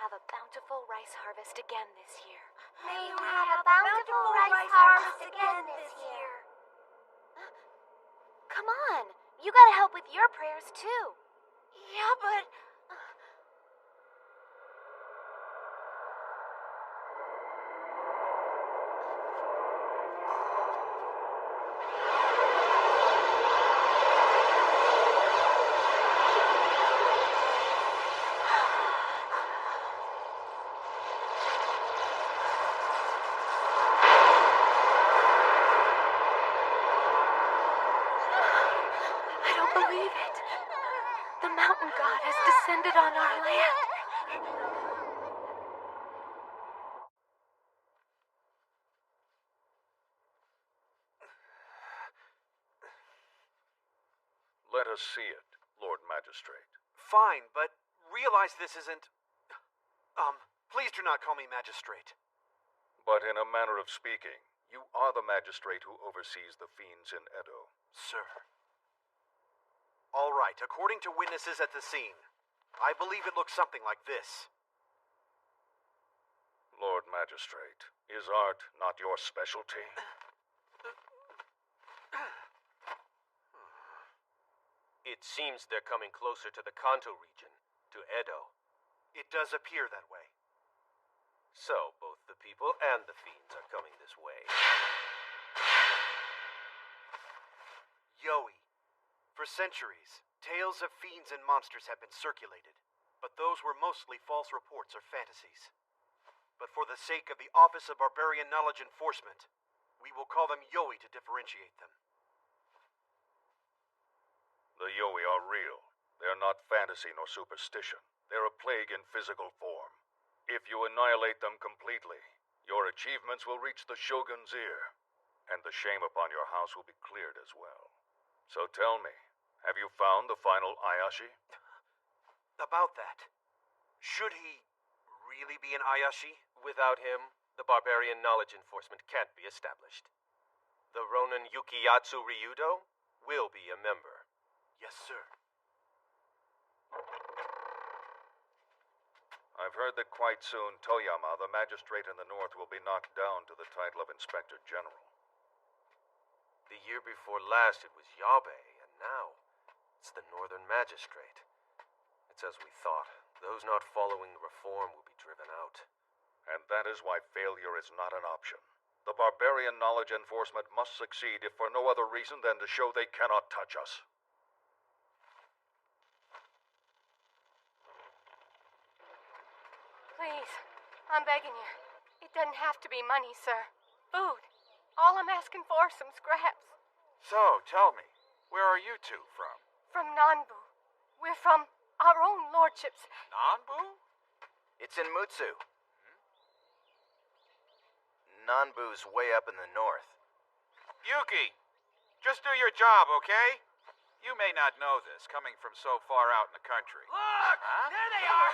have a bountiful rice harvest again this year. May you have a bountiful rice harvest again this year. Come on, you gotta help with your prayers too. Yeah, but... God has descended on our land. Let us see it, Lord Magistrate. Fine, but realize this isn't... please do not call me Magistrate. But in a manner of speaking, you are the magistrate who oversees the fiends in Edo. Sir. All right, according to witnesses at the scene, I believe it looks something like this. Lord Magistrate, is art not your specialty? It seems they're coming closer to the Kanto region, to Edo. It does appear that way. So, both the people and the fiends are coming this way. Yoi. For centuries, tales of fiends and monsters have been circulated, but those were mostly false reports or fantasies. But for the sake of the Office of Barbarian Knowledge Enforcement, we will call them Yoi to differentiate them. The Yoi are real. They are not fantasy nor superstition. They're a plague in physical form. If you annihilate them completely, your achievements will reach the Shogun's ear, and the shame upon your house will be cleared as well. So tell me, have you found the final Ayashi? About that, should he really be an Ayashi? Without him, the Barbarian Knowledge Enforcement can't be established. The Ronin Yukiyatsu Ryudo will be a member. Yes, sir. I've heard that quite soon Toyama, the magistrate in the north, will be knocked down to the title of Inspector General. The year before last it was Yabe, and now it's the Northern Magistrate. It's as we thought. Those not following the reform will be driven out. And that is why failure is not an option. The Barbarian Knowledge Enforcement must succeed if for no other reason than to show they cannot touch us. Please, I'm begging you. It doesn't have to be money, sir. Food. All I'm asking for is some scraps. So, tell me, where are you two from? From Nanbu. We're from our own lordships. Nanbu? It's in Mutsu. Nanbu's way up in the north. Yuki, just do your job, okay? You may not know this, coming from so far out in the country. Look! Huh? There they are!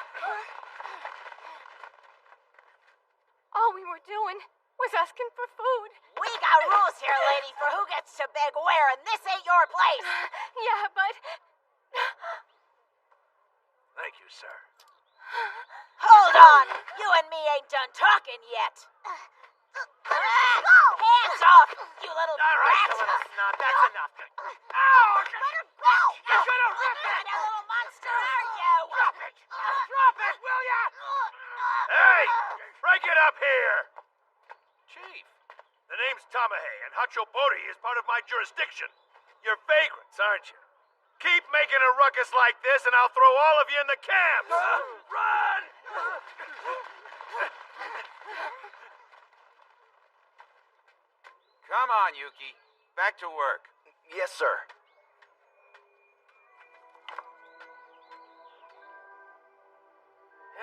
All we were doing was asking for food. We got rules here, lady, for who gets to beg where, and this ain't your place. Yeah, but... Thank you, sir. Hold on! You and me ain't done talking yet. Hands off, you little All right, rat! you little snot, that's enough. Ow! Let her go! You're gonna rip What it! kind of little monster are you? Drop it! Drop it, will ya? Hey! Break it up here! Chief, the name's Tamahe, and Hachobori is part of my jurisdiction. You're vagrants, aren't you? Keep making a ruckus like this, and I'll throw all of you in the camps! Run! Come on, Yuki. Back to work. Yes, sir.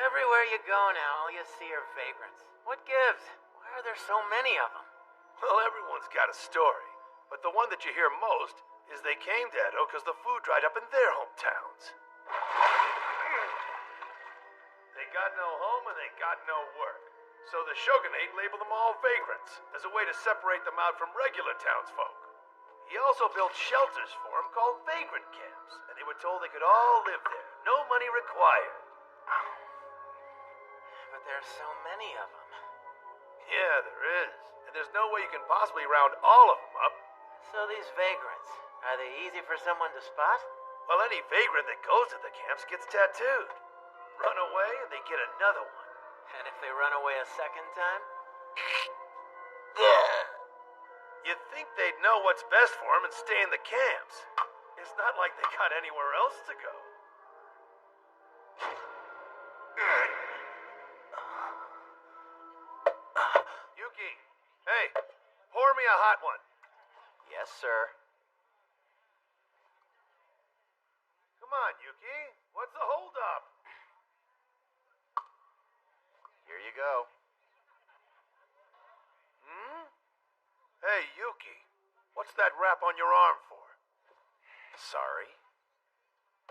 Everywhere you go now, all you see are vagrants. What gives? Why are there so many of them? Well, everyone's got a story, but the one that you hear most is they came to Edo because the food dried up in their hometowns. They got no home and they got no work. So the shogunate labeled them all vagrants as a way to separate them out from regular townsfolk. He also built shelters for them called vagrant camps, and they were told they could all live there, no money required. But there's so many of them. Yeah, there is. And there's no way you can possibly round all of them up. So these vagrants, are they easy for someone to spot? Well, any vagrant that goes to the camps gets tattooed. Run away and they get another one. And if they run away a second time? You'd think they'd know what's best for them and stay in the camps. It's not like they got anywhere else to go. Yuki, hey, pour me a hot one. Yes, sir. Come on, Yuki. What's the holdup? Here you go. Hey, Yuki. What's that wrap on your arm for? Sorry.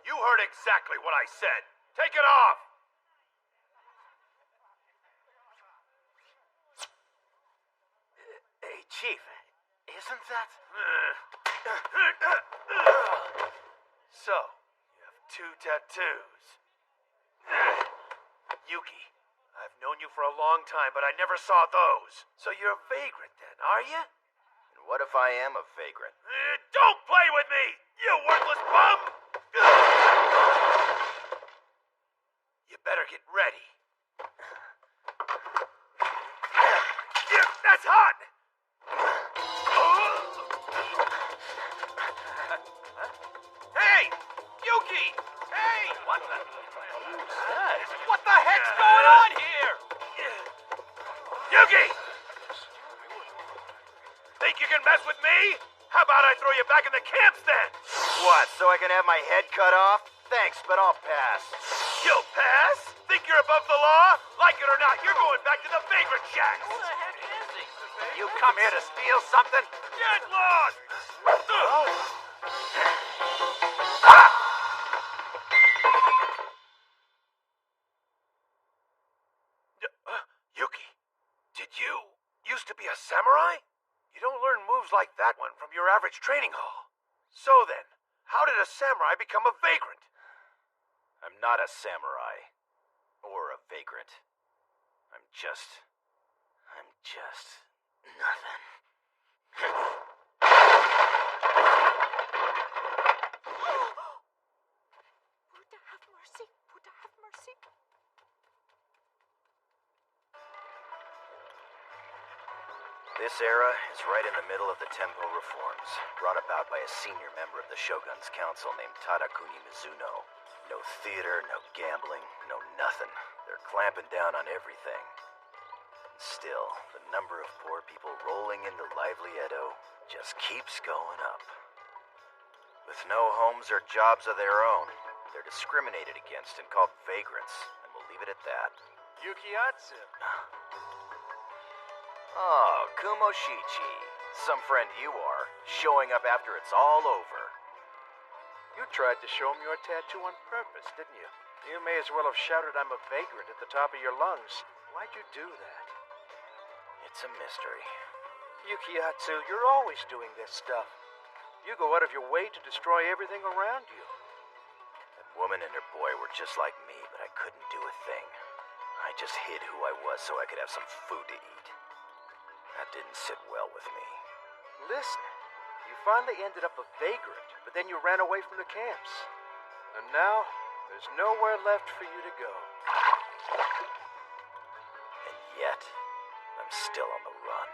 You heard exactly what I said. Take it off! Hey, Chief, isn't that... So, you have two tattoos. Yuki, I've known you for a long time, but I never saw those. So you're a vagrant then, are you? And what if I am a vagrant? Don't play with me, you worthless bum! You better get ready. That's hot! Hey! Yuki! Hey! What the... What the heck's going on here? Yuki! Think you can mess with me? How about I throw you back in the camps then? What, so I can have my head cut off? Thanks, but I'll pass. You'll pass? Think you're above the law? Like it or not, you're going back to the vagrant shack. Who the heck is he? You come here to steal something? Get lost! Yuki, did you used to be a samurai? You don't learn moves like that one from your average training hall. So then, how did a samurai become a vagrant? I'm not a samurai. Or a vagrant. I'm just nothing. Buddha have mercy. Buddha have mercy. This era is right in the middle of the Tempo reforms, brought about by a senior member of the Shogun's council named Tadakuni Mizuno. No theater, no gambling, no nothing. They're clamping down on everything. And still, the number of poor people rolling into lively Edo just keeps going up. With no homes or jobs of their own, they're discriminated against and called vagrants, and we'll leave it at that. Yukiatsu. Oh, Kumoshichi. Some friend you are, showing up after it's all over. You tried to show him your tattoo on purpose, didn't you? You may as well have shouted I'm a vagrant at the top of your lungs. Why'd you do that? It's a mystery. Yukiatsu, you're always doing this stuff. You go out of your way to destroy everything around you. That woman and her boy were just like me, but I couldn't do a thing. I just hid who I was so I could have some food to eat. That didn't sit well with me. Listen, you finally ended up a vagrant, but then you ran away from the camps. And now, there's nowhere left for you to go. And yet, I'm still on the run.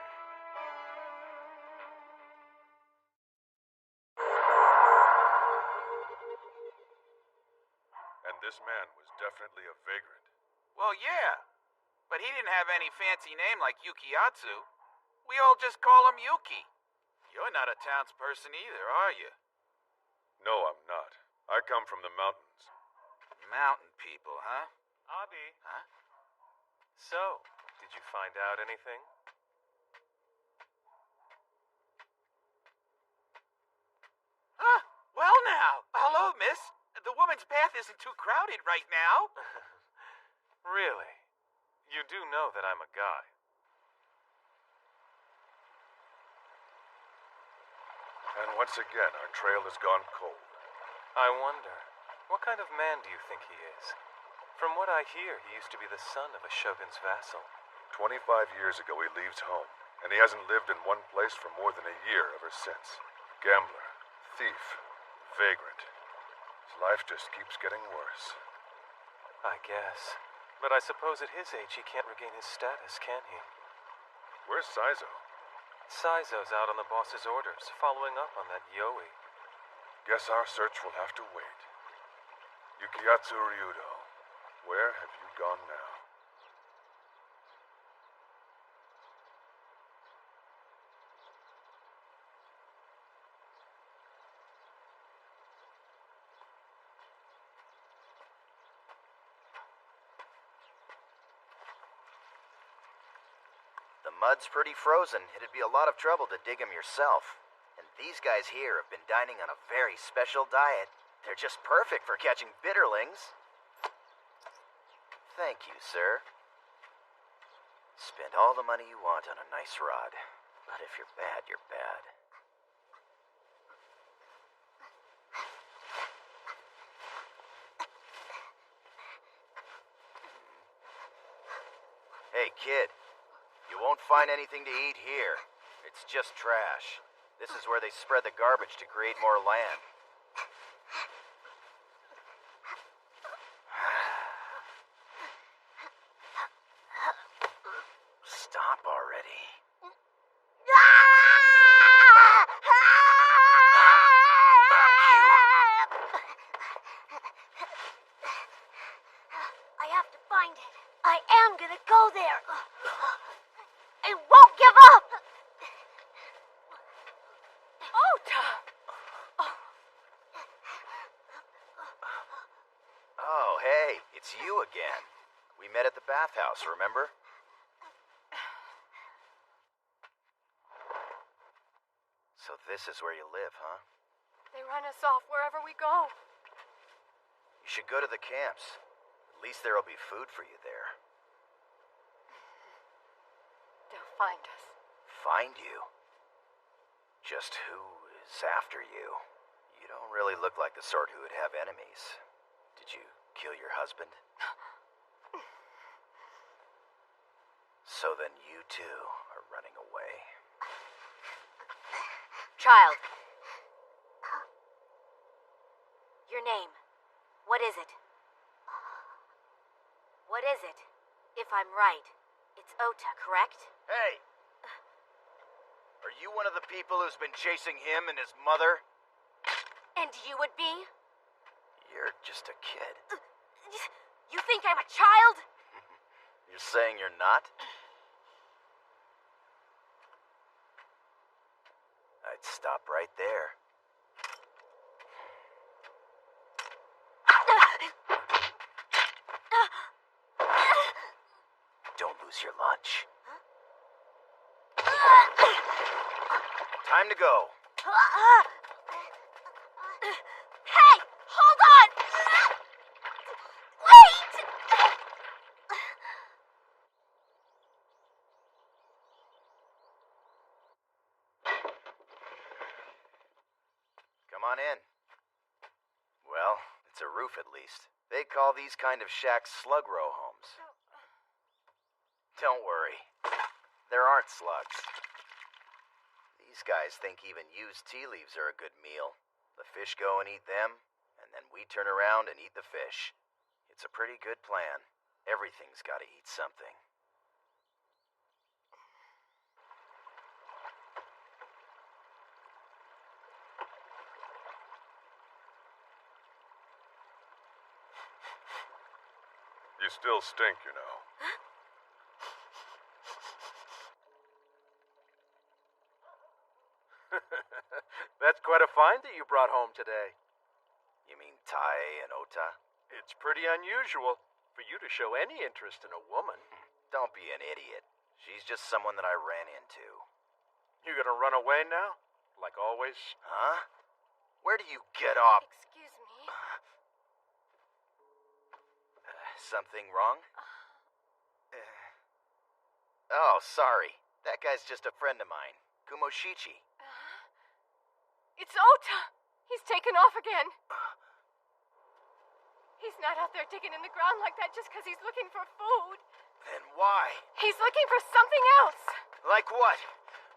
And this man was definitely a vagrant. Well, yeah. But he didn't have any fancy name like Yukiatsu. We all just call him Yuki. You're not a townsperson either, are you? No, I'm not. I come from the mountains. Mountain people, huh? Abi. Huh? So, did you find out anything? Huh? Well now. Hello, miss. The woman's path isn't too crowded right now. Really? You do know that I'm a guy. And once again, our trail has gone cold. I wonder, what kind of man do you think he is? From what I hear, he used to be the son of a shogun's vassal. 25 years ago, he leaves home, and he hasn't lived in one place for more than a year ever since. Gambler, thief, vagrant. His life just keeps getting worse. I guess. But I suppose at his age he can't regain his status, can he? Where's Saizo? Saizo's out on the boss's orders, following up on that Yoi. Guess our search will have to wait. Yukiyatsu Ryudo, where have you gone now? The mud's pretty frozen. It'd be a lot of trouble to dig him yourself. And these guys here have been dining on a very special diet. They're just perfect for catching bitterlings. Thank you, sir. Spend all the money you want on a nice rod. But if you're bad, you're bad. Hey, kid. You won't find anything to eat here. It's just trash. This is where they spread the garbage to create more land. Stop already. I have to find it. I am gonna go there. I won't give up. Ota! Oh, hey, it's you again. We met at the bathhouse, remember? So this is where you live, huh? They run us off wherever we go. You should go to the camps. At least there'll be food for you there. They'll find us. Find you? Just who is after you? You don't really look like the sort who would have enemies. Did you kill your husband? So then you too are running away. Child. Your name. What is it? What is it? If I'm right, it's Ota, correct? Hey! Are you one of the people who's been chasing him and his mother? And you would be? You're just a kid. You think I'm a child? You're saying you're not? I'd stop right there. Don't lose your lunch. Time to go. Hey! Hold on! Wait! Come on in. Well, it's a roof at least. They call these kind of shacks slug row homes. Don't worry. There aren't slugs. These guys think even used tea leaves are a good meal. The fish go and eat them, and then we turn around and eat the fish. It's a pretty good plan. Everything's got to eat something. You still stink, you know. That's quite a find that you brought home today. You mean Tai and Ota? It's pretty unusual for you to show any interest in a woman. Don't be an idiot. She's just someone that I ran into. You gonna run away now? Like always? Huh? Where do you get off? Excuse me. Something wrong? Oh, sorry. That guy's just a friend of mine. Kumoshichi. It's Ota! He's taken off again. He's not out there digging in the ground like that just because he's looking for food. Then why? He's looking for something else. Like what?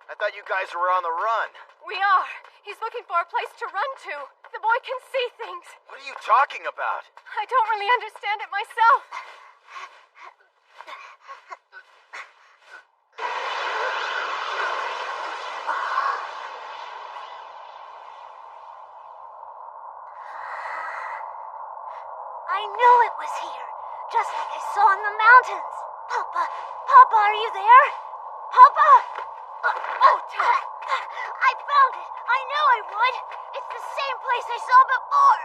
I thought you guys were on the run. We are. He's looking for a place to run to. The boy can see things. What are you talking about? I don't really understand it myself. I knew it was here, just like I saw in the mountains. Papa, are you there? Papa! I found it. I knew I would. It's the same place I saw before.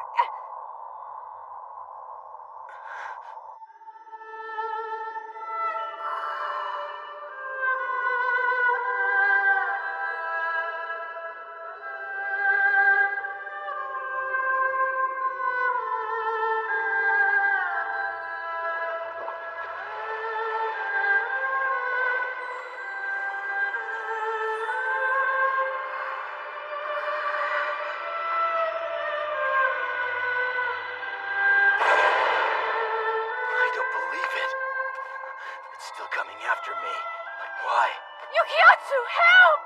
After me. But why? Yukiatsu, help!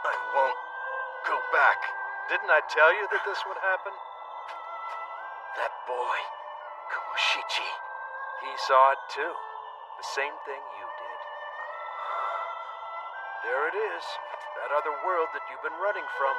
I won't go back. Didn't I tell you that this would happen? That boy, Komoshichi. He saw it too. The same thing you did. There it is. That other world that you've been running from.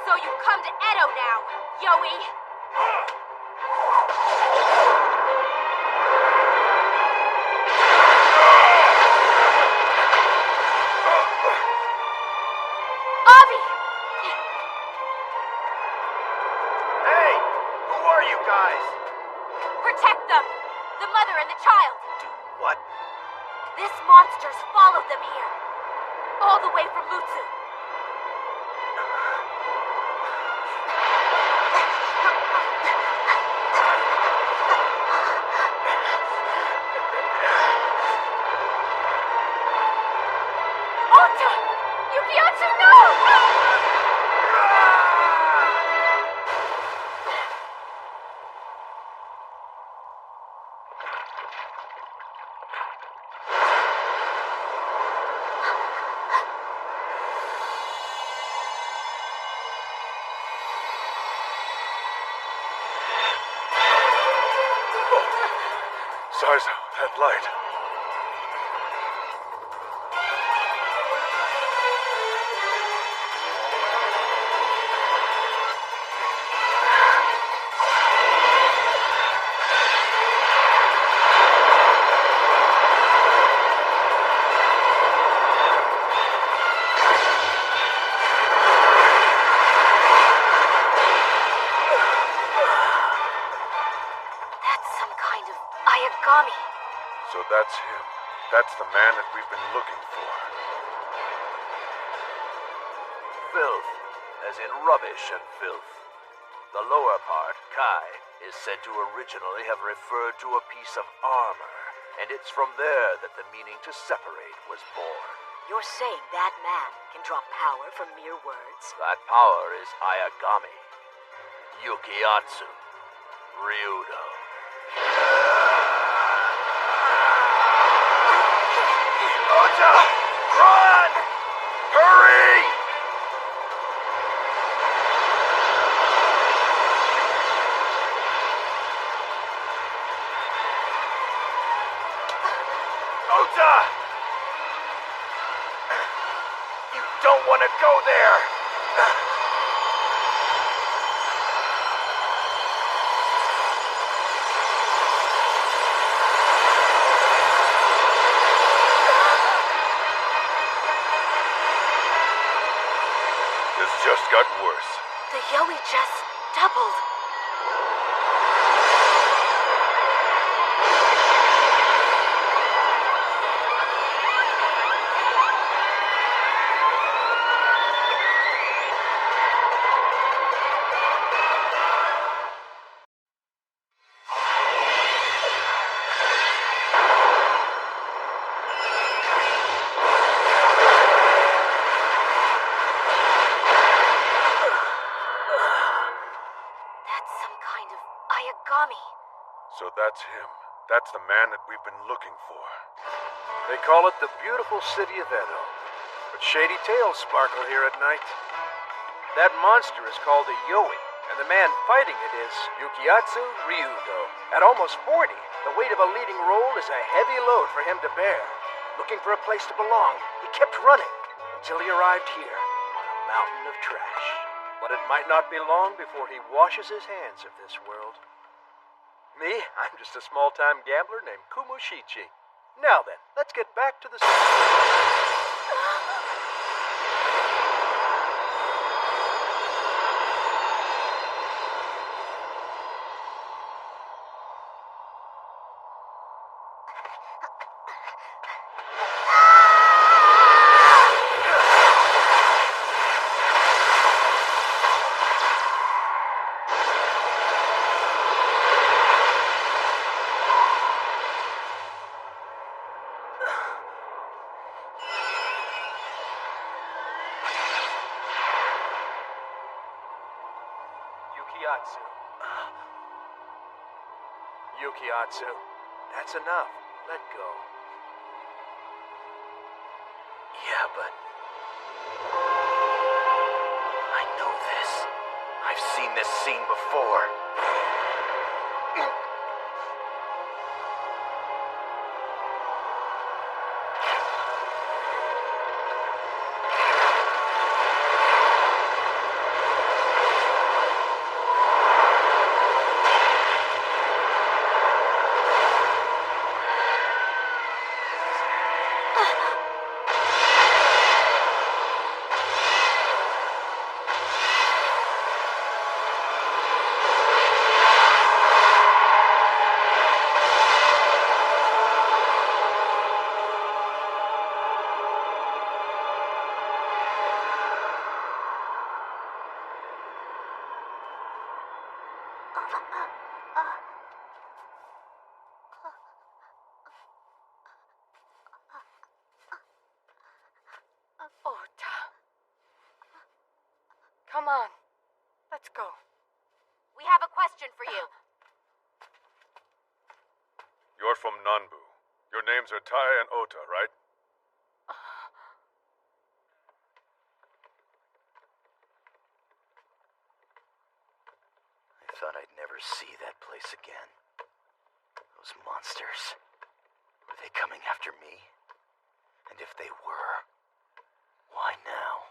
So you've come to Edo now, Yoi. Avi! Hey! Who are you guys? Protect them! The mother and the child! Do what? This monster's followed them here. All the way from Mutsu. Ota! Yukiatsu, no! Sarzo, that light. Ayakashi. So that's him. That's the man that we've been looking for. Filth, as in rubbish and filth. The lower part, Kai, is said to originally have referred to a piece of armor, and it's from there that the meaning to separate was born. You're saying that man can draw power from mere words? That power is Ayagami, Yukiatsu, Ryudo. Ota! Run! Hurry! Ota! You don't want to go there! This just got worse. The Yoi just doubled. kind of Ayagami. So that's him. That's the man that we've been looking for. They call it the beautiful city of Edo. But shady tales sparkle here at night. That monster is called a Yoi, and the man fighting it is Yukiatsu Ryudo. At almost 40, the weight of a leading role is a heavy load for him to bear. Looking for a place to belong, he kept running until he arrived here on a mountain of trash. But it might not be long before he washes his hands of this world. Me, I'm just a small-time gambler named Kumushichi. Now then, let's get back to the... Yukiatsu. Yukiatsu. That's enough. Let go. Yeah, but... I know this. I've seen this scene before. Ota. Come on. Let's go. We have a question for you. You're from Nanbu. Your names are Tai and Ota, right? I thought I'd never see that place again. Those monsters. Were they coming after me? And if they were, why now?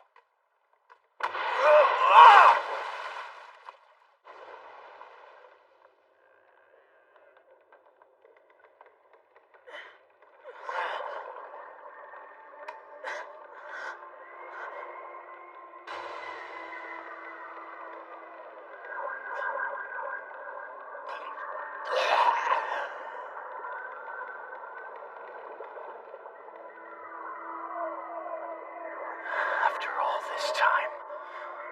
After all this time,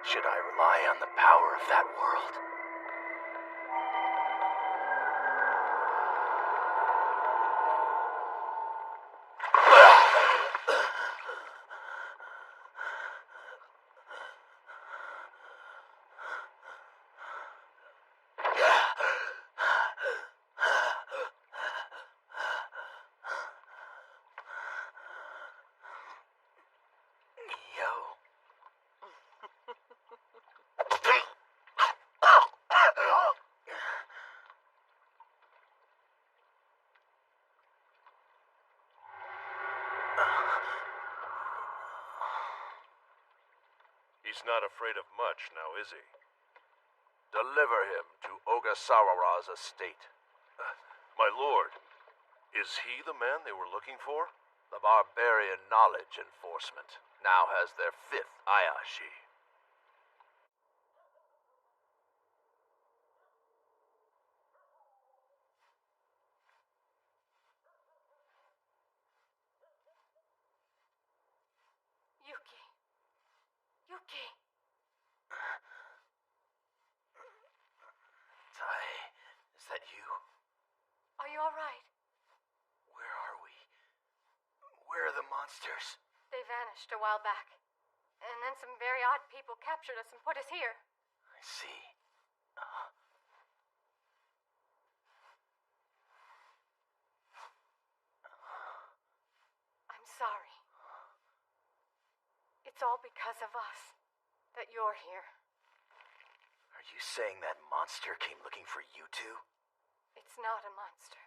should I rely on the power of that world? Yo. He's not afraid of much now, is he? Deliver him to Ogasawara's estate. My lord, is he the man they were looking for? The barbarian knowledge enforcement now has their 5th Ayashi. Yuki. Yuki. Tai, is that you? Are you all right? Where are we? Where are the monsters? They vanished a while back. And then some very odd people captured us and put us here. I see. all because of us that you're here. Are you saying that monster came looking for you two? It's not a monster.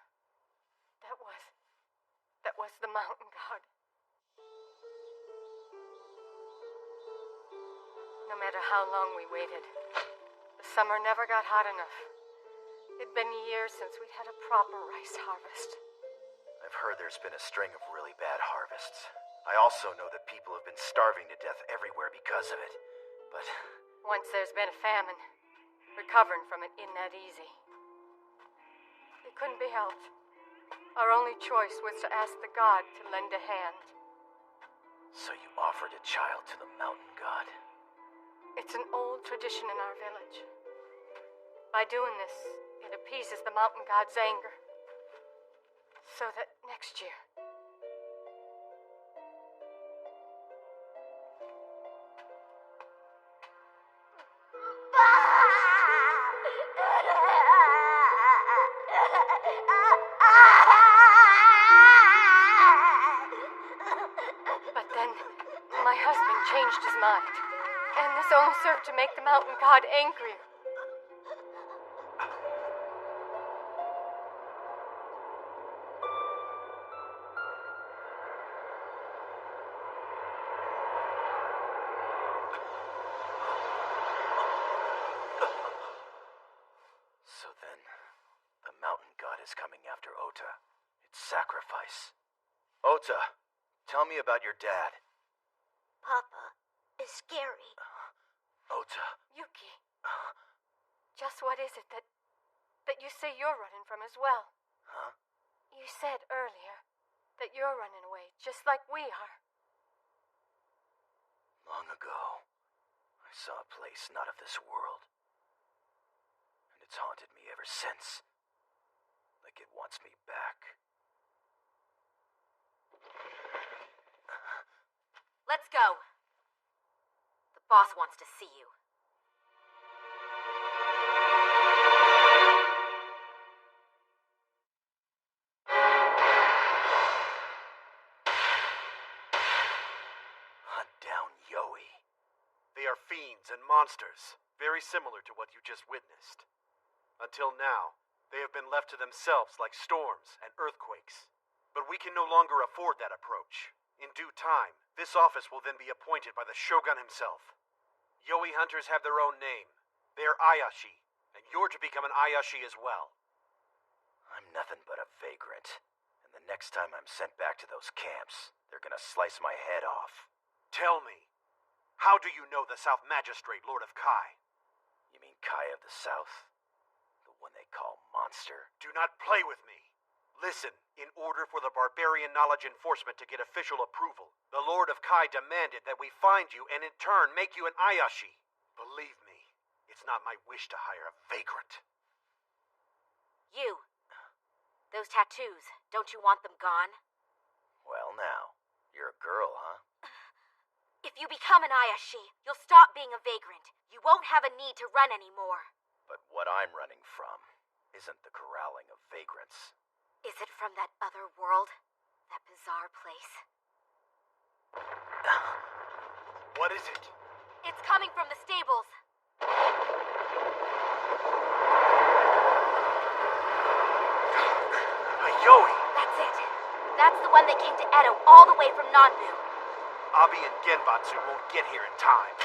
That was the mountain god. No matter how long we waited, the summer never got hot enough. It'd been years since we'd had a proper rice harvest. I've heard there's been a string of really bad harvests. I also know that people have been starving to death everywhere because of it. But once there's been a famine, recovering from it isn't that easy. It couldn't be helped. Our only choice was to ask the god to lend a hand. so you offered a child to the mountain god? It's an old tradition in our village. By doing this, it appeases the mountain god's anger. So that next year... But then, my husband changed his mind. And this only served to make the mountain god angrier. So then, the mountain god is coming after Ota. It's sacrifice. Ota, tell me about your dad. Papa is scary. Ota. Yuki, just what is it that you say you're running from as well? Huh? You said earlier that you're running away just like we are. Long ago, I saw a place not of this world. And it's haunted me ever since. Like it wants me back. Let's go. The boss wants to see you. Hunt down Yoi. They are fiends and monsters, very similar to what you just witnessed. Until now, they have been left to themselves like storms and earthquakes. But we can no longer afford that approach. In due time, this office will then be appointed by the Shogun himself. Yoi hunters have their own name. They are Ayashi, and you're to become an Ayashi as well. I'm nothing but a vagrant. And the next time I'm sent back to those camps, they're gonna slice my head off. Tell me, how do you know the South Magistrate, Lord of Kai? You mean Kai of the South? The one they call Monster? Do not play with me. Listen, in order for the Barbarian Knowledge Enforcement to get official approval, the Lord of Kai demanded that we find you and in turn make you an Ayashi. Believe me, it's not my wish to hire a vagrant. You. Those tattoos, don't you want them gone? Well now, you're a girl, huh? If you become an Ayashi, you'll stop being a vagrant. You won't have a need to run anymore. But what I'm running from isn't the corralling of vagrants. Is it from that other world? That bizarre place? What is it? It's coming from the stables. A Yoi! That's it. That's the one that came to Edo all the way from Nanbu. Abi and Genbatsu won't get here in time.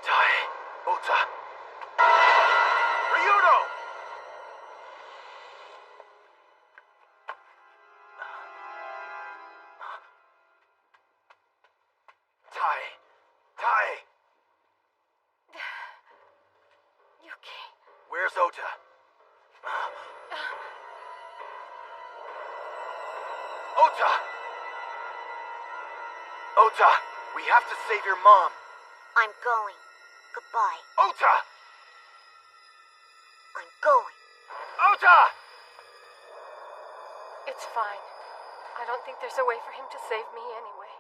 Tai, Ota. Ryudo! Tai! Yuki. Where's Ota? Ota! Ota, we have to save your mom. I'm going. Goodbye. Ota! I'm going. Ota! It's fine. I don't think there's a way for him to save me anyway.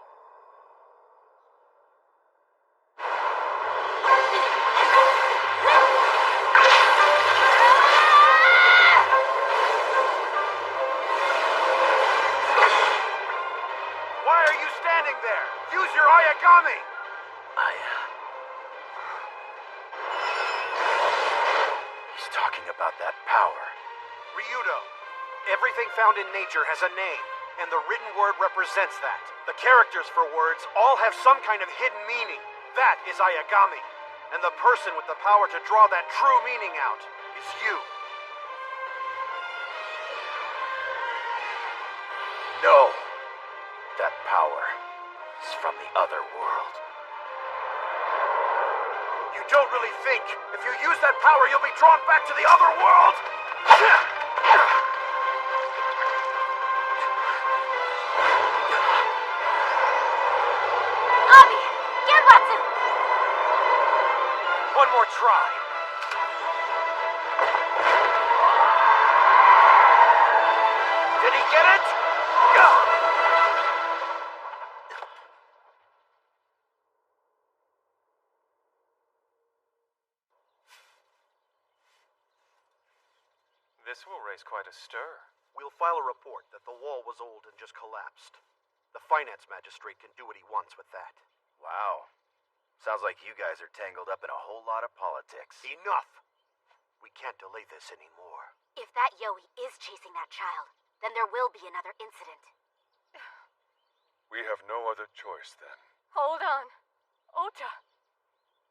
Why are you standing there? Use your talking about that power? Ryudo, everything found in nature has a name, and the written word represents that. The characters for words all have some kind of hidden meaning. That is Ayagami. And the person with the power to draw that true meaning out is you. No! That power is from the other world. You don't really think if you use that power you'll be drawn back to the other world? Abi! Genbatsu! One more try. Did he get it? This will raise quite a stir. We'll file a report that the wall was old and just collapsed. The finance magistrate can do what he wants with that. Wow. Sounds like you guys are tangled up in a whole lot of politics. Enough! We can't delay this anymore. If that Yoi is chasing that child, then there will be another incident. We have no other choice then. Hold on. Ota,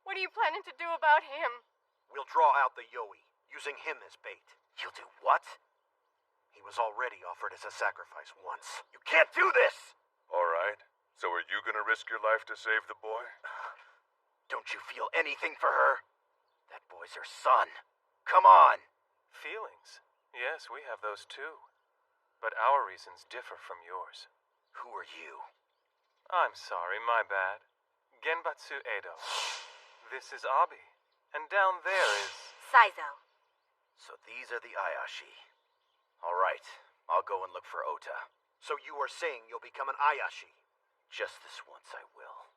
what are you planning to do about him? We'll draw out the Yoi, using him as bait. You'll do what? He was already offered as a sacrifice once. You can't do this! All right. So are you gonna risk your life to save the boy? Don't you feel anything for her? That boy's her son. Come on! Feelings? Yes, we have those too. But our reasons differ from yours. Who are you? I'm sorry, my bad. Genbatsu Edo. This is Abi. And down there is... Saizo. So these are the Ayashi. All right, I'll go and look for Ota. So you are saying you'll become an Ayashi? Just this once I will.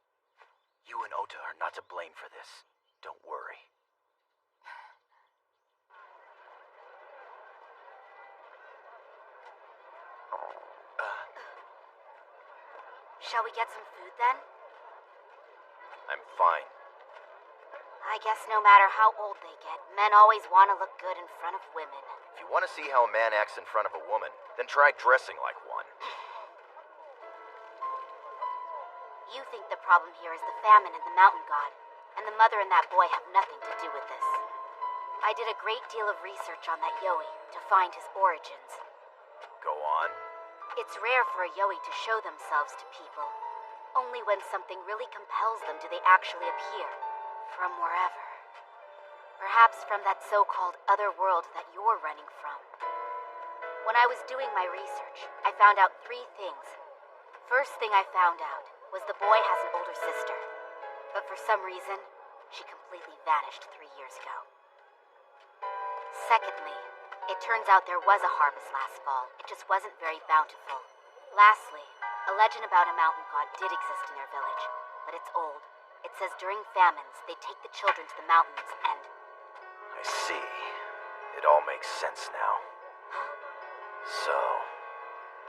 You and Ota are not to blame for this. Don't worry. Shall we get some food then? I'm fine. I guess no matter how old they get, men always want to look good in front of women. If you want to see how a man acts in front of a woman, then try dressing like one. You think the problem here is the famine and the mountain god, and the mother and that boy have nothing to do with this. I did a great deal of research on that Yoi to find his origins. Go on. It's rare for a Yoi to show themselves to people. Only when something really compels them do they actually appear. From wherever. Perhaps from that so-called other world that you're running from. When I was doing my research, I found out 3 things. First thing I found out was the boy has an older sister. But for some reason, she completely vanished 3 years ago. Secondly, it turns out there was a harvest last fall. It just wasn't very bountiful. Lastly, a legend about a mountain god did exist in their village, but it's old. It says during famines, they take the children to the mountains and... I see. It all makes sense now. Huh? So,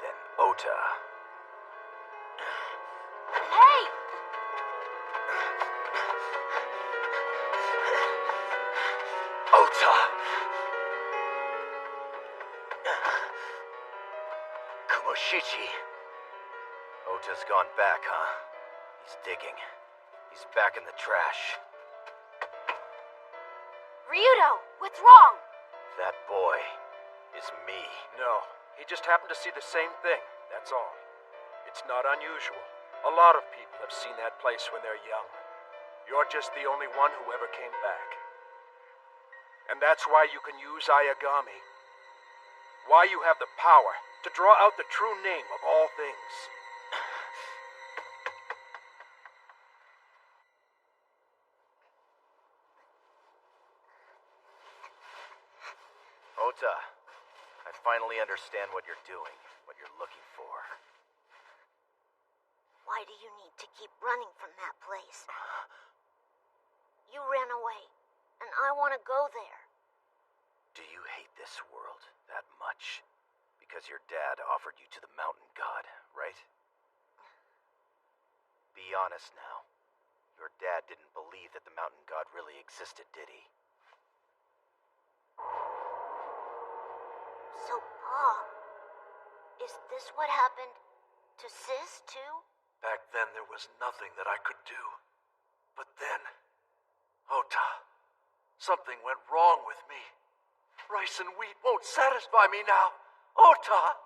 then Ota... Hey! Ota! Kumoshichi. Ota's gone back, huh? He's digging. He's back in the trash. Ryudo, what's wrong? That boy is me. No, he just happened to see the same thing, that's all. It's not unusual. A lot of people have seen that place when they're young. You're just the only one who ever came back. And that's why you can use Ayagami. Why you have the power to draw out the true name of all things. Ota, I finally understand what you're doing, what you're looking for. Why do you need to keep running from that place? You ran away, and I want to go there. Do you hate this world that much? Because your dad offered you to the mountain god, right? Be honest now. Your dad didn't believe that the mountain god really existed, did he? Is this what happened to Sis, too? Back then, there was nothing that I could do. But then, Ota, something went wrong with me. Rice and wheat won't satisfy me now. Ota!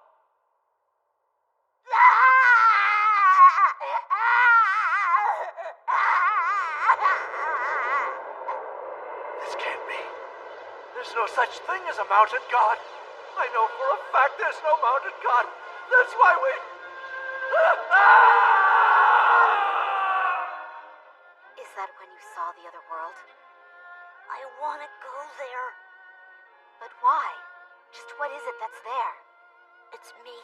This can't be. There's no such thing as a mountain god. I know for a fact there's no mountain god. That's why we... Is that when you saw the other world? I want to go there. But why? Just what is it that's there? It's me.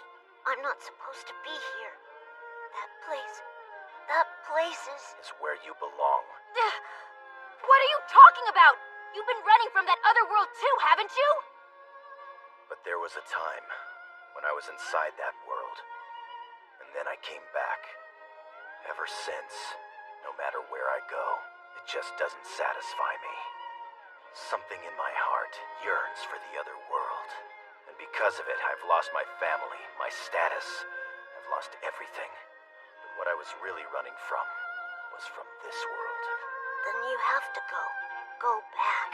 I'm not supposed to be here. That place is... Is where you belong. What are you talking about? You've been running from that other world too, haven't you? But there was a time when I was inside that world. And then I came back. Ever since, no matter where I go, it just doesn't satisfy me. Something in my heart yearns for the other world. And because of it, I've lost my family, my status. I've lost everything. But what I was really running from was from this world. Then you have to go. Go back.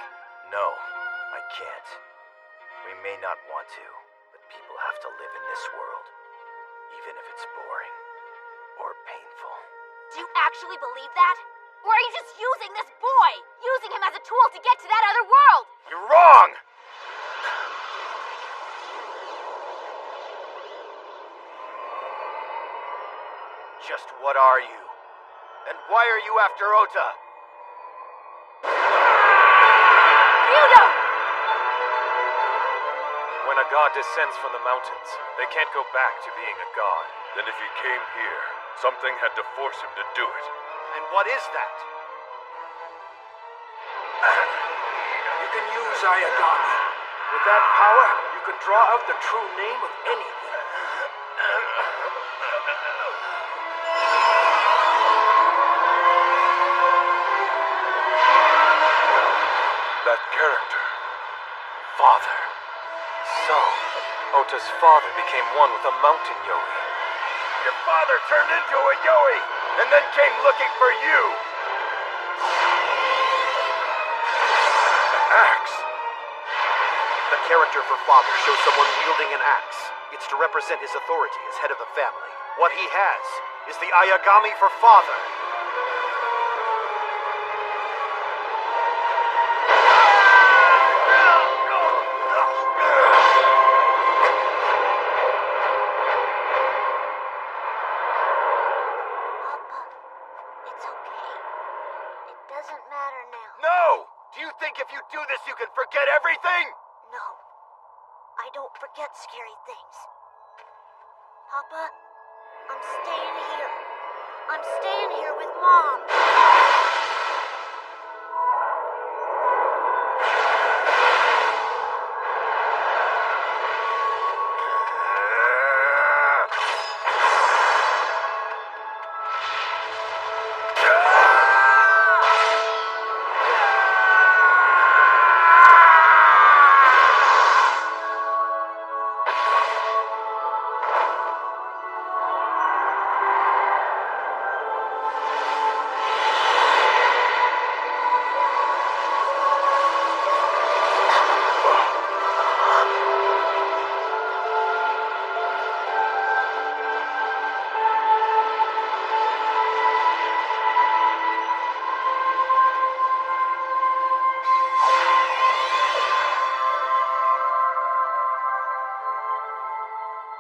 No, I can't. We may not want to, but people have to live in this world. Even if it's boring or painful. Do you actually believe that? Or are you just using this boy? Using him as a tool to get to that other world? You're wrong! Just what are you? And why are you after Ota? Ryudo! When a god descends from the mountains, they can't go back to being a god. Then if he came here, something had to force him to do it. And what is that? You can use Ayakashi. With that power, you can draw out the true name of anything. That character. Father. So, Ota's father became one with a mountain Yoi. Your father turned into a Yoi, and then came looking for you. An axe. The character for father shows someone wielding an axe. It's to represent his authority as head of the family. What he has is the Ayagami for father. Papa, it's okay. It doesn't matter now. No! Do you think if you do this you can forget everything? No. I don't forget scary things. Papa, I'm staying here. I'm staying here with Mom.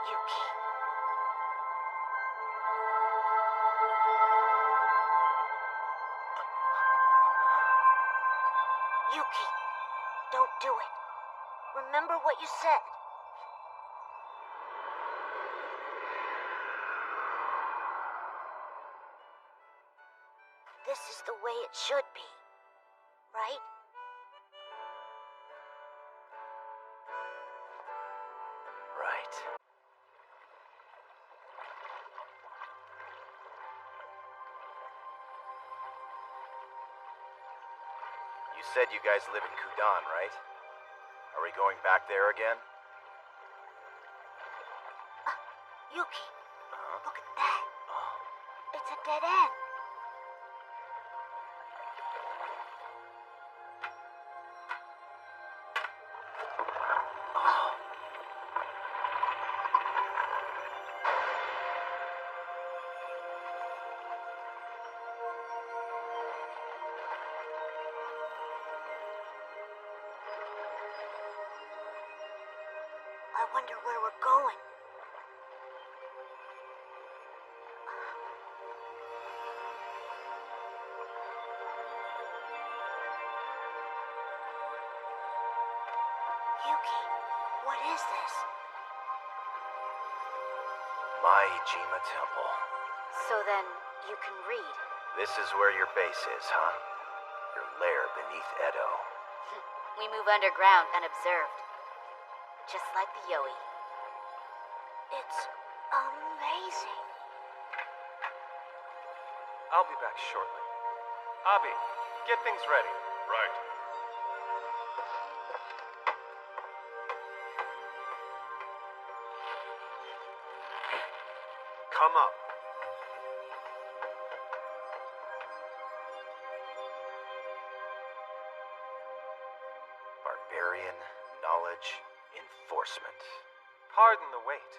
Yuki. Yuki, don't do it. Remember what you said. This is the way it should be, right? Right. You said you guys live in Kudan, right? Are we going back there again? Yuki, look at that. It's a dead end. I wonder where we're going. Yuki, what is this? Maijima Temple. So then, you can read. This is where your base is, huh? Your lair beneath Edo. We move underground unobserved. Just like the Yoi. It's amazing. I'll be back shortly. Abi, get things ready. Right. Come up. Barbarian knowledge enforcement. Pardon the wait.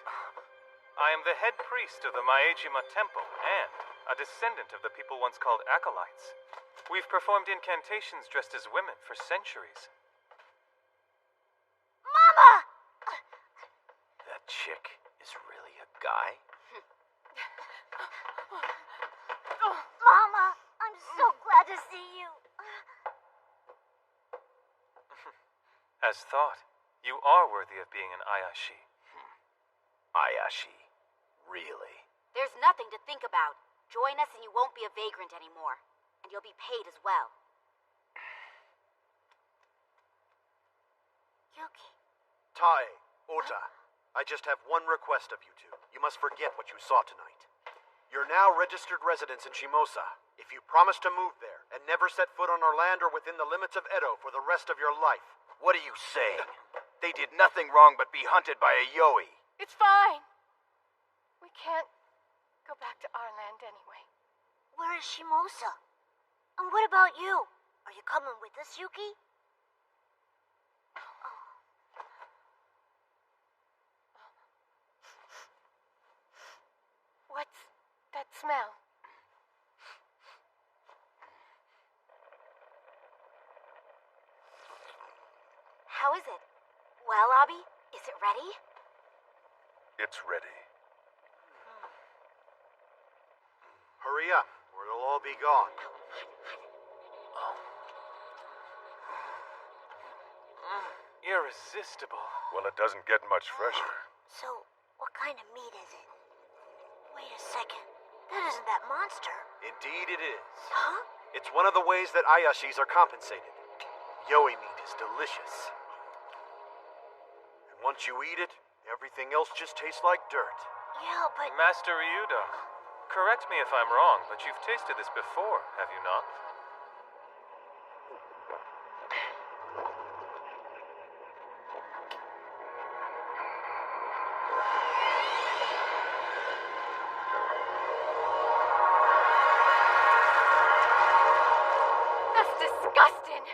I am the head priest of the Maejima Temple and a descendant of the people once called acolytes. We've performed incantations dressed as women for centuries. Mama! That chick is really a guy? Mama, I'm so glad to see you. As thought, you are worthy of being an Ayashi. Ayashi. Really? There's nothing to think about. Join us and you won't be a vagrant anymore. And you'll be paid as well. Yuki. Tae, Ota, I just have one request of you two. You must forget what you saw tonight. You're now registered residents in Shimosa. If you promise to move there and never set foot on our land or within the limits of Edo for the rest of your life. What are you saying? They did nothing wrong but be hunted by a Yoi. It's fine. We can't go back to our land anyway. Where is Shimosa? And what about you? Are you coming with us, Yuki? What's that smell? How is it? Well, Abi, is it ready? It's ready. Hurry up, or it'll all be gone. Irresistible. Well, it doesn't get much fresher. So, what kind of meat is it? Wait a second. That isn't that monster. Indeed it is. Huh? It's one of the ways that Ayashis are compensated. Yoi meat is delicious. And once you eat it, everything else just tastes like dirt. Yeah, but... Master Ryudo, correct me if I'm wrong, but you've tasted this before, have you not? That's disgusting.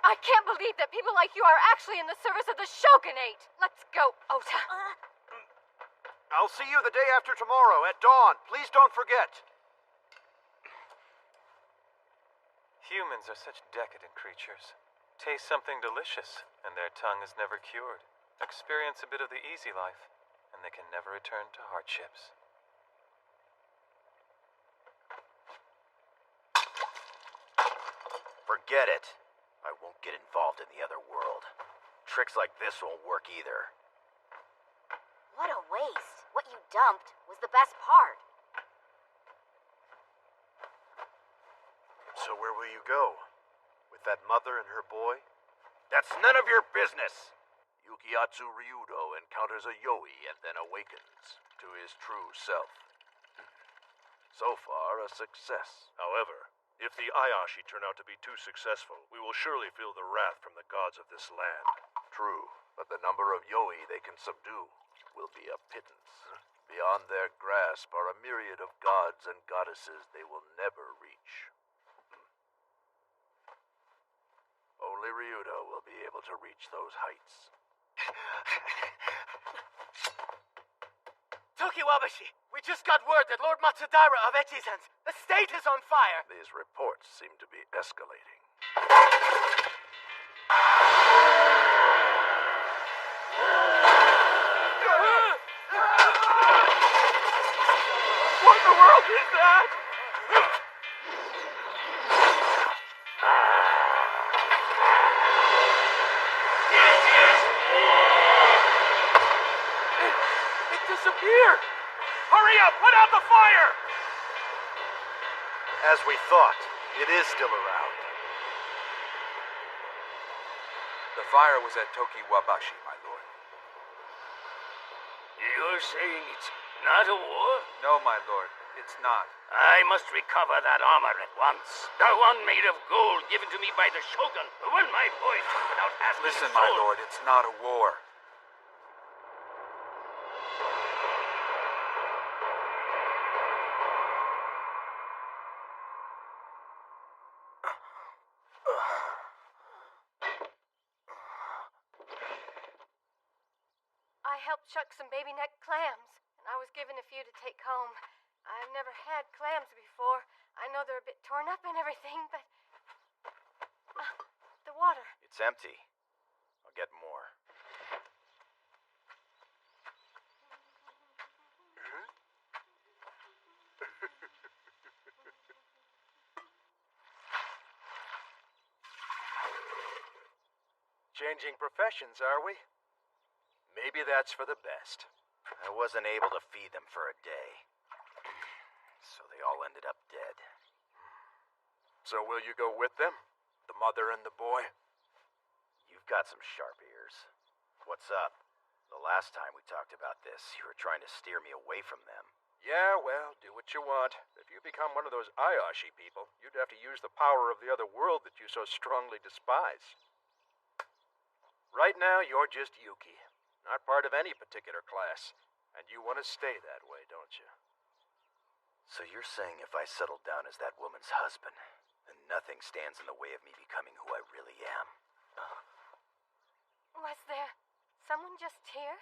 I can't believe that people like you are actually in the service of the shogunate. Let's go, Ota. I'll see you the day after tomorrow at dawn. Please don't forget. Humans are such decadent creatures. Taste something delicious, and their tongue is never cured. Experience a bit of the easy life, and they can never return to hardships. Forget it. I won't get involved in the other world. Tricks like this won't work either. What a waste. What you dumped was the best part. So where will you go? With that mother and her boy? That's none of your business! Yukiatsu Ryudo encounters a Yoi and then awakens to his true self. So far, a success. However, if the Ayashi turn out to be too successful, we will surely feel the wrath from the gods of this land. True, but the number of Yoi they can subdue will be a pittance. Beyond their grasp are a myriad of gods and goddesses they will never reach. Only Ryudo will be able to reach those heights. Tokiwabashi, we just got word that Lord Matsudaira of Echizen's estate is on fire. These reports seem to be escalating. What in the world is that? It disappeared! Hurry up! Put out the fire! As we thought, it is still around. The fire was at Tokiwabashi, my lord. You're saying it's not a war? No, my lord, it's not. I must recover that armor at once. The one made of gold given to me by the Shogun. The one my boy took without asking. Listen, his my soul. lord, it's not a war. I helped chuck some baby neck clams, and I was given a few to take home. I've never had clams before. I know they're a bit torn up and everything, but... the water. It's empty. I'll get more. Changing professions, are we? Maybe that's for the best. I wasn't able to feed them for a day. So they all ended up dead. So will you go with them? The mother and the boy? You've got some sharp ears. What's up? The last time we talked about this, you were trying to steer me away from them. Yeah, well, do what you want. If you become one of those Ayakashi people, you'd have to use the power of the other world that you so strongly despise. Right now, you're just Yuki, not part of any particular class. And you want to stay that way, don't you? So you're saying if I settle down as that woman's husband, then nothing stands in the way of me becoming who I really am? Was there someone just here?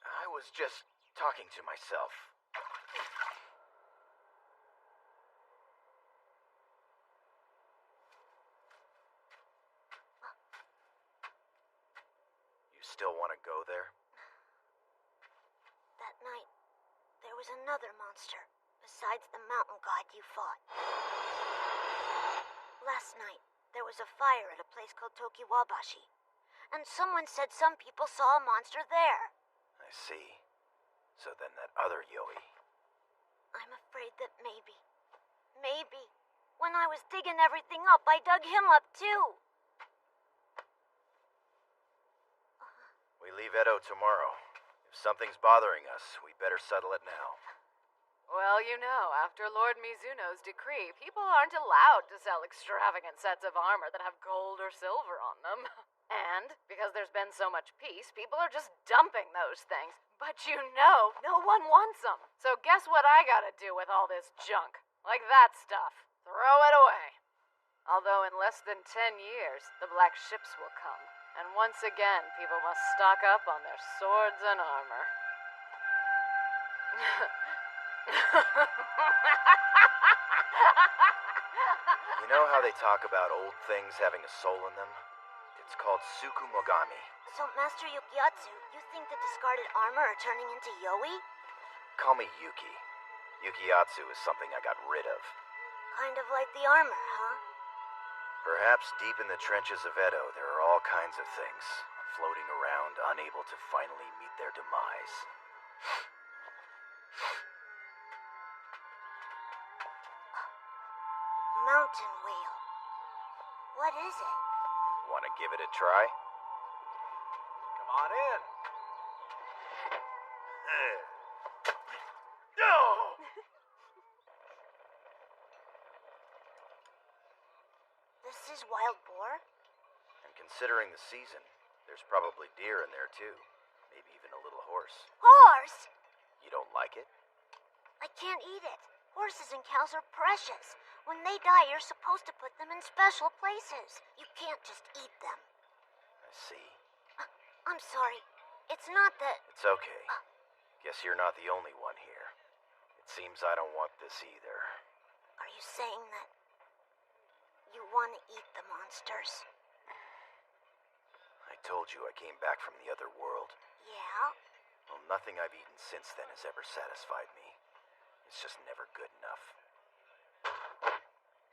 I was just talking to myself. You still want to go there? That night, there was another monster besides the mountain god you fought. Last night, there was a fire at a place called Tokiwabashi, and someone said some people saw a monster there. I see. So then that other Yoi... I'm afraid that maybe, when I was digging everything up, I dug him up too. We leave Edo tomorrow. If something's bothering us, we better settle it now. Well, you know, after Lord Mizuno's decree, people aren't allowed to sell extravagant sets of armor that have gold or silver on them. And, because there's been so much peace, people are just dumping those things. But you know, no one wants them. So guess what I gotta do with all this junk? Like that stuff. Throw it away. Although in less than 10 years, the black ships will come. And once again, people must stock up on their swords and armor. You know how they talk about old things having a soul in them? It's called Tsukumogami. So, Master Yukiatsu, you think the discarded armor are turning into Yoi? Call me Yuki. Yukiatsu is something I got rid of. Kind of like the armor, huh? Perhaps deep in the trenches of Edo, there are all kinds of things floating around, unable to finally meet their demise. Mountain whale. What is it? Want to give it a try? Come on in. This is wild boar? And considering the season, there's probably deer in there too. Maybe even a little horse. Horse? You don't like it? I can't eat it. Horses and cows are precious. When they die, you're supposed to put them in special places. You can't just eat them. I see. I'm sorry. It's not that... It's okay. Guess you're not the only one here. It seems I don't want this either. Are you saying that you want to eat the monsters? I told you I came back from the other world. Yeah? Well, nothing I've eaten since then has ever satisfied me. It's just never good enough.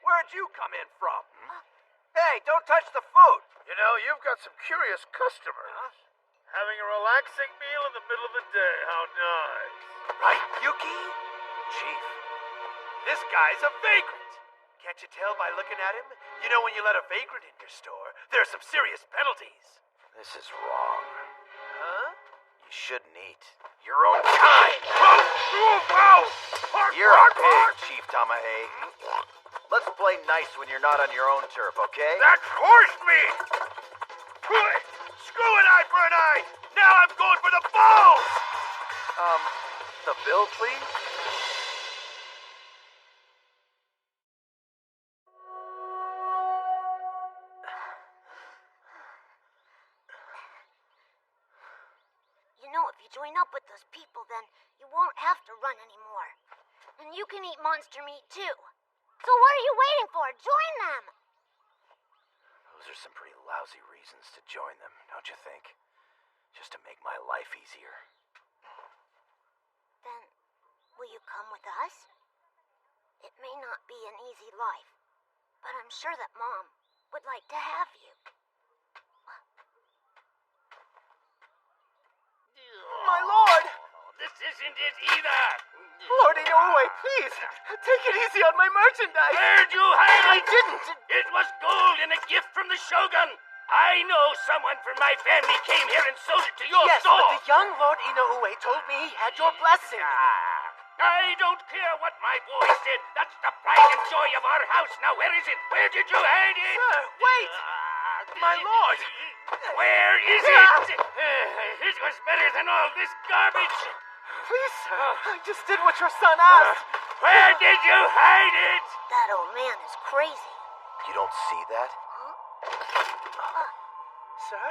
Where'd you come in from? Hey, don't touch the food! You know, you've got some curious customers. Huh? Having a relaxing meal in the middle of the day. How nice. Right, Yuki? Chief, This guy's a vagrant. Can't you tell by looking at him? You know, when you let a vagrant in your store, there are some serious penalties. this is wrong. Huh? You shouldn't eat your own kind. Whoa! You're a pig, Chief Tamahe. Let's play nice when you're not on your own turf, okay? That's horse meat! Screw an eye for an eye! Now I'm going for the balls! The bill, please? You know, if you join up with those people, then you won't have to run anymore. And you can eat monster meat, too. So what are you waiting for? Join them! Those are some pretty lousy reasons to join them, don't you think? Just to make my life easier. Then, will you come with us? It may not be an easy life, but I'm sure that Mom would like to have you. My lord! This isn't it either! Lord Inoue, please! Take it easy on my merchandise! Where'd you hide I it? didn't! It was gold and a gift from the Shogun! I know someone from my family came here and sold it to your Yes, store! but the young Lord Inoue told me he had your blessing. I don't care what my boys did. That's the pride and joy of our house. Now, where is it? Where did you hide it? Sir, wait! My lord! Where is it? It was better than all this garbage. Please, sir, I just did what your son asked. Where did you hide it? That old man is crazy. You don't see that? Sir?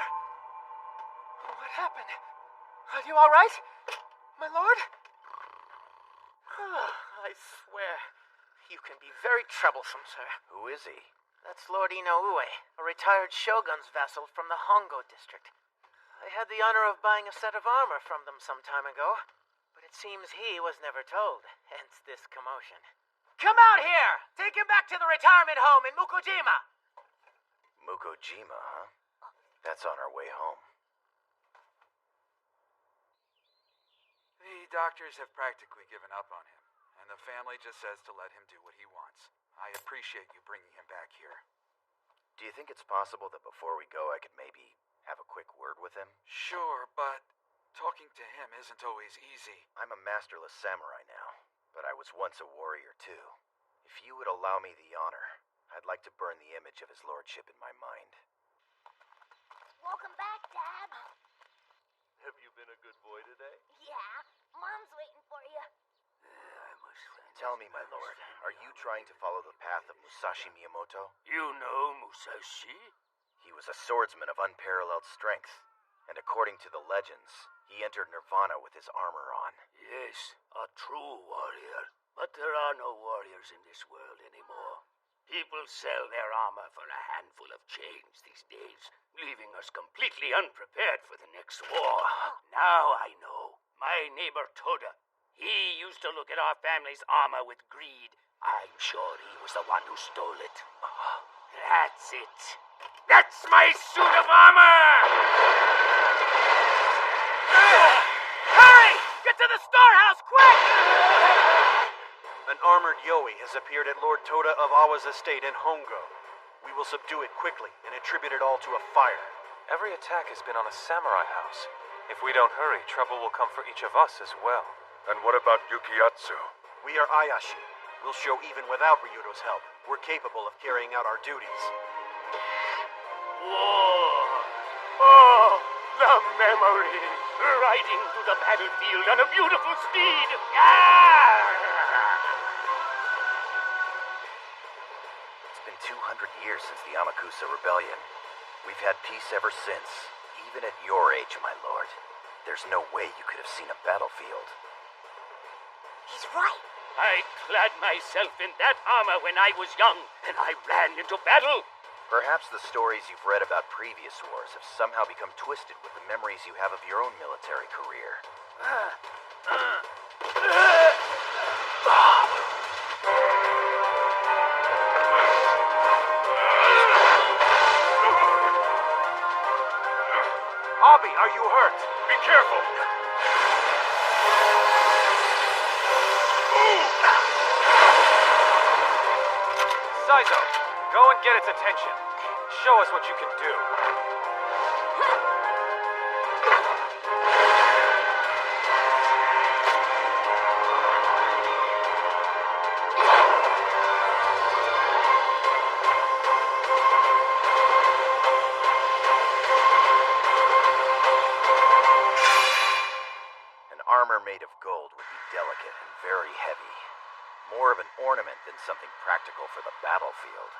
What happened? Are you all right? My lord? I swear, you can be very troublesome, sir. Who is he? That's Lord Inoue, a retired shogun's vassal from the Hongo district. I had the honor of buying a set of armor from them some time ago, but it seems he was never told, hence this commotion. Come out here! Take him back to the retirement home in Mukojima! Mukojima, huh? That's on our way home. The doctors have practically given up on him, and the family just says to let him do what he wants. I appreciate you bringing him back here. Do you think it's possible that before we go I could maybe have a quick word with him? Sure, but talking to him isn't always easy. I'm a masterless samurai now, but I was once a warrior too. If you would allow me the honor, I'd like to burn the image of his lordship in my mind. Welcome back, Dad. Have you been a good boy today? Yeah, Mom's waiting for you. Tell me, my lord, are you trying to follow the path of Musashi Miyamoto? You know Musashi? He was a swordsman of unparalleled strength, and according to the legends, he entered Nirvana with his armor on. Yes, a true warrior. But there are no warriors in this world anymore. People sell their armor for a handful of chains these days, leaving us completely unprepared for the next war. Now I know. My neighbor Toda, he used to look at our family's armor with greed. I'm sure he was the one who stole it. That's it. That's my suit of armor! Hurry! Get to the storehouse, quick! An armored Yoi has appeared at Lord Toda of Awa's estate in Hongo. We will subdue it quickly and attribute it all to a fire. Every attack has been on a samurai house. If we don't hurry, trouble will come for each of us as well. And what about Yukiatsu? We are Ayashi. We'll show even without Ryudo's help, we're capable of carrying out our duties. Oh, the A memory, riding through the battlefield on a beautiful steed. It's been 200 years since the Amakusa Rebellion. We've had peace ever since. Even at your age, my lord. There's no way you could have seen a battlefield. He's right. I clad myself in that armor when I was young, and I ran into battle. Perhaps the stories you've read about previous wars have somehow become twisted with the memories you have of your own military career. Abi, are you hurt? Be careful! Saizo, go and get its attention. Show us what you can do. An armor made of gold would be delicate and very heavy. More of an ornament than something practical for the battlefield.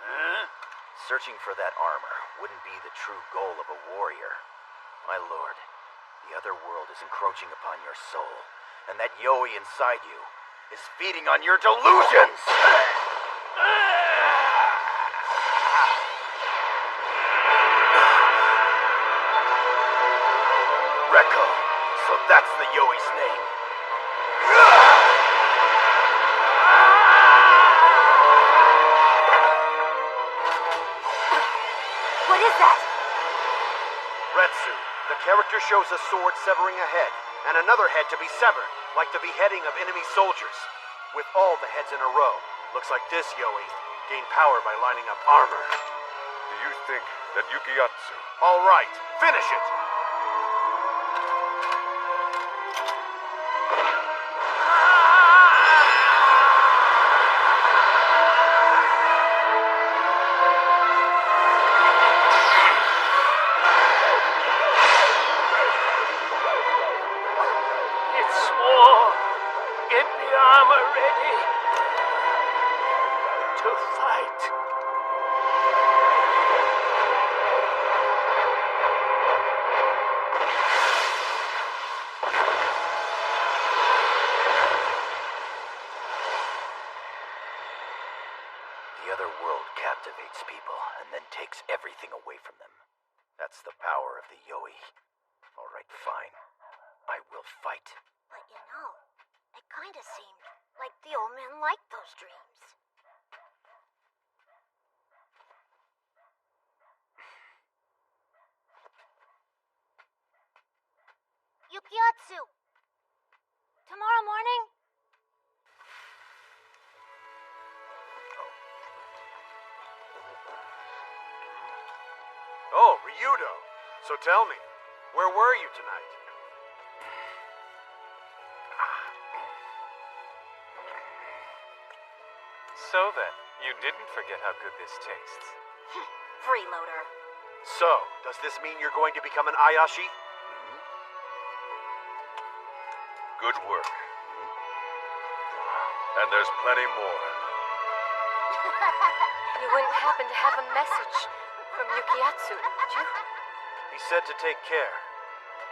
Huh? Searching for that armor wouldn't be the true goal of a warrior. My lord, the other world is encroaching upon your soul, and that Yoi inside you is feeding on your delusions! Rekko, so that's the Yoi's name. What is that? Retsu, the character shows a sword severing a head, and another head to be severed, like the beheading of enemy soldiers. With all the heads in a row, looks like this Yoi gained power by lining up armor. Do you think that Yukiatsu... All right, finish it! It's war. Get the armor ready to fight. The other world captivates people and then takes everything away from them. That's the power of the Yoi. All right, fine. I will fight. But you know, it kind of seemed like the old man liked those dreams. Yukiatsu! Tomorrow morning? Oh, Ryudo. So tell me, where were you tonight? So then, you didn't forget how good this tastes. Freeloader. So, does this mean you're going to become an Ayashi? Good work. And there's plenty more. You wouldn't happen to have a message from Yukiatsu, would you? He said to take care.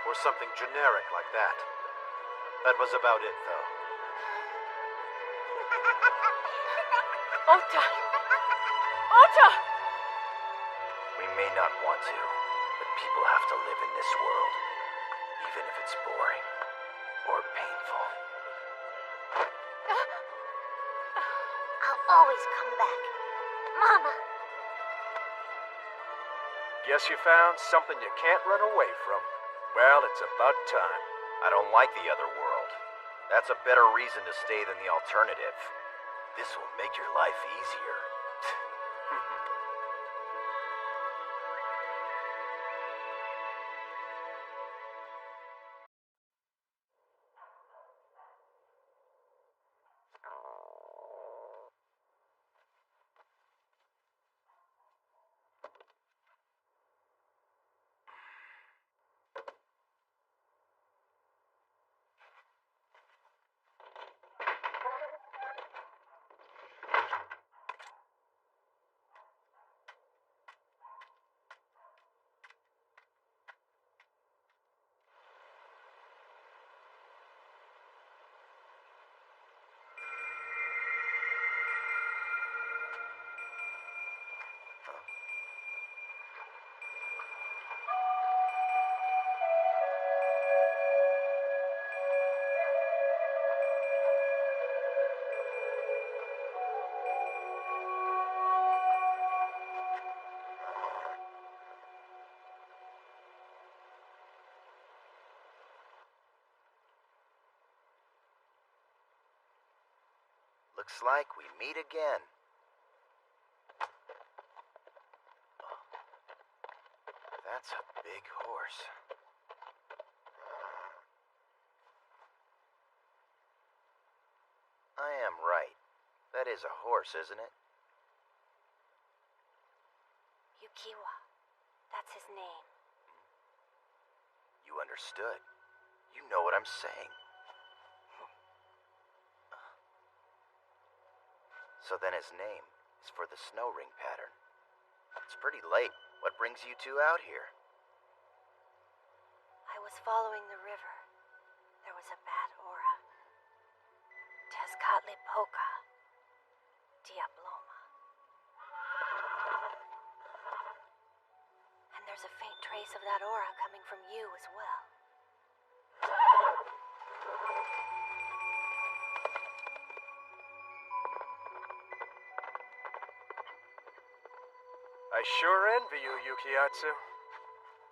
Or something generic like that. That was about it, though. Ota! Ota! We may not want to, but people have to live in this world. Even if it's boring. Or painful. I'll always come back. Mama! Guess you found something you can't run away from. Well, it's about time. I don't like the other world. That's a better reason to stay than the alternative. This will make your life easier. Looks like we meet again. That's a big horse. I am right. That is a horse, isn't it? Yukiwa. That's his name. You understood. You know what I'm saying. So then his name is for the snow ring pattern. It's pretty late. What brings you two out here? I was following the river. There was a bad aura. Tezcatli Poca. Diabloma. And there's a faint trace of that aura coming from you as well. I sure envy you, Yukiatsu.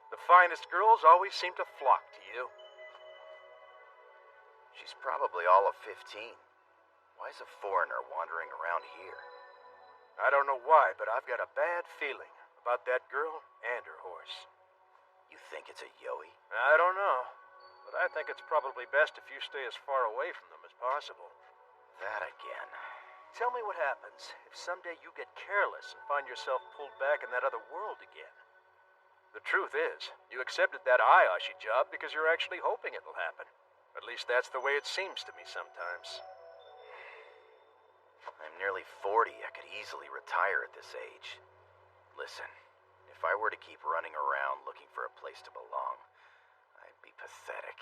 The finest girls always seem to flock to you. She's probably all of 15. Why is a foreigner wandering around here? I don't know why, but I've got a bad feeling about that girl and her horse. You think it's a Yoi? I don't know, but I think it's probably best if you stay as far away from them as possible. That again. Tell me what happens if someday you get careless and find yourself pulled back in that other world again. The truth is, you accepted that Ayakashi job because you're actually hoping it'll happen. At least that's the way it seems to me sometimes. I'm nearly 40. I could easily retire at this age. Listen, if I were to keep running around looking for a place to belong, I'd be pathetic.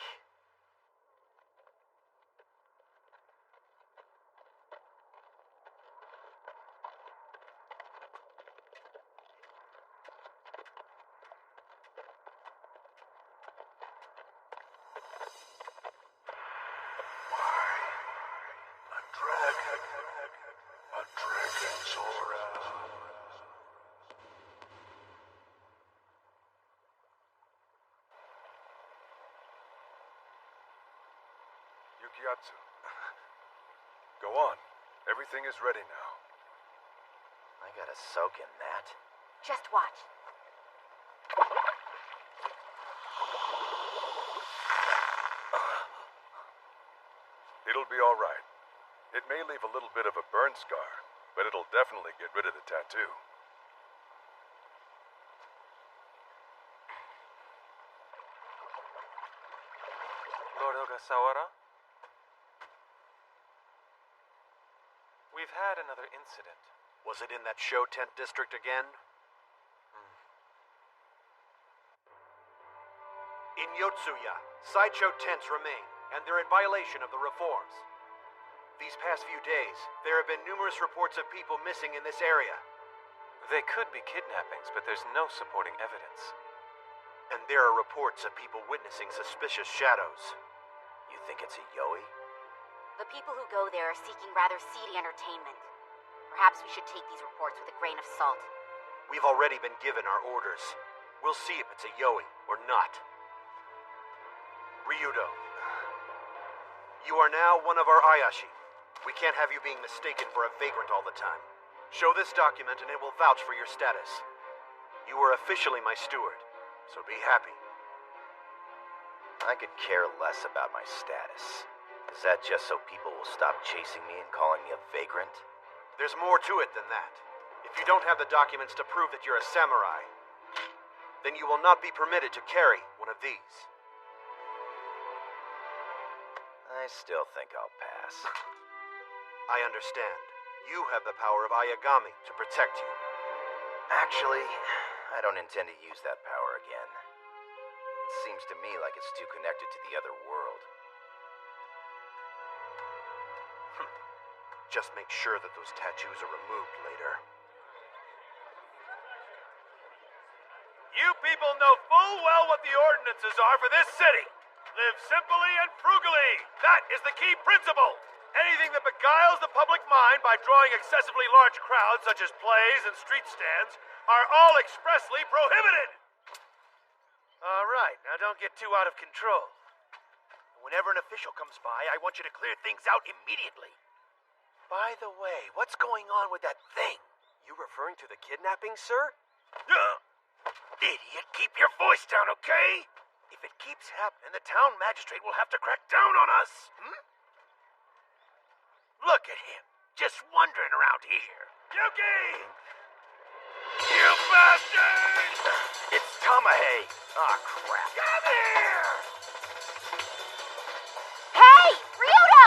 Yukiatsu. Go on. Everything is ready now. I gotta soak in that. Just watch. It'll be all right. It may leave a little bit of a burn scar, but it'll definitely get rid of the tattoo. Lord Ogasawara? We've had another incident. Was it in that show tent district again? In Yotsuya, sideshow tents remain, and they're in violation of the reforms. These past few days, there have been numerous reports of people missing in this area. They could be kidnappings, but there's no supporting evidence. And there are reports of people witnessing suspicious shadows. You think it's a Yoi? The people who go there are seeking rather seedy entertainment. Perhaps we should take these reports with a grain of salt. We've already been given our orders. We'll see if it's a Yoi or not. Ryudo, you are now one of our Ayashi. We can't have you being mistaken for a vagrant all the time. Show this document and it will vouch for your status. You are officially my steward, so be happy. I could care less about my status. Is that just so people will stop chasing me and calling me a vagrant? There's more to it than that. If you don't have the documents to prove that you're a samurai, then you will not be permitted to carry one of these. I still think I'll pass. I understand. You have the power of Ayagami to protect you. Actually, I don't intend to use that power again. It seems to me like it's too connected to the other world. Just make sure that those tattoos are removed later. You people know full well what the ordinances are for this city. Live simply and frugally. That is the key principle. Anything that beguiles the public mind by drawing excessively large crowds, such as plays and street stands, are all expressly prohibited. All right, now don't get too out of control. Whenever an official comes by, I want you to clear things out immediately. By the way, what's going on with that thing? You referring to the kidnapping, sir? Idiot, keep your voice down, okay? If it keeps happening, the town magistrate will have to crack down on us. Look at him, just wandering around here. Yuki! You bastard! It's Tamahe! Aw, crap. Come here! Hey! Ryudo!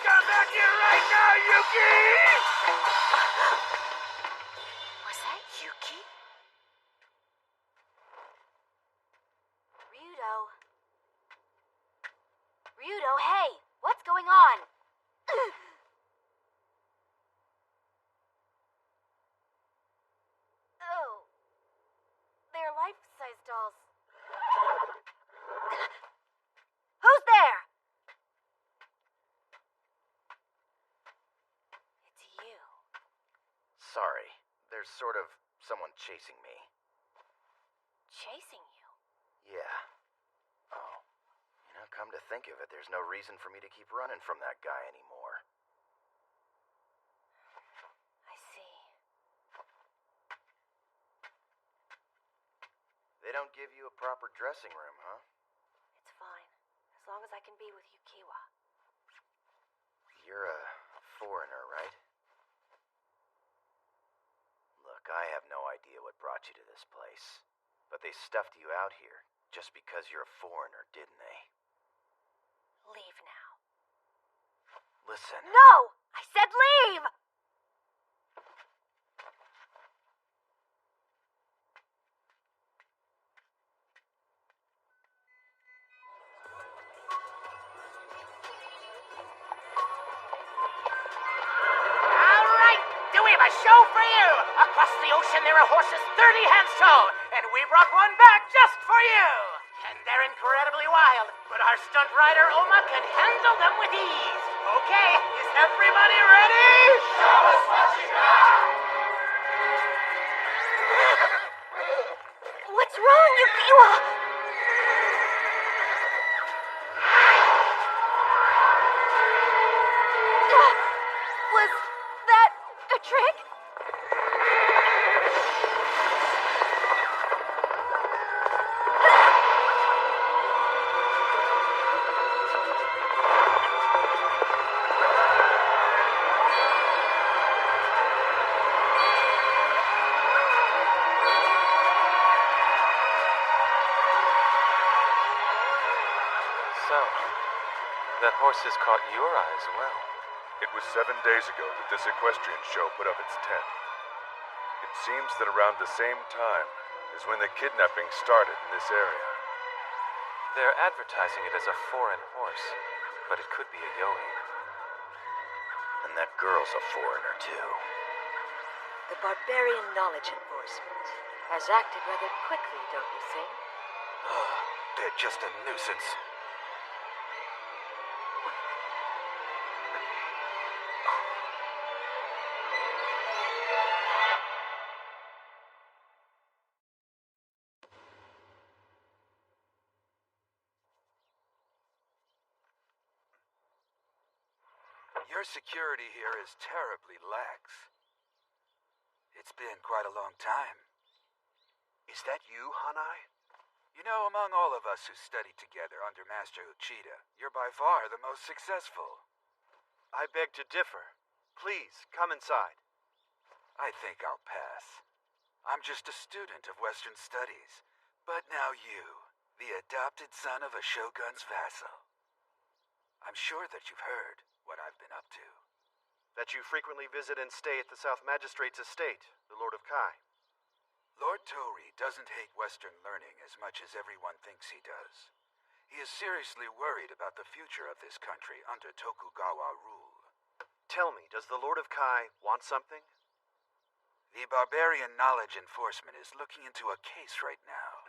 Come back here right now, Yuki! Was that Yuki? Ryudo, hey! What's going on? Oh. They're life-size dolls. Who's there? It's you. Sorry. There's sort of someone chasing me. Chasing you? Yeah. Oh. Come to think of it, there's no reason for me to keep running from that guy anymore. I see. They don't give you a proper dressing room, huh? It's fine. As long as I can be with Yukiwa. You're a foreigner, right? Look, I have no idea what brought you to this place. But they stuffed you out here just because you're a foreigner, didn't they? Leave now. Listen. No! I said leave! All right, do we have a show for you? Across the ocean there are horses 30 hands tall, and we brought one back just for you. And they're incredibly wild, but our stunt rider Oma can handle them with ease. Okay, is everybody ready? Show us what you got! What's wrong, Yukiwa? Was that a trick? So, that horse has caught your eye as well. It was 7 days ago that this equestrian show put up its tent. It seems that around the same time is when the kidnapping started in this area. They're advertising it as a foreign horse, but it could be a yoi. And that girl's a foreigner, too. The Barbarian Knowledge Enforcement has acted rather quickly, don't you think? They're just a nuisance. Your security here is terribly lax. It's been quite a long time. Is that you, Hanai? You know, among all of us who studied together under Master Uchida, you're by far the most successful. I beg to differ. Please, come inside. I think I'll pass. I'm just a student of Western studies. But now you, the adopted son of a shogun's vassal. I'm sure that you've heard what I've been up to. That you frequently visit and stay at the South Magistrate's estate, the Lord of Kai. Lord Tori doesn't hate Western learning as much as everyone thinks he does. He is seriously worried about the future of this country under Tokugawa rule. Tell me, does the Lord of Kai want something? The Barbarian Knowledge Enforcement is looking into a case right now.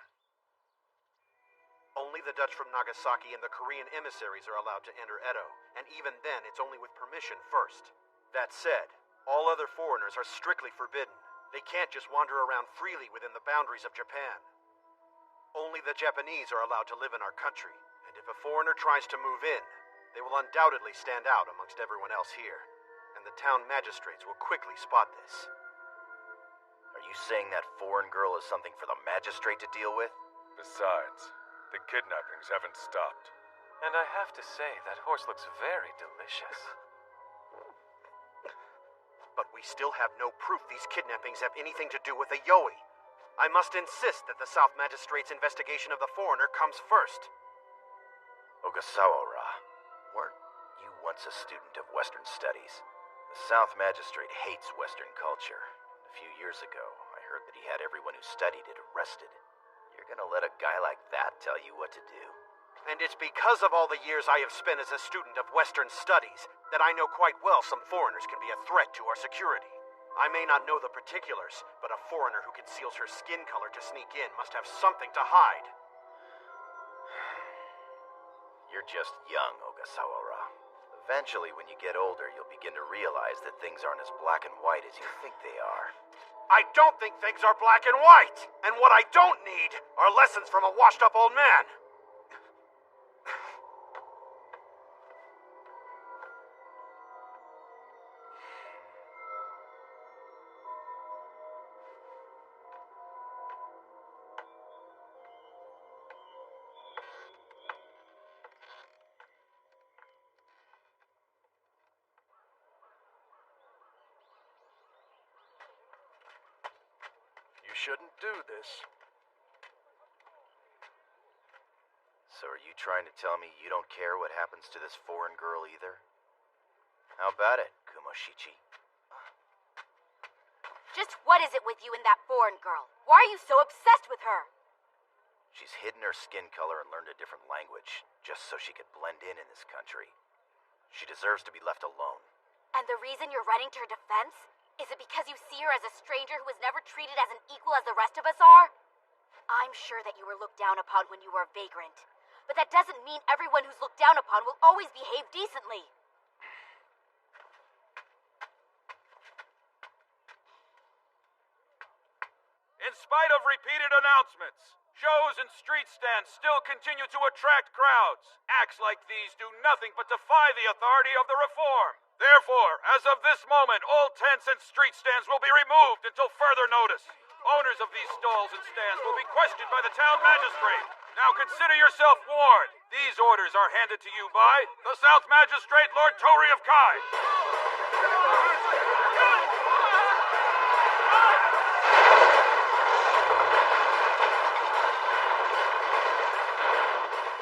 Only the Dutch from Nagasaki and the Korean emissaries are allowed to enter Edo, and even then it's only with permission first. That said, all other foreigners are strictly forbidden. They can't just wander around freely within the boundaries of Japan. Only the Japanese are allowed to live in our country, and if a foreigner tries to move in, they will undoubtedly stand out amongst everyone else here, and the town magistrates will quickly spot this. Are you saying that foreign girl is something for the magistrate to deal with? Besides, the kidnappings haven't stopped. And I have to say, that horse looks very delicious. But we still have no proof these kidnappings have anything to do with a Yoi. I must insist that the South Magistrate's investigation of the foreigner comes first. Ogasawa-ra, weren't you once a student of Western studies? The South Magistrate hates Western culture. A few years ago, I heard that he had everyone who studied it arrested. You're gonna let a guy like that tell you what to do? And it's because of all the years I have spent as a student of Western studies that I know quite well some foreigners can be a threat to our security. I may not know the particulars, but a foreigner who conceals her skin color to sneak in must have something to hide. You're just young, Ogasawa-ra. Eventually, when you get older, you'll begin to realize that things aren't as black and white as you think they are. I don't think things are black and white! And what I don't need are lessons from a washed-up old man! You shouldn't do this. So are you trying to tell me you don't care what happens to this foreign girl either? How about it, Kumoshichi? Just what is it with you and that foreign girl? Why are you so obsessed with her? She's hidden her skin color and learned a different language, just so she could blend in this country. She deserves to be left alone. And the reason you're running to her defense? Is it because you see her as a stranger who was never treated as an equal as the rest of us are? I'm sure that you were looked down upon when you were a vagrant. But that doesn't mean everyone who's looked down upon will always behave decently. In spite of repeated announcements, shows and street stands still continue to attract crowds. Acts like these do nothing but defy the authority of the reform. Therefore, as of this moment, all tents and street stands will be removed until further notice. Owners of these stalls and stands will be questioned by the town magistrate. Now consider yourself warned. These orders are handed to you by the South Magistrate, Lord Tori of Kai.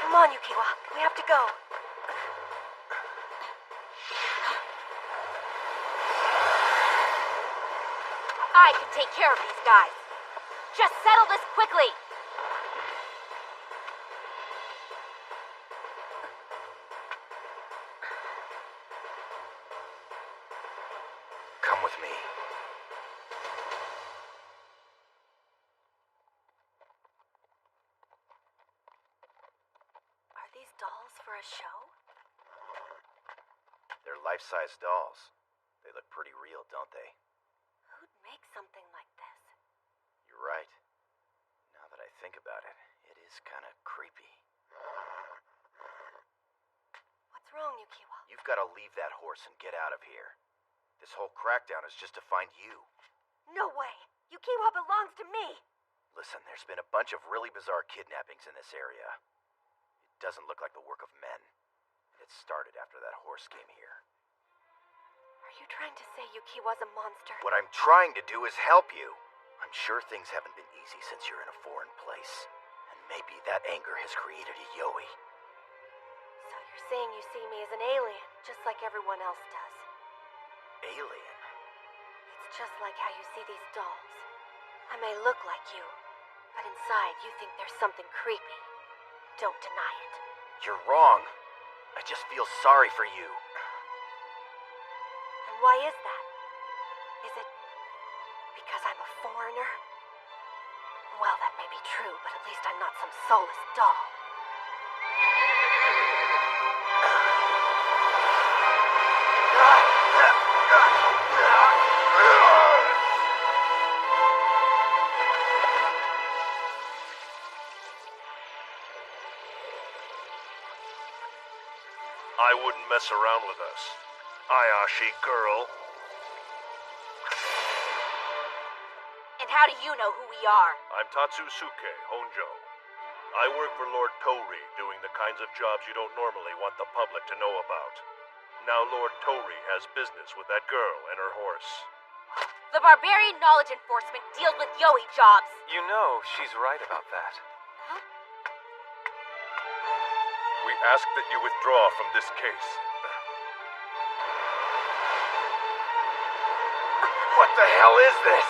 Come on, Yukiwa. We have to go. I can take care of these guys. Just settle this quickly. Come with me. Are these dolls for a show? They're life-size dolls. They look pretty real, don't they? Who'd make something like this? You're right. Now that I think about it, it is kind of creepy. What's wrong, Yukiwa? You've got to leave that horse and get out of here. This whole crackdown is just to find you. No way! Yukiwa belongs to me! Listen, there's been a bunch of really bizarre kidnappings in this area. It doesn't look like the work of men. It started after that horse came here. Are you trying to say Yukiwa's a monster? What I'm trying to do is help you. I'm sure things haven't been easy since you're in a foreign place. And maybe that anger has created a Yoi. So you're saying you see me as an alien, just like everyone else does? Alien? It's just like how you see these dolls. I may look like you, but inside you think there's something creepy. Don't deny it. You're wrong. I just feel sorry for you. And why is that? Is it because foreigner? Well, that may be true, but at least I'm not some soulless doll. I wouldn't mess around with us. Ayashi girl. And how do you know who we are? I'm Tatsusuke Honjo. I work for Lord Tori, doing the kinds of jobs you don't normally want the public to know about. Now Lord Tori has business with that girl and her horse. The Barbarian Knowledge Enforcement deals with Yoi jobs. You know, she's right about that. We ask that you withdraw from this case. What the hell is this?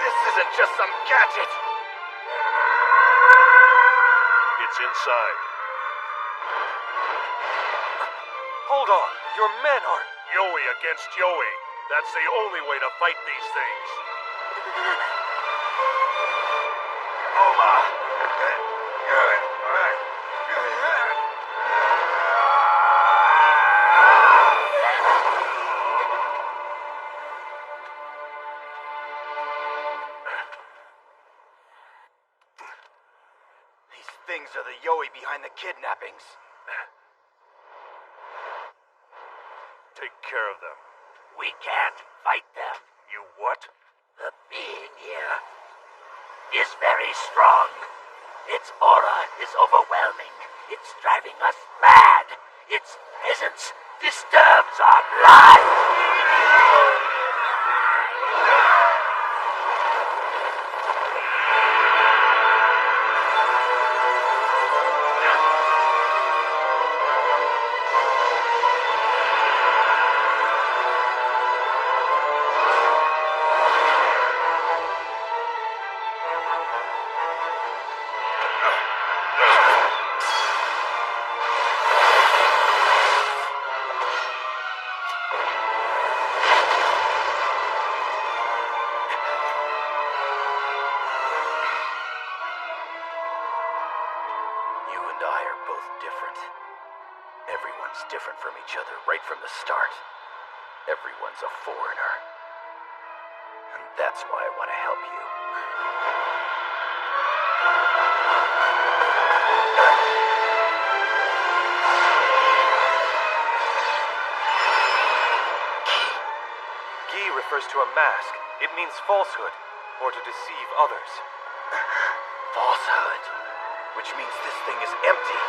This isn't just some gadget. It's inside. Hold on. Your men are... Yoi against Yoi. That's the only way to fight these things. Oma! These things are the Yoi behind the kidnappings. Take care of them. We can't fight them. You what? The being here is very strong. Its aura is overwhelming. It's driving us mad. Its presence disturbs our blood. Everyone's different from each other right from the start. Everyone's a foreigner. And that's why I want to help you. Gi refers to a mask. It means falsehood, or to deceive others. Falsehood. Which means this thing is empty.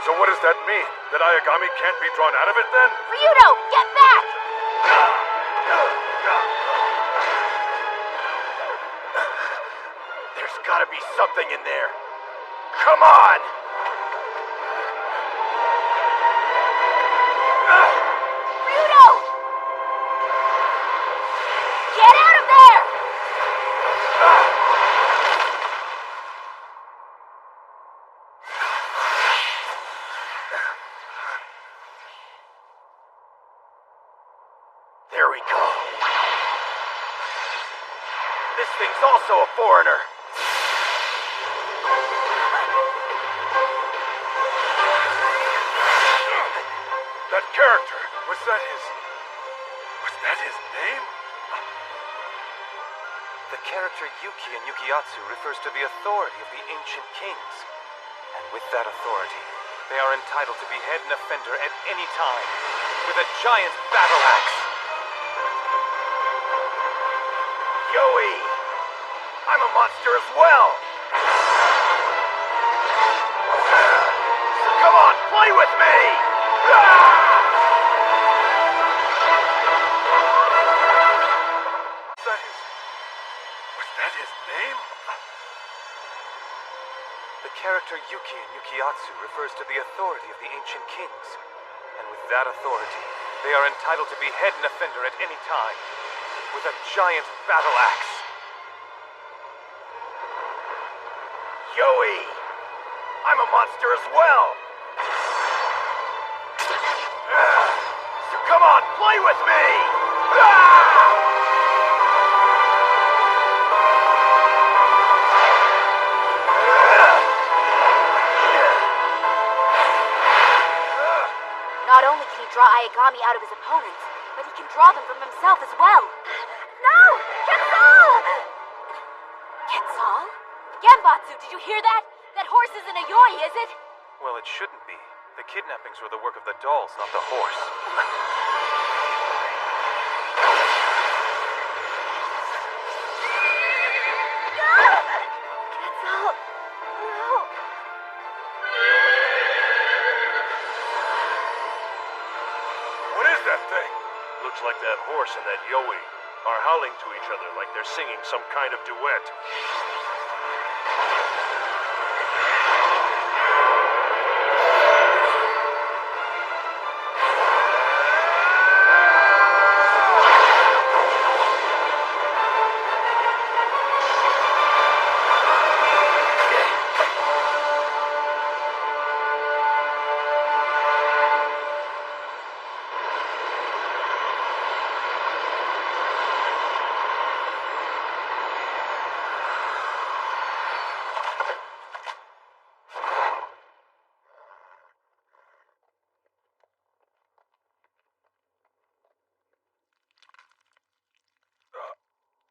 So what does that mean? That Ayagami can't be drawn out of it then? Ryudo, get back! There's gotta be something in there. Come on! Ryudo! Get out of there! There we go. This thing's also a foreigner. That character, was that his name? The character Yuki in Yukiyatsu refers to the authority of the ancient kings. And with that authority, they are entitled to behead an offender at any time with a giant battle axe. Yoi! I'm a monster as well! So come on, play with me! Was that his name? The character Yuki in Yukiyatsu refers to the authority of the ancient kings. And with that authority, they are entitled to behead an offender at any time with a giant battle axe. Yoi! I'm a monster as well! So come on, play with me! Not only can he draw Ayagami out of his opponents, but he can draw them from himself as well. No! Quetzal! Quetzal? Genbatsu, did you hear that? That horse isn't a yoi, is it? Well, it shouldn't be. The kidnappings were the work of the dolls, not the horse. Quetzal, no. What is that thing? Looks like that horse and that yoi are howling to each other like they're singing some kind of duet.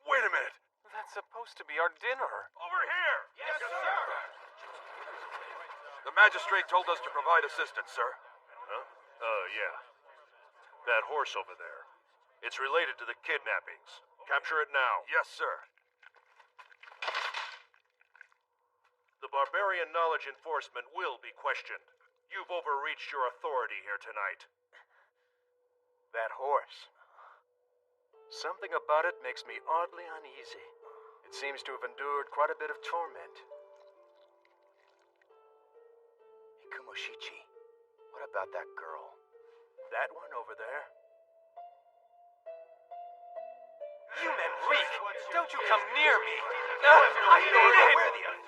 Wait a minute. That's supposed to be our dinner. Over here! Yes, sir! The magistrate told us to provide assistance, sir. Huh? Yeah. That horse over there. It's related to the kidnappings. Capture it now. Yes, sir. The Barbarian Knowledge Enforcement will be questioned. You've overreached your authority here tonight. That horse. Something about it makes me oddly uneasy. It seems to have endured quite a bit of torment. Ikumoshichi, what about that girl? That one over there? You men reek! Don't you come near me! I mean it!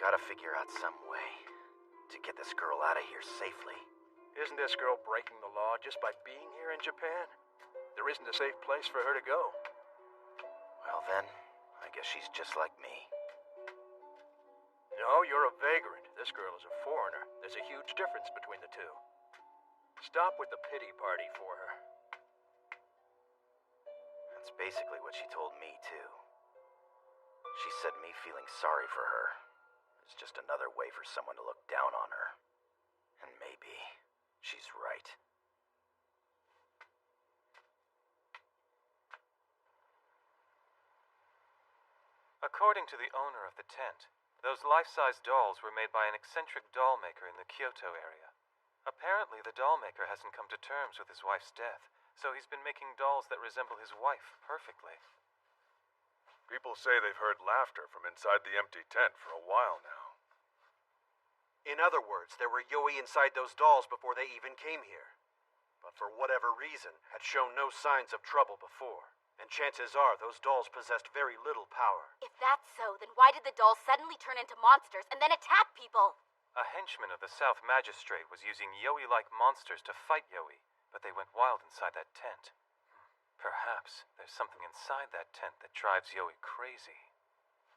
Gotta figure out some way to get this girl out of here safely. Isn't this girl breaking the law just by being here in Japan? There isn't a safe place for her to go. Well then, I guess she's just like me. No, you're a vagrant. This girl is a foreigner. There's a huge difference between the two. Stop with the pity party for her. That's basically what she told me, too. She said me feeling sorry for her is just another way for someone to look down on her. And maybe she's right. According to the owner of the tent, those life-size dolls were made by an eccentric doll maker in the Kyoto area. Apparently, the doll maker hasn't come to terms with his wife's death, so he's been making dolls that resemble his wife perfectly. People say they've heard laughter from inside the empty tent for a while now. In other words, there were yoi inside those dolls before they even came here. But for whatever reason, had shown no signs of trouble before. And chances are those dolls possessed very little power. If that's so, then why did the dolls suddenly turn into monsters and then attack people? A henchman of the South Magistrate was using yoi-like monsters to fight yoi, but they went wild inside that tent. Perhaps there's something inside that tent that drives yoi crazy.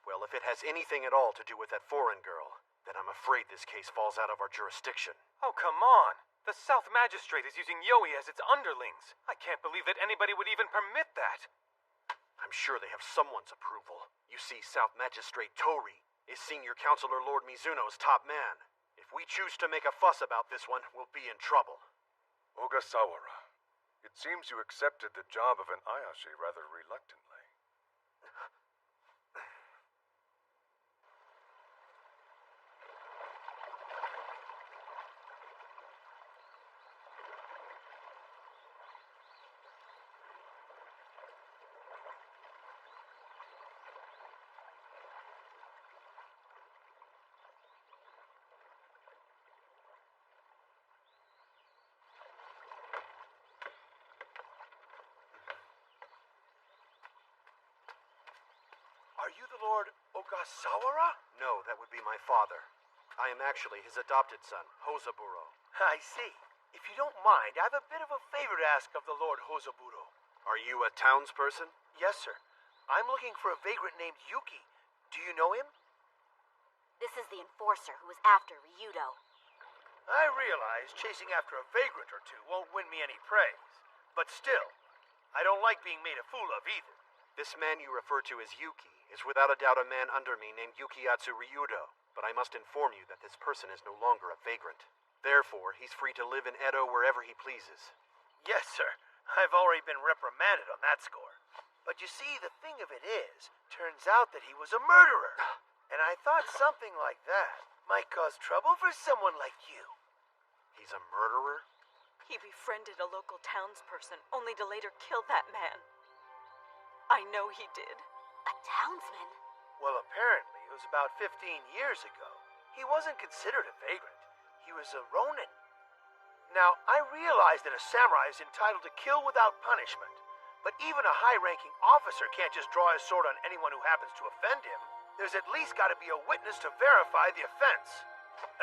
Well, if it has anything at all to do with that foreign girl, then I'm afraid this case falls out of our jurisdiction. Oh, come on! The South Magistrate is using yoi as its underlings. I can't believe that anybody would even permit that. I'm sure they have someone's approval. You see, South Magistrate Tori is Senior Counselor Lord Mizuno's top man. If we choose to make a fuss about this one, we'll be in trouble. Ogasawara, it seems you accepted the job of an Ayashi rather reluctantly. you the Lord Ogasawara? No, that would be my father. I am actually his adopted son, Hozaburo. I see. If you don't mind, I have a bit of a favor to ask of the Lord Hozaburo. Are you a townsperson? Yes, sir. I'm looking for a vagrant named Yuki. Do you know him? This is the enforcer who was after Ryudo. I realize chasing after a vagrant or two won't win me any praise. But still, I don't like being made a fool of either. This man you refer to as Yuki is without a doubt a man under me named Yukiyatsu Ryudo, but I must inform you that this person is no longer a vagrant. Therefore, he's free to live in Edo wherever he pleases. Yes, sir. I've already been reprimanded on that score. But you see, the thing of it is, turns out that he was a murderer. And I thought something like that might cause trouble for someone like you. He's a murderer? He befriended a local townsperson, only to later kill that man. I know he did. A townsman? Well, apparently, it was about 15 years ago. He wasn't considered a vagrant. He was a ronin. Now, I realize that a samurai is entitled to kill without punishment, but even a high-ranking officer can't just draw his sword on anyone who happens to offend him. There's at least got to be a witness to verify the offense,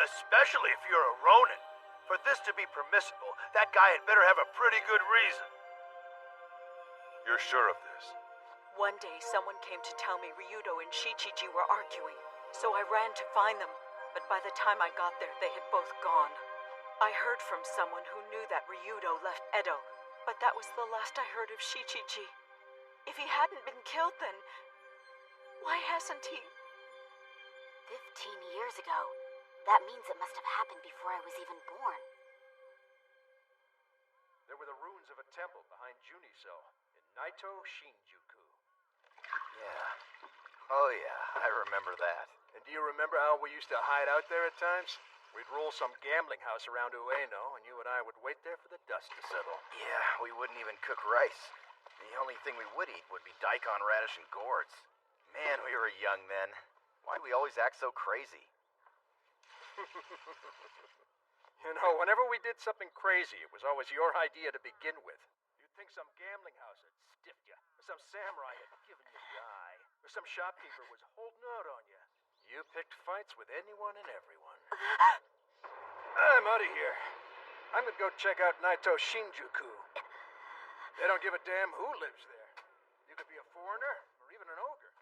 especially if you're a ronin. For this to be permissible, that guy had better have a pretty good reason. You're sure of this? One day, someone came to tell me Ryudo and Shichiji were arguing, so I ran to find them, but by the time I got there, they had both gone. I heard from someone who knew that Ryudo left Edo, but that was the last I heard of Shichiji. If he hadn't been killed, then why hasn't he? 15 years ago. That means it must have happened before I was even born. There were the ruins of a temple behind Juniso in Naito Shinjuku. Yeah. Oh yeah, I remember that. And do you remember how we used to hide out there at times? We'd roll some gambling house around Ueno, and you and I would wait there for the dust to settle. Yeah, we wouldn't even cook rice. The only thing we would eat would be daikon radish and gourds. Man, we were young then. Why'd we always act so crazy? You know, whenever we did something crazy, it was always your idea to begin with. You'd think some gambling house had stiffed you, or some samurai had given you the eye, or some shopkeeper was holding out on you. You picked fights with anyone and everyone. I'm out of here. I'm gonna go check out Naito Shinjuku. They don't give a damn who lives there. You could be a foreigner, or even an ogre.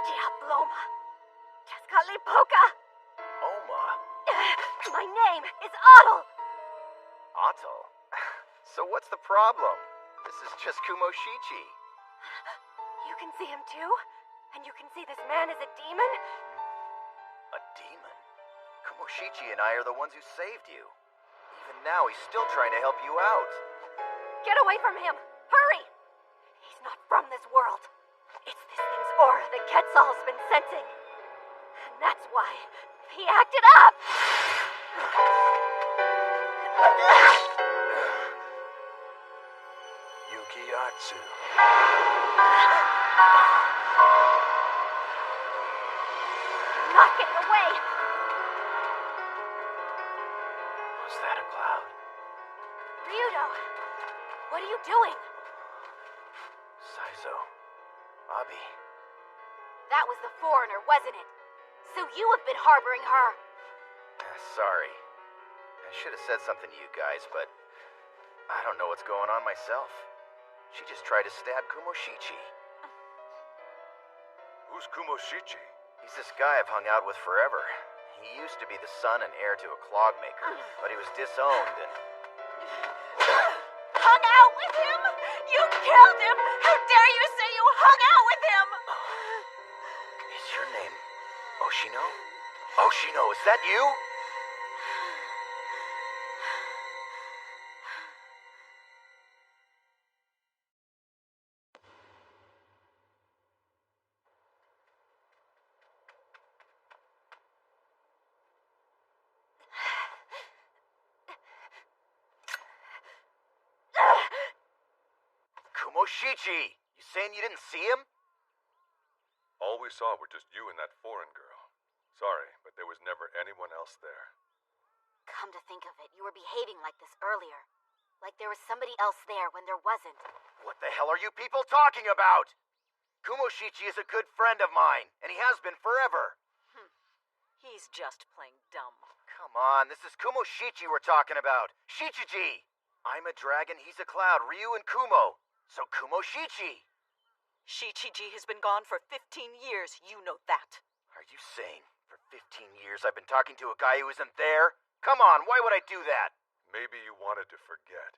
Diabloma! Cascalipoca! Oma? My name is Otto! Otto? So what's the problem? This is just Kumoshichi. You can see him too? And you can see this man is a demon? A demon? Kumoshichi and I are the ones who saved you. Even now, he's still trying to help you out. Get away from him! Hurry! He's not from this world. It's this thing's aura that Quetzal's been sensing. And that's why he acted up! Yukiyatsu. Not getting away! Was that a cloud? Ryudo! What are you doing? Saizo. Abi. That was the foreigner, wasn't it? So you have been harboring her. Sorry. I should have said something to you guys, but I don't know what's going on myself. She just tried to stab Kumoshichi. Who's Kumoshichi? He's this guy I've hung out with forever. He used to be the son and heir to a clog maker, but he was disowned and... Hung out with him? You killed him! How dare you say you hung out with him? Is your name Oshino? Oshino, is that you? Kumoshichi! You saying you didn't see him? All we saw were just you and that foreign girl. Sorry, but there was never anyone else there. Come to think of it, you were behaving like this earlier. Like there was somebody else there when there wasn't. What the hell are you people talking about? Kumoshichi is a good friend of mine, and he has been forever. He's just plain dumb. Come on, this is Kumoshichi we're talking about. Shichiji! I'm a dragon, he's a cloud, Ryu and Kumo. So Kumoshichi! Shichiji has been gone for 15 years, you know that. Are you saying for 15 years I've been talking to a guy who isn't there? Come on, why would I do that? Maybe you wanted to forget.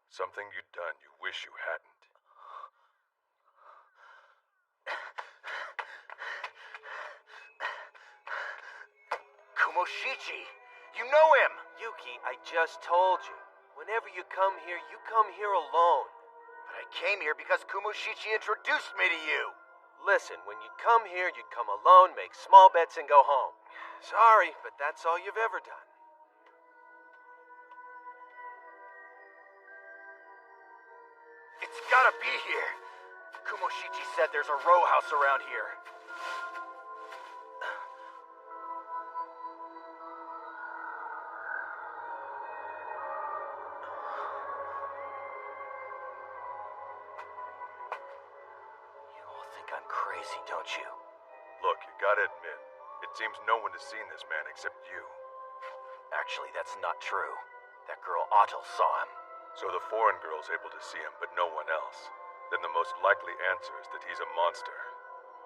Something you'd done you wish you hadn't. Kumoshichi! You know him! Yuki, I just told you. Whenever you come here alone. But I came here because Kumoshichi introduced me to you. Listen, when you come here, you'd come alone, make small bets, and go home. Sorry, but that's all you've ever done. It's gotta be here. Kumoshichi said there's a row house around here. You all think I'm crazy, don't you? Look, you gotta admit, it seems no one has seen this man except you. Actually, that's not true. That girl Otto saw him. So the foreign girl's able to see him, but no one else. Then the most likely answer is that he's a monster,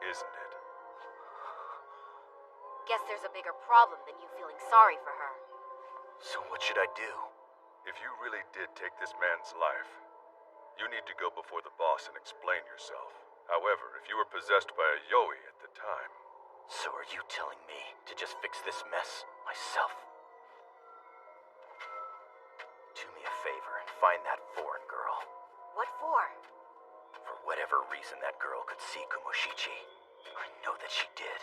isn't it? Guess there's a bigger problem than you feeling sorry for her. So what should I do? If you really did take this man's life, you need to go before the boss and explain yourself. However, if you were possessed by a Yoi at the time... So are you telling me to just fix this mess myself? Do me a favor and find that foreign girl. What for? For whatever reason that girl could see Kumoshichi. I know that she did.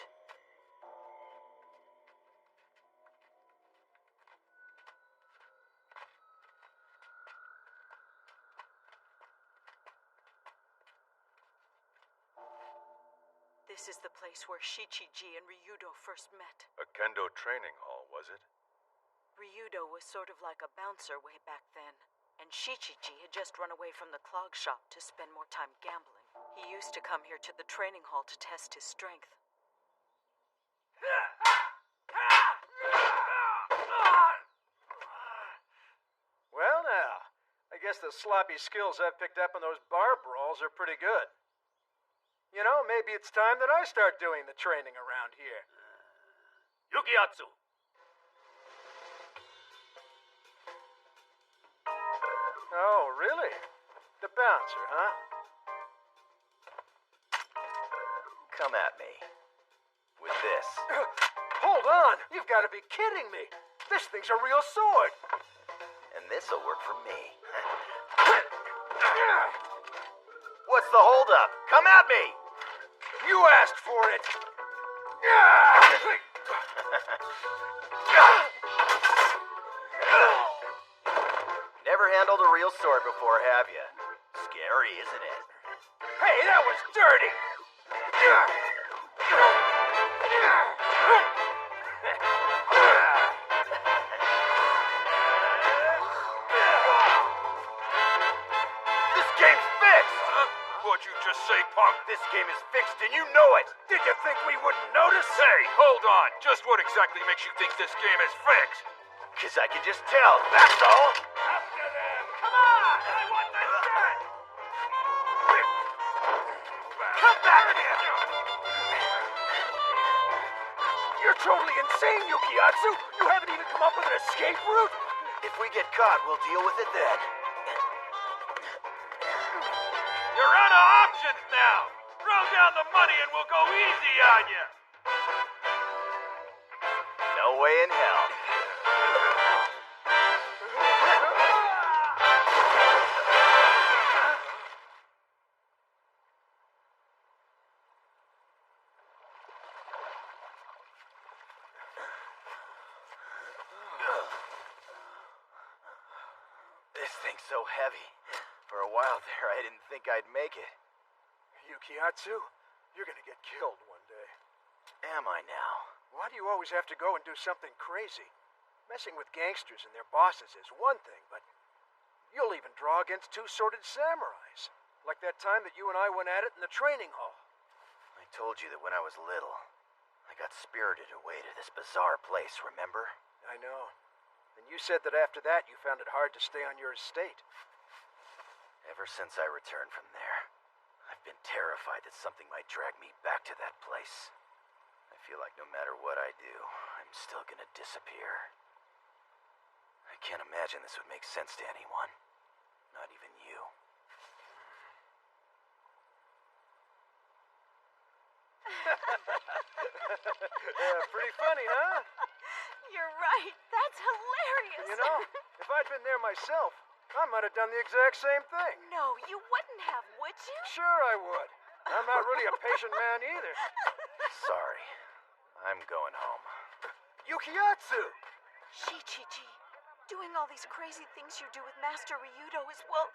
This is the place where Shichiji and Ryudo first met. A kendo training hall, was it? Ryudo was sort of like a bouncer way back then, and Shichiji had just run away from the clog shop to spend more time gambling. He used to come here to the training hall to test his strength. Well now, I guess the sloppy skills I've picked up in those bar brawls are pretty good. You know, maybe it's time that I start doing the training around here. Yukiatsu! Oh, really? The bouncer, huh? Come at me. With this. Hold on! You've got to be kidding me! This thing's a real sword! And this'll work for me. What's the holdup? Come at me! You asked for it! Never handled a real sword before, have you? Scary, isn't it? Hey, that was dirty! This game's fixed! What'd you just say, punk? This game is fixed and you know it! Did you think we wouldn't notice? Hey, hold on. Just what exactly makes you think this game is fixed? 'Cause I can just tell, that's all! After them! Come on! I want the shot! Come back here! You're totally insane, Yukiatsu! You haven't even come up with an escape route? If we get caught, we'll deal with it then. You're out of options now! Throw down the money and we'll go easy on you! No way in hell. This thing's so heavy. For a while there, I didn't think I'd make it. Yukiatsu, you're gonna get killed one day. Am I now? Why do you always have to go and do something crazy? Messing with gangsters and their bosses is one thing, but You'll even draw against two-sworded samurais. Like that time that you and I went at it in the training hall. I told you that when I was little, I got spirited away to this bizarre place, remember? I know. And you said that after that you found it hard to stay on your estate. Ever since I returned from there, I've been terrified that something might drag me back to that place. I feel like no matter what I do, I'm still gonna disappear. I can't imagine this would make sense to anyone. Not even you. Pretty funny, huh? You're right. That's hilarious. You know, if I'd been there myself, I might have done the exact same thing. No, you wouldn't have, would you? Sure I would. I'm not really a patient man either. Sorry. I'm going home. Yukiatsu! Shichiji, doing all these crazy things you do with Master Ryudo is, well...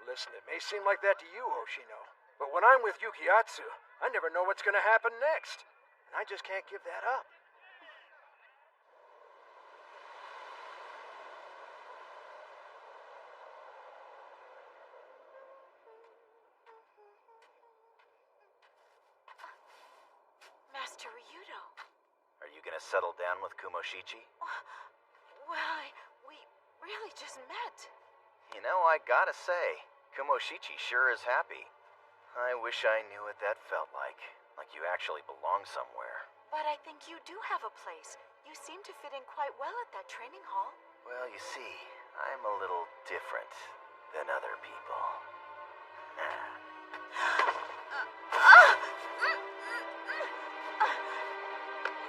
Listen, it may seem like that to you, Oshino, but when I'm with Yukiatsu, I never know what's gonna happen next. And I just can't give that up. Master Ryudo. Are you gonna settle down with Kumoshichi? Well, we really just met. You know, I gotta say, Kumoshichi sure is happy. I wish I knew what that felt like you actually belong somewhere. But I think you do have a place. You seem to fit in quite well at that training hall. Well, you see, I'm a little different than other people.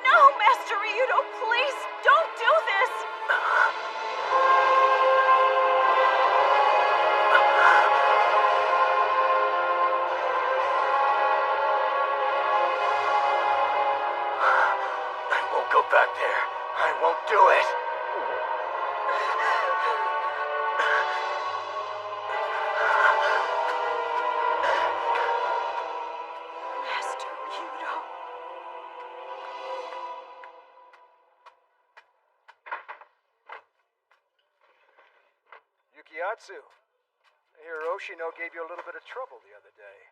No, Master Ryudo, please don't do this! I won't go back there. I won't do it. Master Ryudo. Yukiatsu, I hear Oshino gave you a little bit of trouble the other day.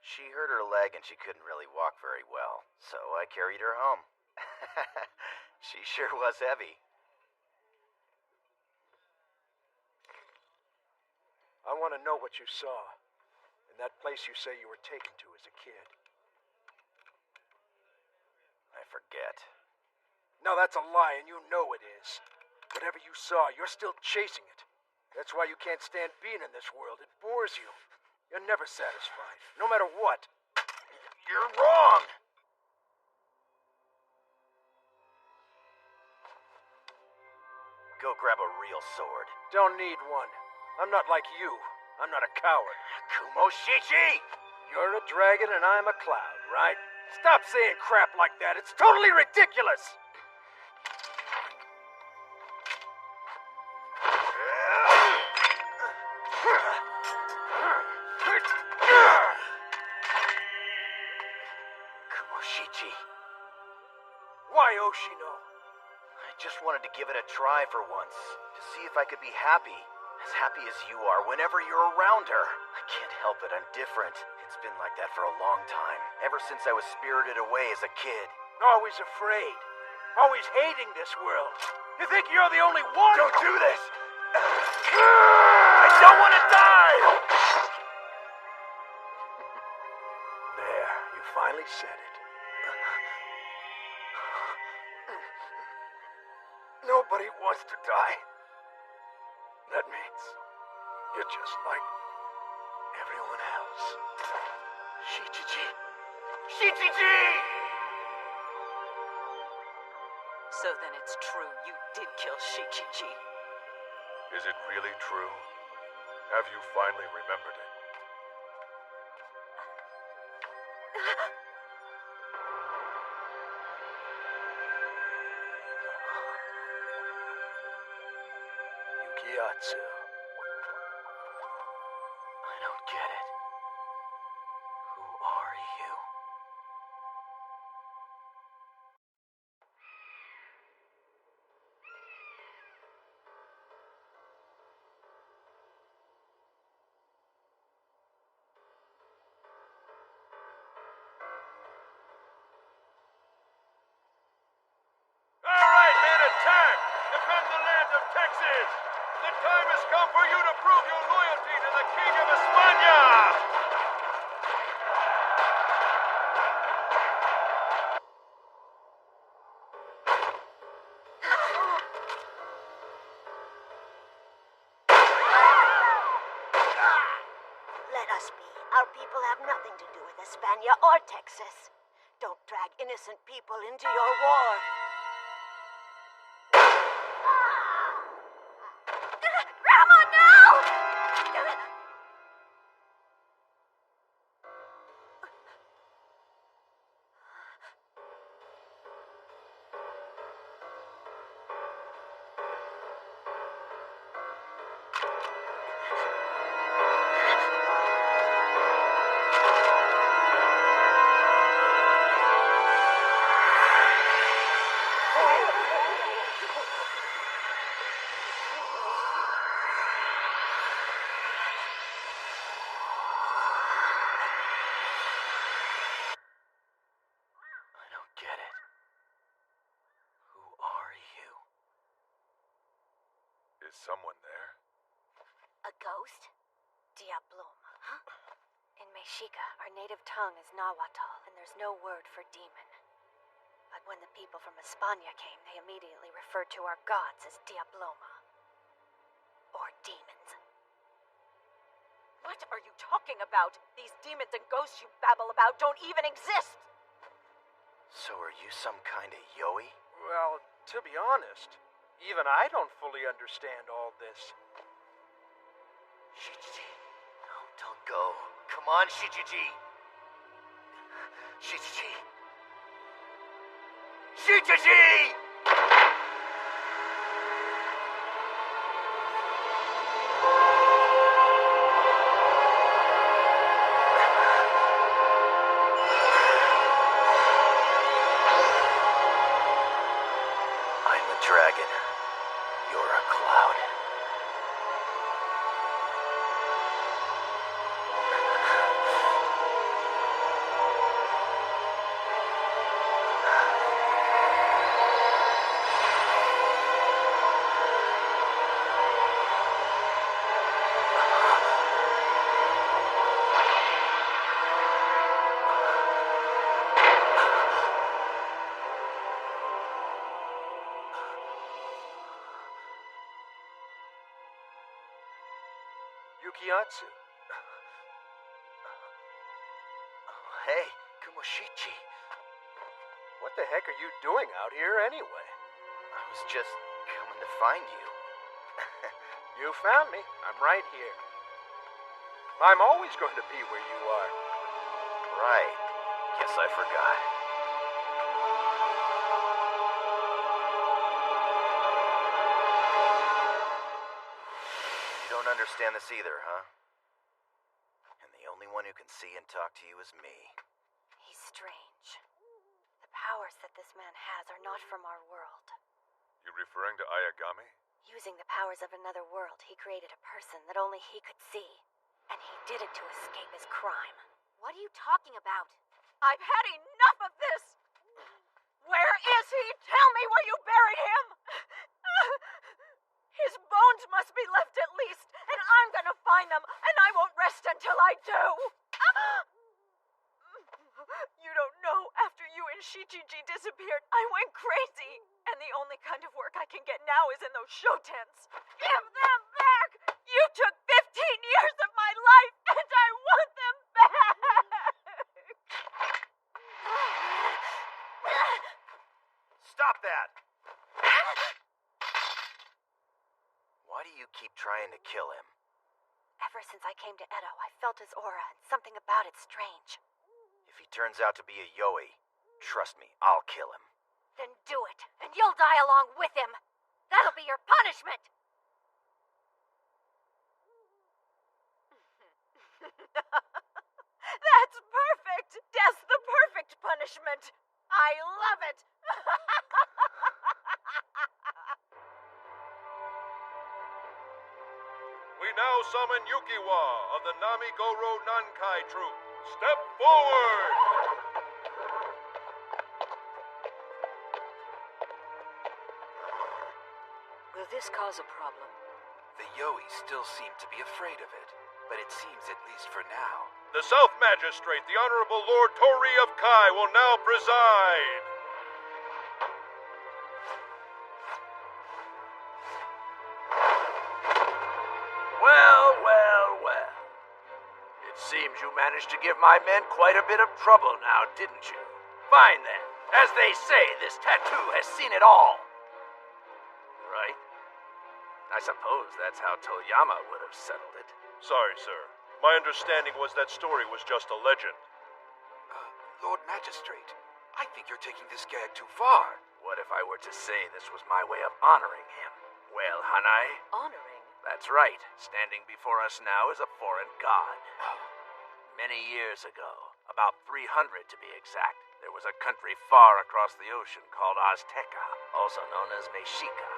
She hurt her leg and she couldn't really walk very well, so I carried her home. She sure was heavy. I want to know what you saw in that place you say you were taken to as a kid. I forget. No, that's a lie, and you know it is. Whatever you saw, you're still chasing it. That's why you can't stand being in this world. It bores you. You're never satisfied, no matter what. You're wrong! Go grab a real sword. Don't need one. I'm not like you. I'm not a coward. Kumoshichi! You're a dragon and I'm a cloud, right? Stop saying crap like that. It's totally ridiculous! Kumoshichi. Why, Oshino? I just wanted to give it a try for once, to see if I could be happy. As happy as you are whenever you're around her. I can't help it, I'm different. It's been like that for a long time, ever since I was spirited away as a kid. Always afraid. Always hating this world. You think you're the only one? Don't do this! I don't want to die! There, you finally said it. Nobody wants to die. That means you're just like everyone else. Shichiji! Shichiji! So then it's true, you did kill Shichiji. Is it really true? Have you finally remembered it? Yukiatsu. I don't get it. Who are you? land of Texas! The time has come for you to prove your loyalty to the King of España! Let us be. Our people have nothing to do with España or Texas. Don't drag innocent people into your war. Grandma, no! I don't get it. Who are you? Is someone there? A ghost? Diabloma, huh? In Mexica, our native tongue is Nahuatl, and there's no word for demon. But when the people from España came, they immediately referred to our gods as Diabloma. Or demons. What are you talking about? These demons and ghosts you babble about don't even exist! So are you some kind of Yoi? Well, to be honest, even I don't fully understand all this. Shichiji. No, don't go. Come on, Shichiji. Shichiji. Shichiji! I'm a dragon. You're a cloud. Yukiatsu. Hey, Kumoshichi. What the heck are you doing out here anyway? I was just coming to find you. You found me. I'm right here. I'm always going to be where you are. Right. Guess I forgot. You don't understand this either, huh? And the only one who can see and talk to you is me. He's strange. The powers that this man has are not from our world. You referring to Ayagami? Using the powers of another world, he created a person that only he could see. And he did it to escape his crime. What are you talking about? I've had enough of this! Where is he? Tell me where you buried him! His bones must be left at least, and I'm gonna find them, and I won't rest until I do! You don't know, after you and Shichiji disappeared, I went crazy, and the only kind of work I can get now is in those show tents. Give them back! You took 15 years of my life, and I want them back! Stop that! Why do you keep trying to kill him? Ever since I came to Edo, I felt his aura, and something about it strange. If he turns out to be a Yoi, trust me, I'll kill him. Then do it, and you'll die along with him. That'll be your punishment. That's perfect! Death's the perfect punishment! I love it! We now summon Yukiwa of the Namigoro Nankai Troop. Step forward! Will this cause a problem? The Yoi still seem to be afraid of it, but it seems at least for now. The South Magistrate, the Honorable Lord Tori of Kai, will now preside. Well, well, well. It seems you managed to give my men quite a bit of trouble now, didn't you? Fine then. As they say, this tattoo has seen it all. Right? I suppose that's how Toyama would have settled it. Sorry, sir. My understanding was that story was just a legend. Lord Magistrate, I think you're taking this gag too far. What if I were to say this was my way of honoring him? Well, Hanai? Honoring? That's right. Standing before us now is a foreign god. Many years ago, about 300 to be exact, there was a country far across the ocean called Azteca, also known as Mexica.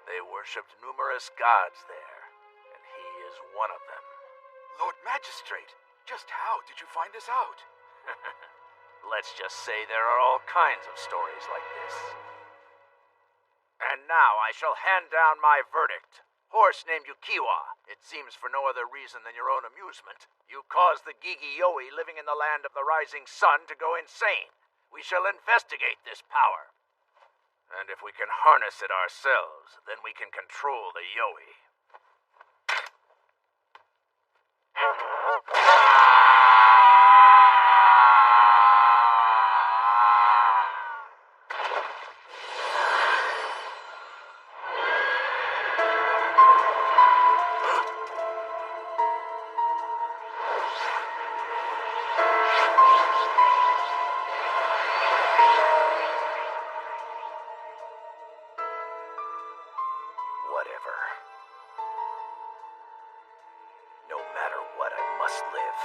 They worshipped numerous gods there, and he is one of them. Lord Magistrate, just how did you find this out? Let's just say there are all kinds of stories like this. And now I shall hand down my verdict. Horse named Yukiwa. It seems for no other reason than your own amusement. You caused the Gigi Yoi living in the land of the rising sun to go insane. We shall investigate this power. And if we can harness it ourselves, then we can control the Yoi. Whatever. No matter what, I must live.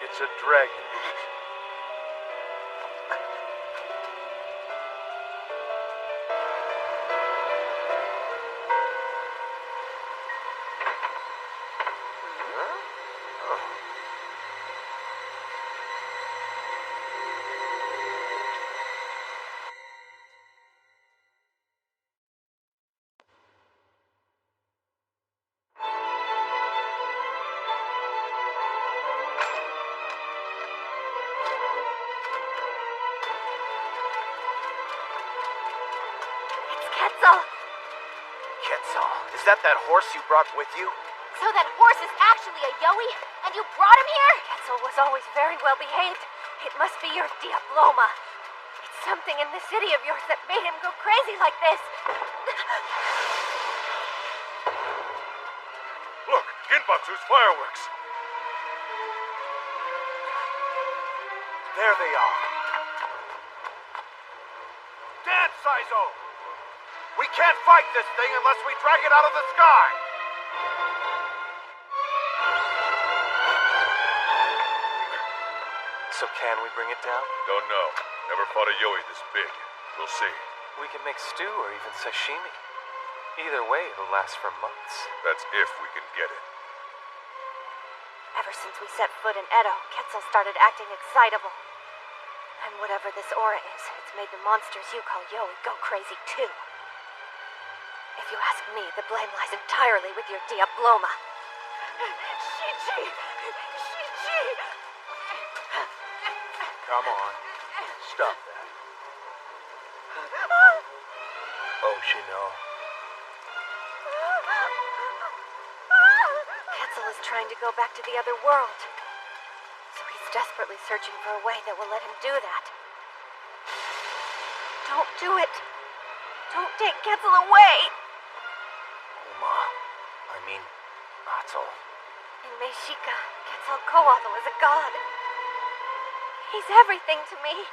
It's a dragon. Quetzal! Quetzal, is that horse you brought with you? So that horse is actually a Yoi, and you brought him here? Quetzal was always very well behaved. It must be your Diabloma. It's something in the city of yours that made him go crazy like this. Look, Ginbatsu's fireworks. There they are. Dance, Saizo! We can't fight this thing unless we drag it out of the sky! So can we bring it down? Don't know. Never fought a Yoi this big. We'll see. We can make stew or even sashimi. Either way, it'll last for months. That's if we can get it. Ever since we set foot in Edo, Quetzal started acting excitable. And whatever this aura is, it's made the monsters you call Yoi go crazy too. If you ask me, the blame lies entirely with your Diabloma. Shichi! Shichi! Come on. Stop that. Oh, Shino. Quetzal is trying to go back to the other world. So he's desperately searching for a way that will let him do that. Don't do it. Don't take Quetzal away. Atzel. And Meishika Quetzalcoatl is a god. He's everything to me.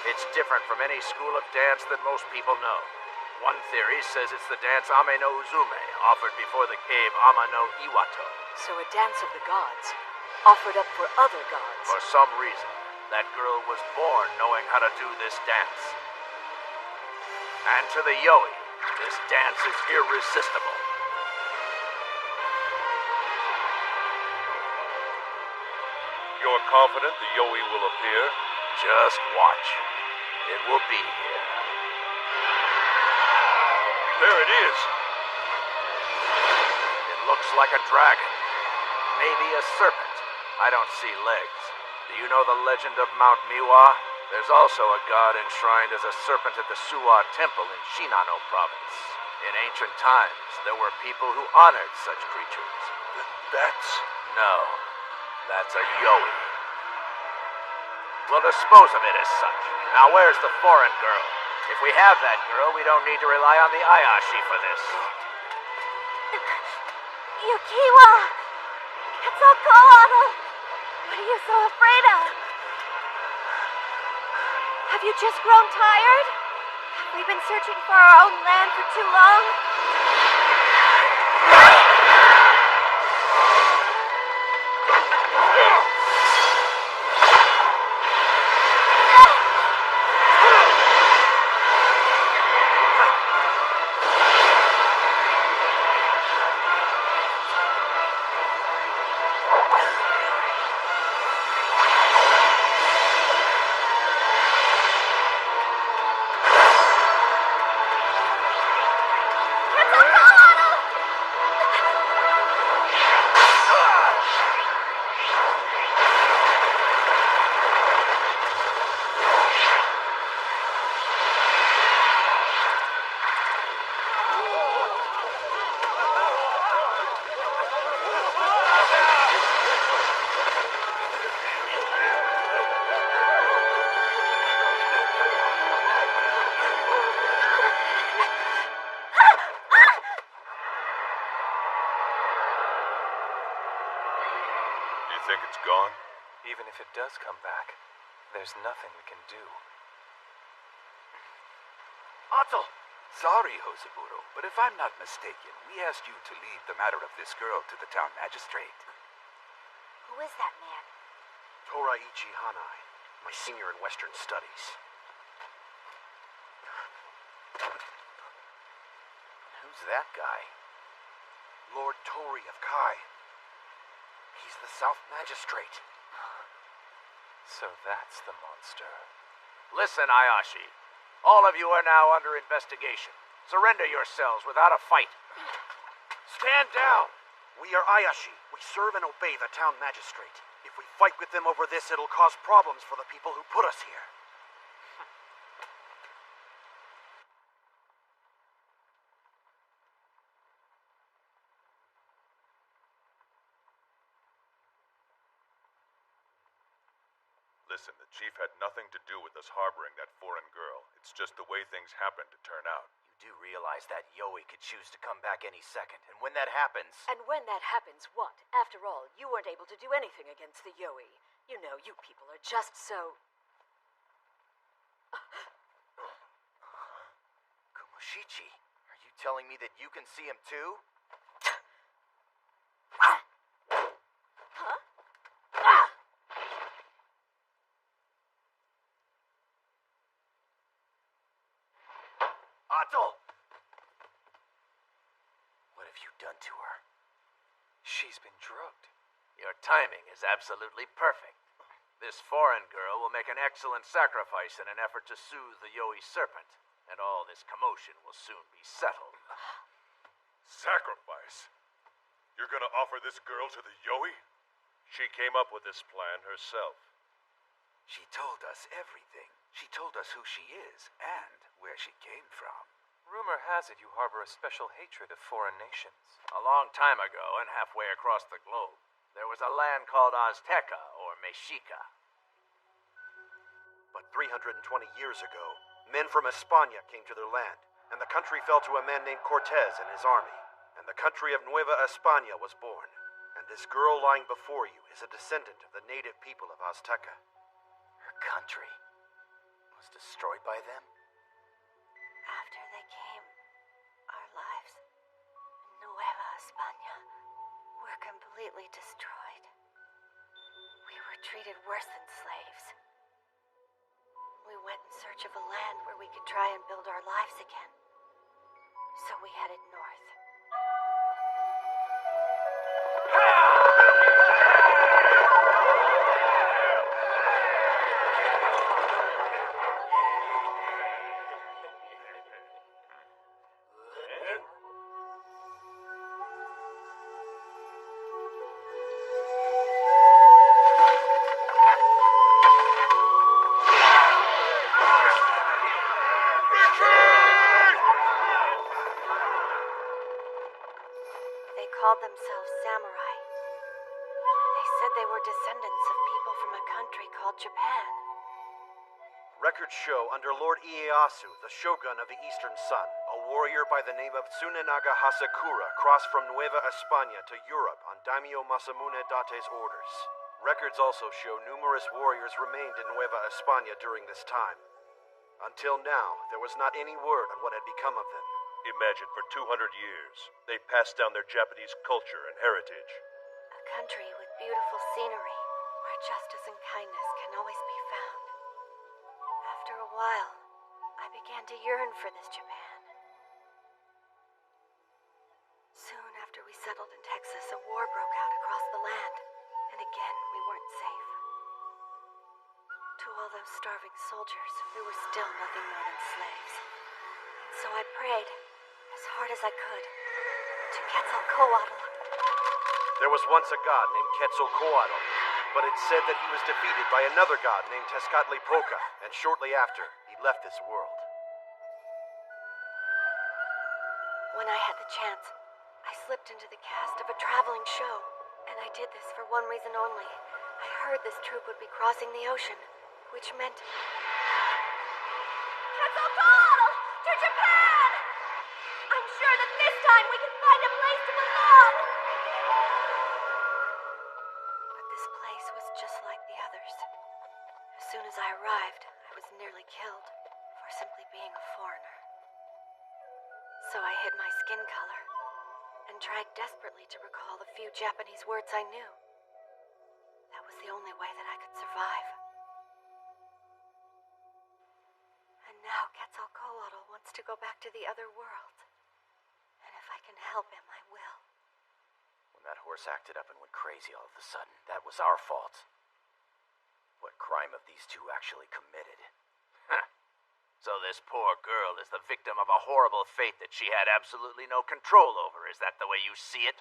It's different from any school of dance that most people know. One theory says it's the dance Ame no Uzume, offered before the cave Ama no Iwato. So a dance of the gods, offered up for other gods. For some reason, that girl was born knowing how to do this dance. And to the Yoi, this dance is irresistible. You're confident the Yoi will appear? Just watch. It will be here. There it is. It looks like a dragon. Maybe a serpent. I don't see legs. Do you know the legend of Mount Miwa? There's also a god enshrined as a serpent at the Suwa Temple in Shinano Province. In ancient times, there were people who honored such creatures. That's... No. That's a Yoi. We'll dispose of it as such. Now where's the foreign girl? If we have that girl, we don't need to rely on the Ayashi for this. Yukiwa! Quetzalcoatl! What are you so afraid of? Have you just grown tired? Have we been searching for our own land for too long? Think it's gone? Even if it does come back, there's nothing we can do. Otto! Sorry, Hosaburo, but if I'm not mistaken, we asked you to leave the matter of this girl to the town magistrate. Who is that man? Toraichi Hanai, my senior in Western Studies. Who's that guy? Lord Tori of Kai. He's the South Magistrate. So that's the monster. Listen, Ayashi. All of you are now under investigation. Surrender yourselves without a fight. Stand down! We are Ayashi. We serve and obey the town magistrate. If we fight with them over this, it'll cause problems for the people who put us here. Listen, the chief had nothing to do with us harboring that foreign girl. It's just the way things happened to turn out. You do realize that Yoi could choose to come back any second, and when that happens... And when that happens, what? After all, you weren't able to do anything against the Yoi. You know, you people are just so... Kumoshichi, are you telling me that you can see him too? Otto! What have you done to her? She's been drugged. Your timing is absolutely perfect. This foreign girl will make an excellent sacrifice in an effort to soothe the Yoi serpent, and all this commotion will soon be settled. Sacrifice? You're gonna offer this girl to the Yoi? She came up with this plan herself. She told us everything. She told us who she is and where she came from. Rumor has it you harbor a special hatred of foreign nations. A long time ago, and halfway across the globe, there was a land called Azteca, or Mexica. But 320 years ago, men from España came to their land, and the country fell to a man named Cortez and his army. And the country of Nueva España was born. And this girl lying before you is a descendant of the native people of Azteca. Her country was destroyed by them? After they came, our lives in Nueva España were completely destroyed. We were treated worse than slaves. We went in search of a land where we could try and build our lives again. So we headed north. They called themselves samurai. They said they were descendants of people from a country called Japan. Records show under Lord Ieyasu, the shogun of the Eastern Sun, a warrior by the name of Tsunenaga Hasakura crossed from Nueva España to Europe on Daimyo Masamune Date's orders. Records also show numerous warriors remained in Nueva España during this time. Until now, there was not any word on what had become of them. Imagine for 200 years, they passed down their Japanese culture and heritage. A country with beautiful scenery, where justice and kindness can always be found. After a while, I began to yearn for this Japan. Soon after we settled in Texas, a war broke out across the land, and again we weren't safe. To all those starving soldiers, we were still nothing more than slaves. And so I prayed, as hard as I could, to Quetzalcoatl. There was once a god named Quetzalcoatl, but it's said that he was defeated by another god named Tezcatlipoca, and shortly after, he left this world. When I had the chance, I slipped into the cast of a traveling show, and I did this for one reason only. I heard this troop would be crossing the ocean, which meant... Quetzalcoatl! To Japan! I'm sure that this time we can find a place to belong! But this place was just like the others. As soon as I arrived, I was nearly killed for simply being a foreigner. So I hid my skin color and tried desperately to recall the few Japanese words I knew. That was the only way that I could survive. And now Quetzalcoatl wants to go back to the other world. And if I can help him, I will. When that horse acted up and went crazy all of a sudden, that was our fault. What crime have these two actually committed? So this poor girl is the victim of a horrible fate that she had absolutely no control over. Is that the way you see it?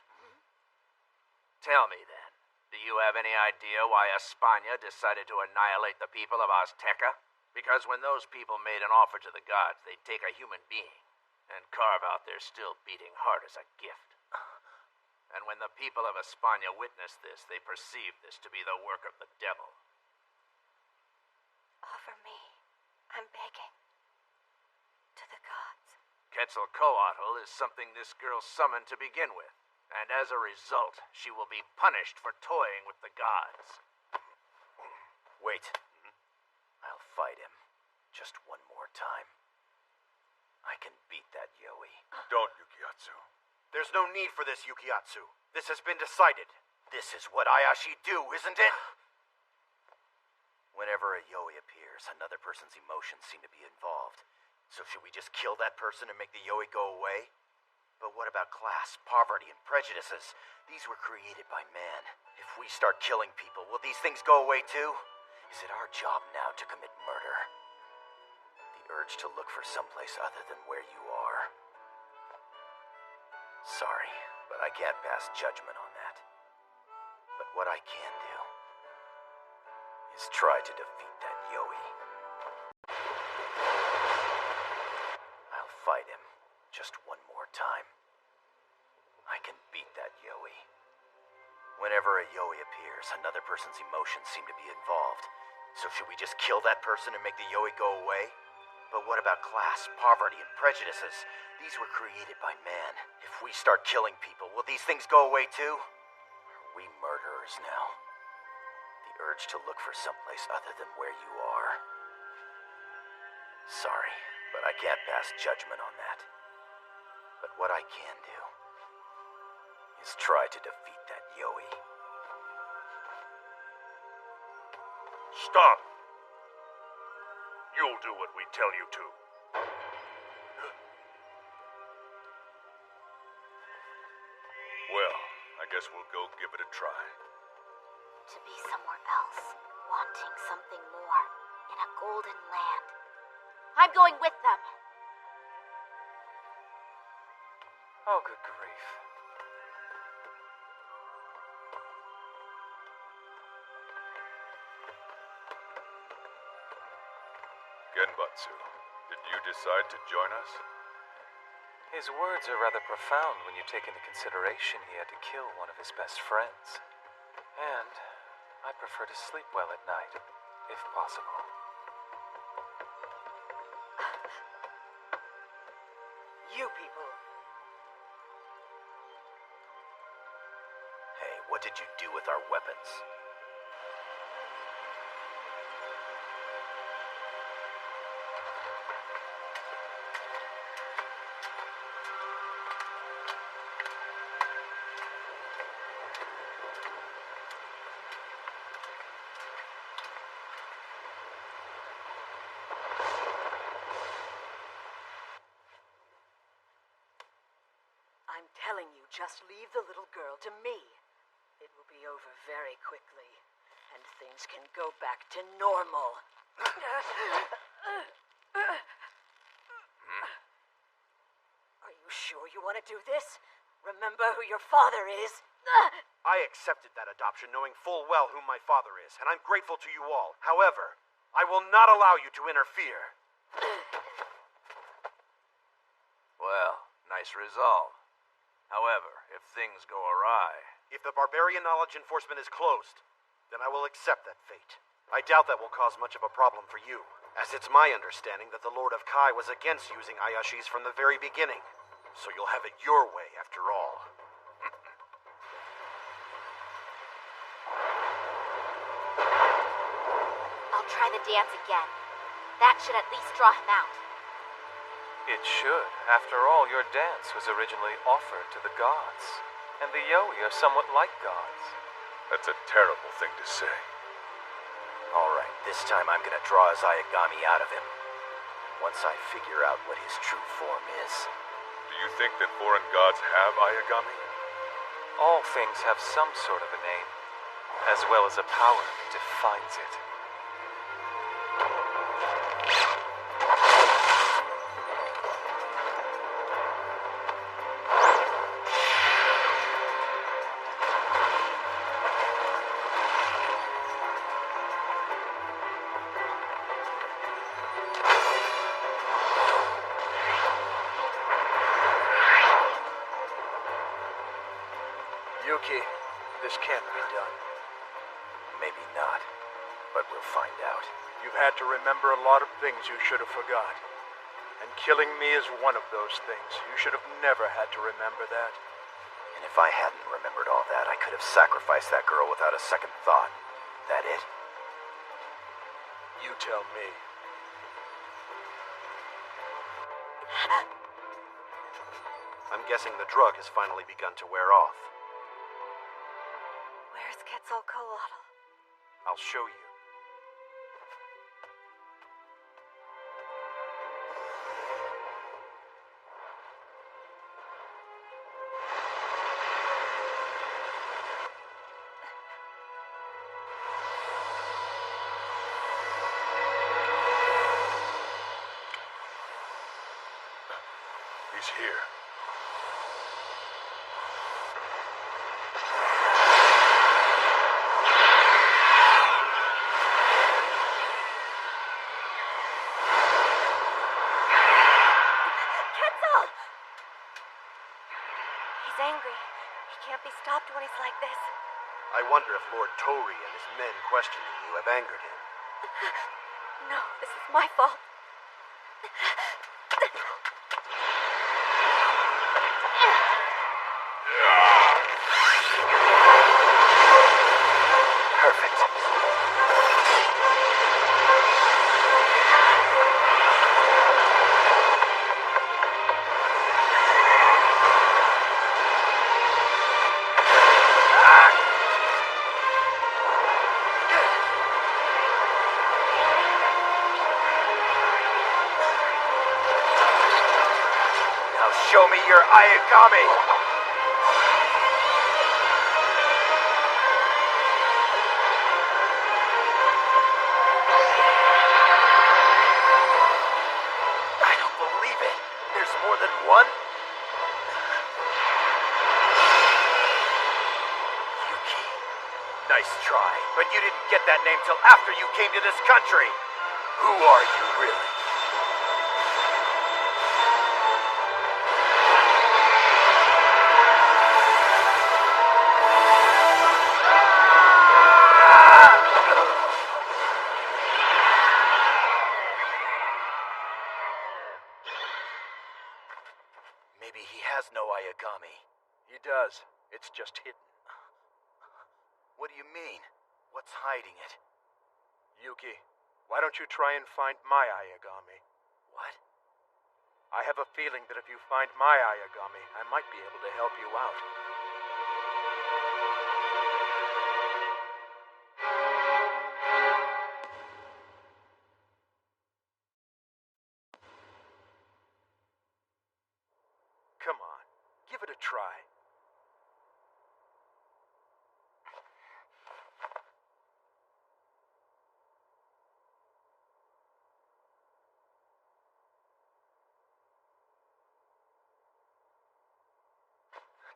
Tell me then, do you have any idea why España decided to annihilate the people of Azteca? Because when those people made an offer to the gods, they'd take a human being and carve out their still beating heart as a gift. And when the people of España witnessed this, they perceived this to be the work of the devil. Offer me. I'm begging. To the gods. Quetzalcoatl is something this girl summoned to begin with, and as a result, she will be punished for toying with the gods. Wait. I'll fight him. Just one more time. I can beat that Yoi. Don't, Yukiatsu. There's no need for this, Yukiatsu. This has been decided. This is what Ayashi do, isn't it? Whenever a Yoi appears, another person's emotions seem to be involved. So should we just kill that person and make the Yoi go away? But what about class, poverty, and prejudices? These were created by man. If we start killing people, will these things go away too? Is it our job now to commit murder? The urge to look for someplace other than where you are. Sorry, but I can't pass judgment on that. But what I can do is try to defeat that Yoi. fight him just one more time. I can beat that Yoi. Whenever a Yoi appears, another person's emotions seem to be involved. So should we just kill that person and make the Yoi go away? But what about class, poverty, and prejudices? These were created by man. If we start killing people, will these things go away too? Are we murderers now? The urge to look for someplace other than where you are. Sorry, but I can't pass judgment on that. But what I can do is try to defeat that Yoi. Stop! You'll do what we tell you to. Well, I guess we'll go give it a try. To be somewhere else, wanting something more, in a golden land. I'm going with them. Oh, good grief. Genbatsu, did you decide to join us? His words are rather profound when you take into consideration he had to kill one of his best friends. And I prefer to sleep well at night, if possible. You people. Hey, what did you do with our weapons? I'm telling you, just leave the little girl to me. It will be over very quickly, and things can go back to normal. Are you sure you want to do this? Remember who your father is? I accepted that adoption knowing full well who my father is, and I'm grateful to you all. However, I will not allow you to interfere. Well, nice resolve. However, if things go awry... If the barbarian knowledge enforcement is closed, then I will accept that fate. I doubt that will cause much of a problem for you, as it's my understanding that the Lord of Kai was against using Ayashis from the very beginning. So you'll have it your way after all. I'll try the dance again. That should at least draw him out. It should. After all, your dance was originally offered to the gods. And the Yoi are somewhat like gods. That's a terrible thing to say. Alright, this time I'm gonna draw his Ayagami out of him. Once I figure out what his true form is. Do you think that foreign gods have Ayagami? All things have some sort of a name, as well as a power that defines it. Yuki, this can't be done. Maybe not, but we'll find out. You've had to remember a lot of things you should have forgot. And killing me is one of those things. You should have never had to remember that. And if I hadn't remembered all that, I could have sacrificed that girl without a second thought. That it? You tell me. I'm guessing the drug has finally begun to wear off. Where's Quetzalcoatl? I'll show you. He's here. He's angry. He can't be stopped when he's like this. I wonder if Lord Tori and his men questioning you have angered him. No, this is my fault. Perfect. Now show me your Ayakami! More than one? Yuki. Nice try, but you didn't get that name till after you came to this country. Who are you, really? Maybe he has no Ayagami. He does. It's just hidden. What do you mean? What's hiding it? Yuki, why don't you try and find my Ayagami? What? I have a feeling that if you find my Ayagami, I might be able to help you out. Come on, give it a try.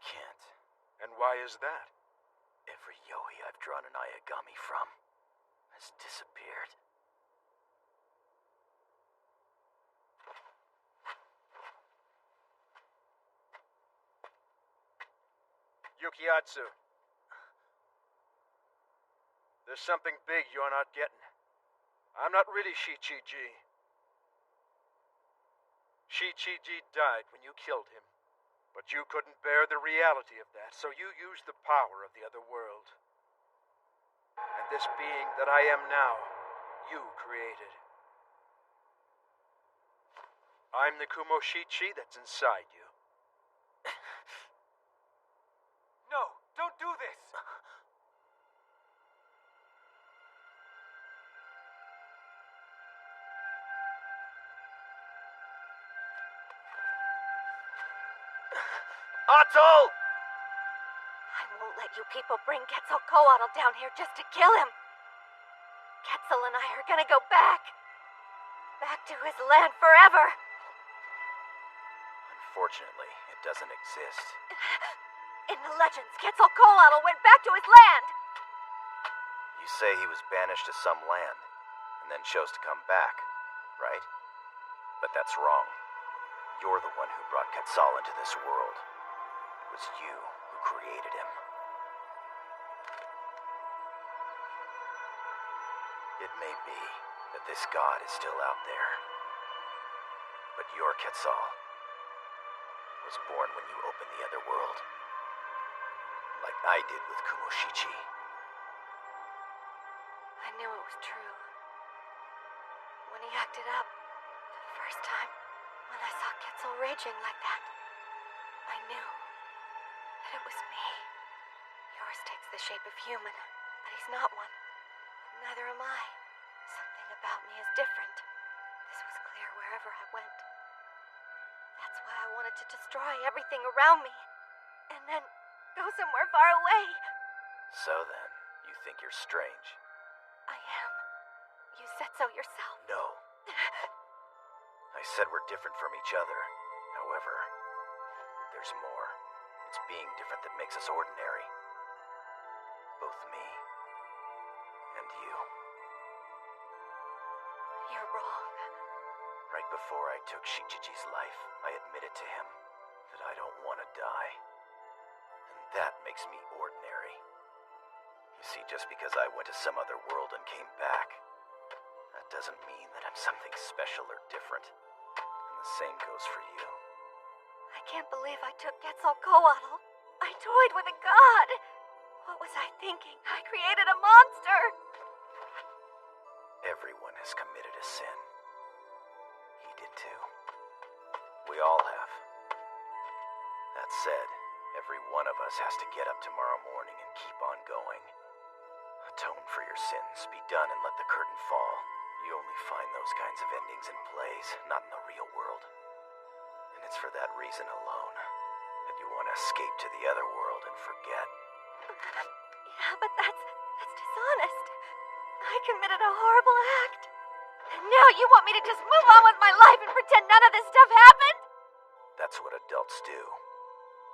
Can't. And why is that? Every Yoi I've drawn an Ayagami from has disappeared. Yukiatsu. There's something big you're not getting. I'm not really Shichiji. Shichiji died when you killed him. But you couldn't bear the reality of that, so you used the power of the other world. And this being that I am now, you created. I'm the Kumoshichi that's inside you. No, don't do this! Atol! I won't let you people bring Quetzalcoatl down here just to kill him. Quetzal and I are gonna go back. Back to his land forever. Unfortunately, it doesn't exist. In the legends, Quetzalcoatl went back to his land. You say he was banished to some land, and then chose to come back, right? But that's wrong. You're the one who brought Quetzal into this world. It was you who created him. It may be that this god is still out there, but your Quetzal was born when you opened the other world, like I did with Kumoshichi. I knew it was true. When he acted up, the first time, when I saw Quetzal raging like that, I knew that it was me. Yours takes the shape of human, but he's not one. Neither am I. Something about me is different. This was clear wherever I went. That's why I wanted to destroy everything around me, and then go somewhere far away. So then, you think you're strange? I am. You said so yourself. No. I said we're different from each other. However, there's more. It's being different that makes us ordinary. Both me and you. You're wrong. Right before I took Shichiji's life, I admitted to him that I don't want to die. that makes me ordinary. You see, just because I went to some other world and came back, that doesn't mean that I'm something special or different. And the same goes for you. I can't believe I took Quetzalcoatl. I toyed with a god. What was I thinking? I created a monster. Everyone has committed a sin. He did too. We all have. That said, every one of us has to get up tomorrow morning and keep on going. Atone for your sins, be done, and let the curtain fall. You only find those kinds of endings in plays, not in the real world. And it's for that reason alone that you want to escape to the other world and forget. Yeah, but that's dishonest. I committed a horrible act. And now you want me to just move on with my life and pretend none of this stuff happened? That's what adults do.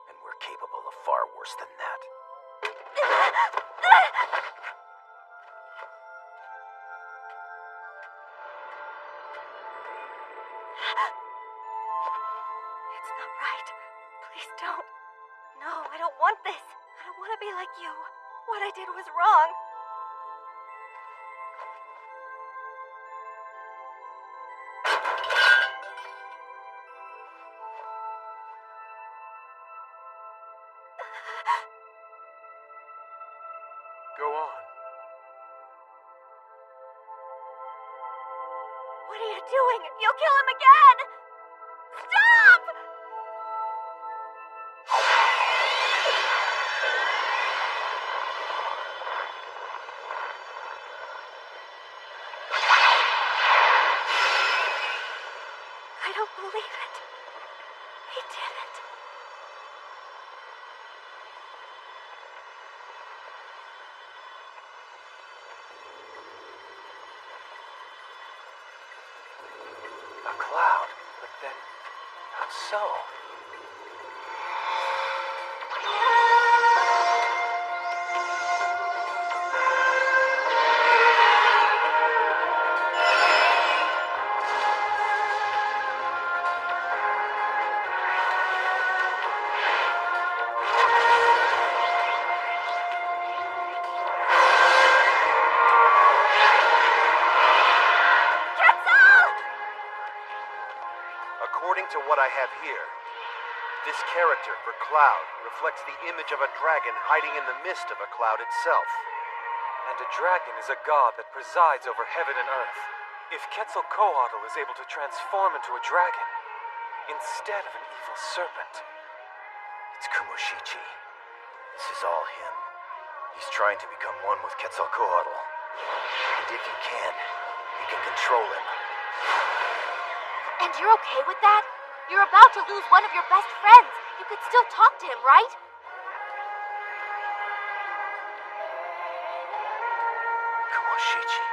And we're capable of far worse than that. It's not right. Please don't. No, I don't want this. I don't want to be like you. What I did was wrong. Go on. What are you doing? You'll kill him again! Stop! I don't believe it. He did it. A cloud, but then, how so? According to what I have here, this character for Cloud reflects the image of a dragon hiding in the midst of a cloud itself. And a dragon is a god that presides over heaven and earth. If Quetzalcoatl is able to transform into a dragon, instead of an evil serpent... It's Kumoshichi. This is all him. He's trying to become one with Quetzalcoatl. And if he can control him. And you're okay with that? You're about to lose one of your best friends. You could still talk to him, right? Kumoshichi.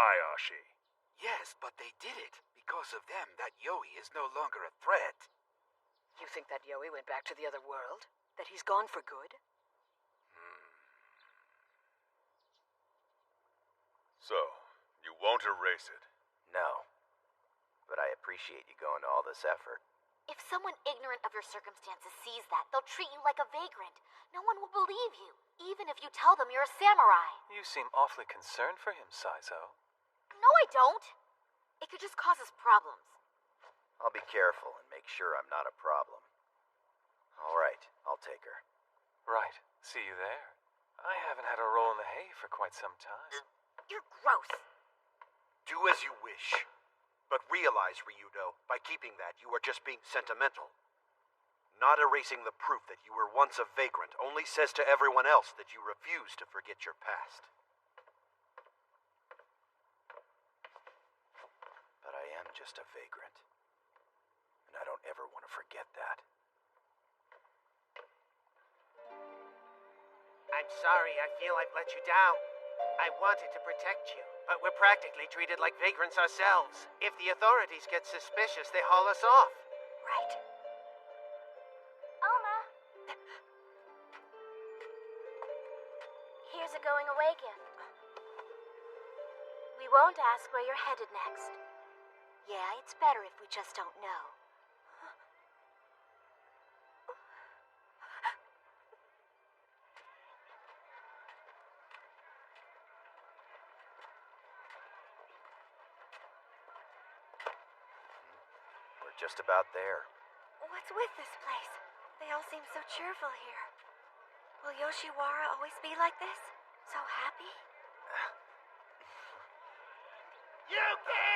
Ayakashi. Yes, but they did it. Because of them, that Yoi is no longer a threat. You think that Yoi went back to the other world? That he's gone for good? So, you won't erase it? No. But I appreciate you going to all this effort. If someone ignorant of your circumstances sees that, they'll treat you like a vagrant. No one will believe you, even if you tell them you're a samurai. You seem awfully concerned for him, Saizo. No, I don't. It could just cause us problems. I'll be careful and make sure I'm not a problem. All right, I'll take her. Right. See you there. I haven't had a roll in the hay for quite some time. You're gross. Do as you wish. But realize, Ryudo, by keeping that, you are just being sentimental. Not erasing the proof that you were once a vagrant only says to everyone else that you refuse to forget your past. But I am just just a vagrant. And I don't ever want to forget that. I'm sorry, I feel I've let you down. I wanted to protect you, but we're practically treated like vagrants ourselves. If the authorities get suspicious, they haul us off. Right. Oma! Here's a going away gift. We won't ask where you're headed next. Yeah, it's better if we just don't know. We're just about there. What's with this place? They all seem so cheerful here. Will Yoshiwara always be like this? So happy? Yuki!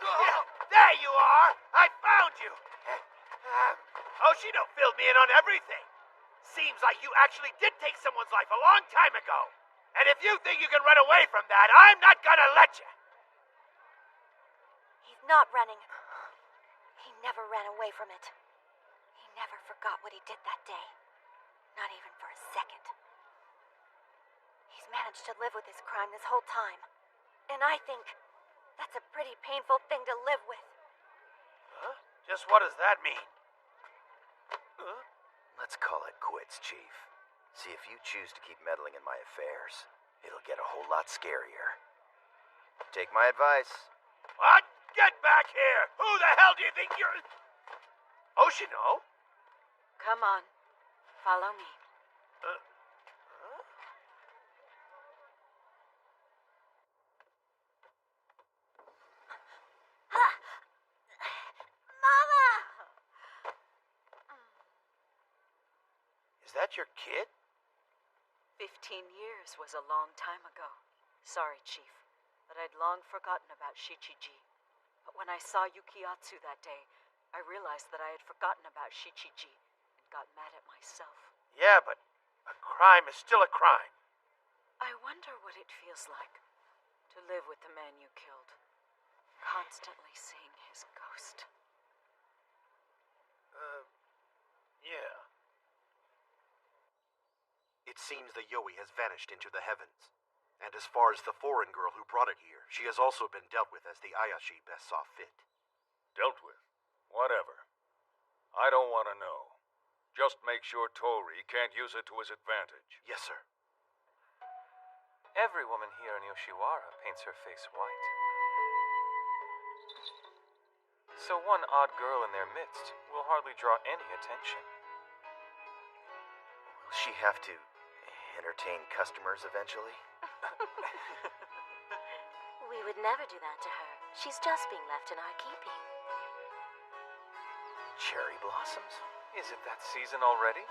Yeah, there you are! I found you! Hoshino filled me in on everything. Seems like you actually did take someone's life a long time ago. And if you think you can run away from that, I'm not gonna let you. He's not running. He never ran away from it. He never forgot what he did that day. Not even for a second. He's managed to live with his crime this whole time. And I think that's a pretty painful thing to live with. Huh? Just what does that mean? Let's call it quits, Chief. See, if you choose to keep meddling in my affairs, it'll get a whole lot scarier. Take my advice. What? Get back here! Who the hell do you think you're... Hoshino? Come on. Follow me. Mama! Is that your kid? 15 years was a long time ago. Sorry, Chief, but I'd long forgotten about Shichiji. But when I saw Yukiatsu that day, I realized that I had forgotten about Shichiji and got mad at myself. Yeah, but a crime is still a crime. I wonder what it feels like to live with the man you killed, constantly seeing his ghost. Yeah. It seems the Yoi has vanished into the heavens. And as far as the foreign girl who brought it here, she has also been dealt with as the Ayashi best saw fit. Dealt with? Whatever. I don't want to know. Just make sure Tori can't use it to his advantage. Yes, sir. Every woman here in Yoshiwara paints her face white. So one odd girl in their midst will hardly draw any attention. Will she have to entertain customers eventually? We would never do that to her. She's just being left in our keeping. Cherry blossoms? Is it that season already?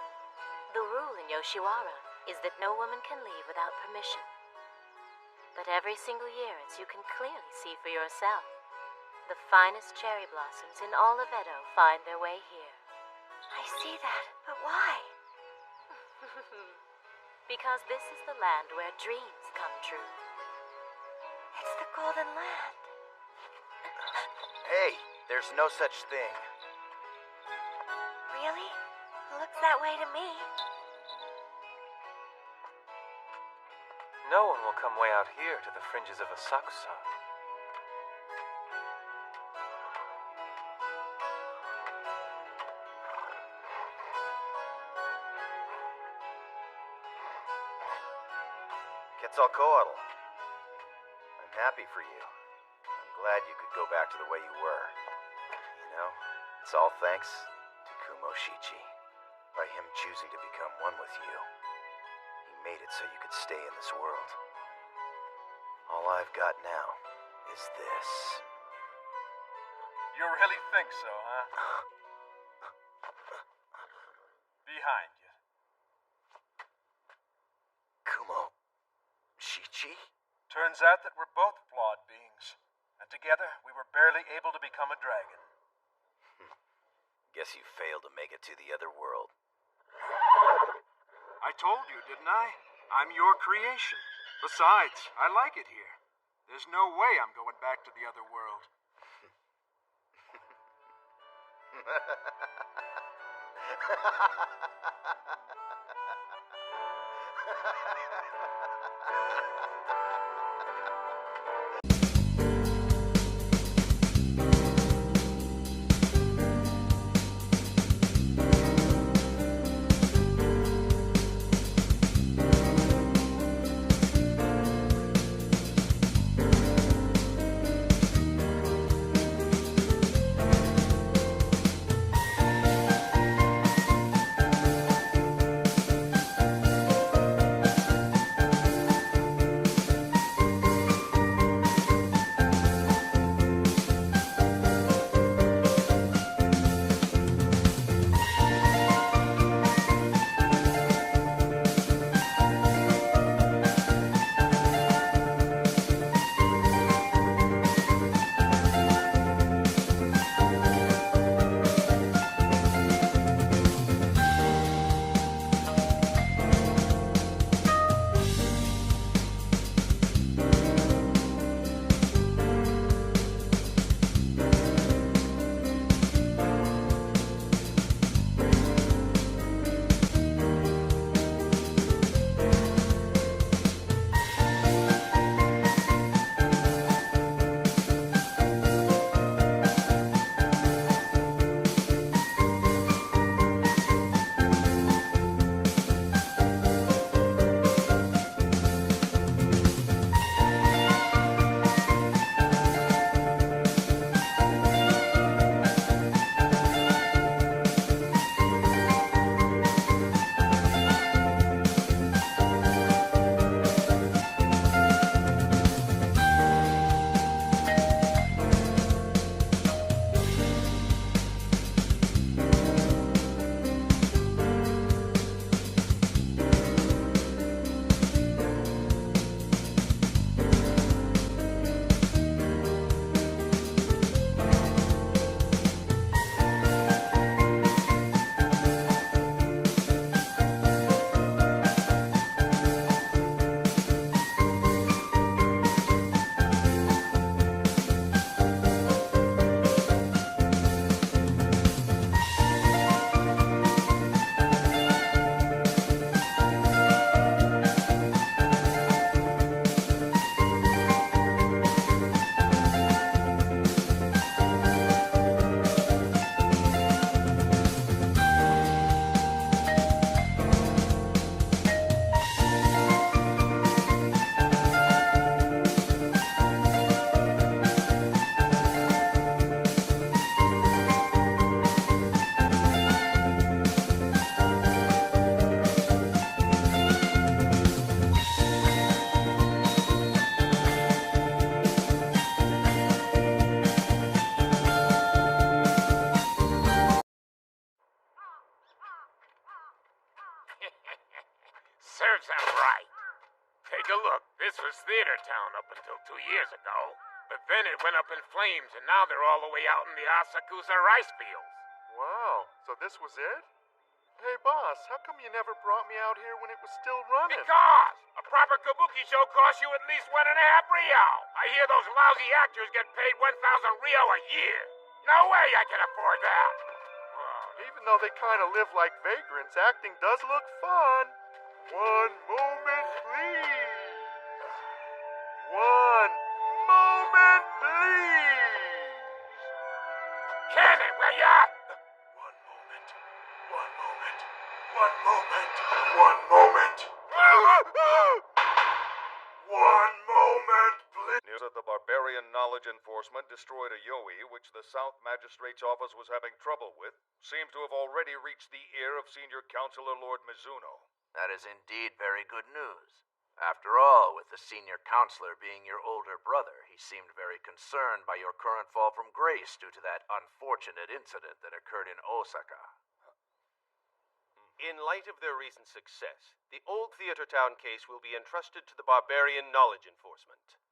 The rule in Yoshiwara is that no woman can leave without permission. But every single year, as you can clearly see for yourself, the finest cherry blossoms in all of Edo find their way here. I see that, but why? Because this is the land where dreams come true. It's the Golden Land. Hey, there's no such thing. Really? Looks that way to me. No one will come way out here to the fringes of Asakusa. Quetzalcoatl. I'm happy for you. I'm glad you could go back to the way you were. You know, it's all thanks to Kumoshichi. By him choosing to become one with you, he made it so you could stay in this world. All I've got now is this. You really think so, huh? Behind you. Kumo. Shichi? Turns out that we're both flawed beings. And together, we were barely able to become a dragon. Guess you failed to make it to the other world. I told you, didn't I? I'm your creation. Besides, I like it here. There's no way I'm going back to the other world. Serves them right. Take a look. This was Theater Town up until 2 years ago. But then it went up in flames, and now they're all the way out in the Asakusa rice fields. Wow, so this was it? Hey, boss, how come you never brought me out here when it was still running? Because a proper kabuki show costs you at least 1.5 real. I hear those lousy actors get paid 1,000 real a year. No way I can afford that. Even though they kind of live like vagrants, acting does look fun. One moment, please. One moment, please. Can it, will ya? One moment. One moment. One moment. One moment. One moment, please. News that the Barbarian Knowledge Enforcement destroyed a Yoi which the South Magistrate's office was having trouble with seemed to have already reached the ear of Senior Counselor Lord Mizuno. That is indeed very good news. After all, with the senior counselor being your older brother, he seemed very concerned by your current fall from grace due to that unfortunate incident that occurred in Osaka. In light of their recent success, the old Theater Town case will be entrusted to the Barbarian Knowledge Enforcement.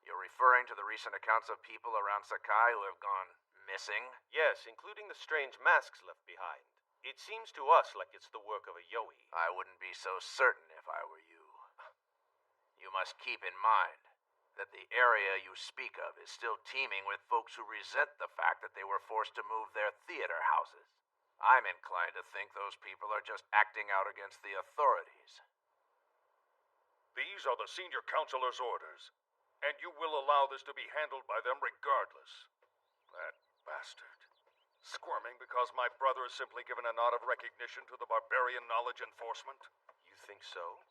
You're referring to the recent accounts of people around Sakai who have gone missing? Yes, including the strange masks left behind. It seems to us like it's the work of a Yoi. I wouldn't be so certain if I were you. You must keep in mind, that the area you speak of is still teeming with folks who resent the fact that they were forced to move their theater houses. I'm inclined to think those people are just acting out against the authorities. These are the senior counselor's orders, and you will allow this to be handled by them regardless. That bastard. Squirming because my brother has simply given a nod of recognition to the barbarian knowledge enforcement? You think so?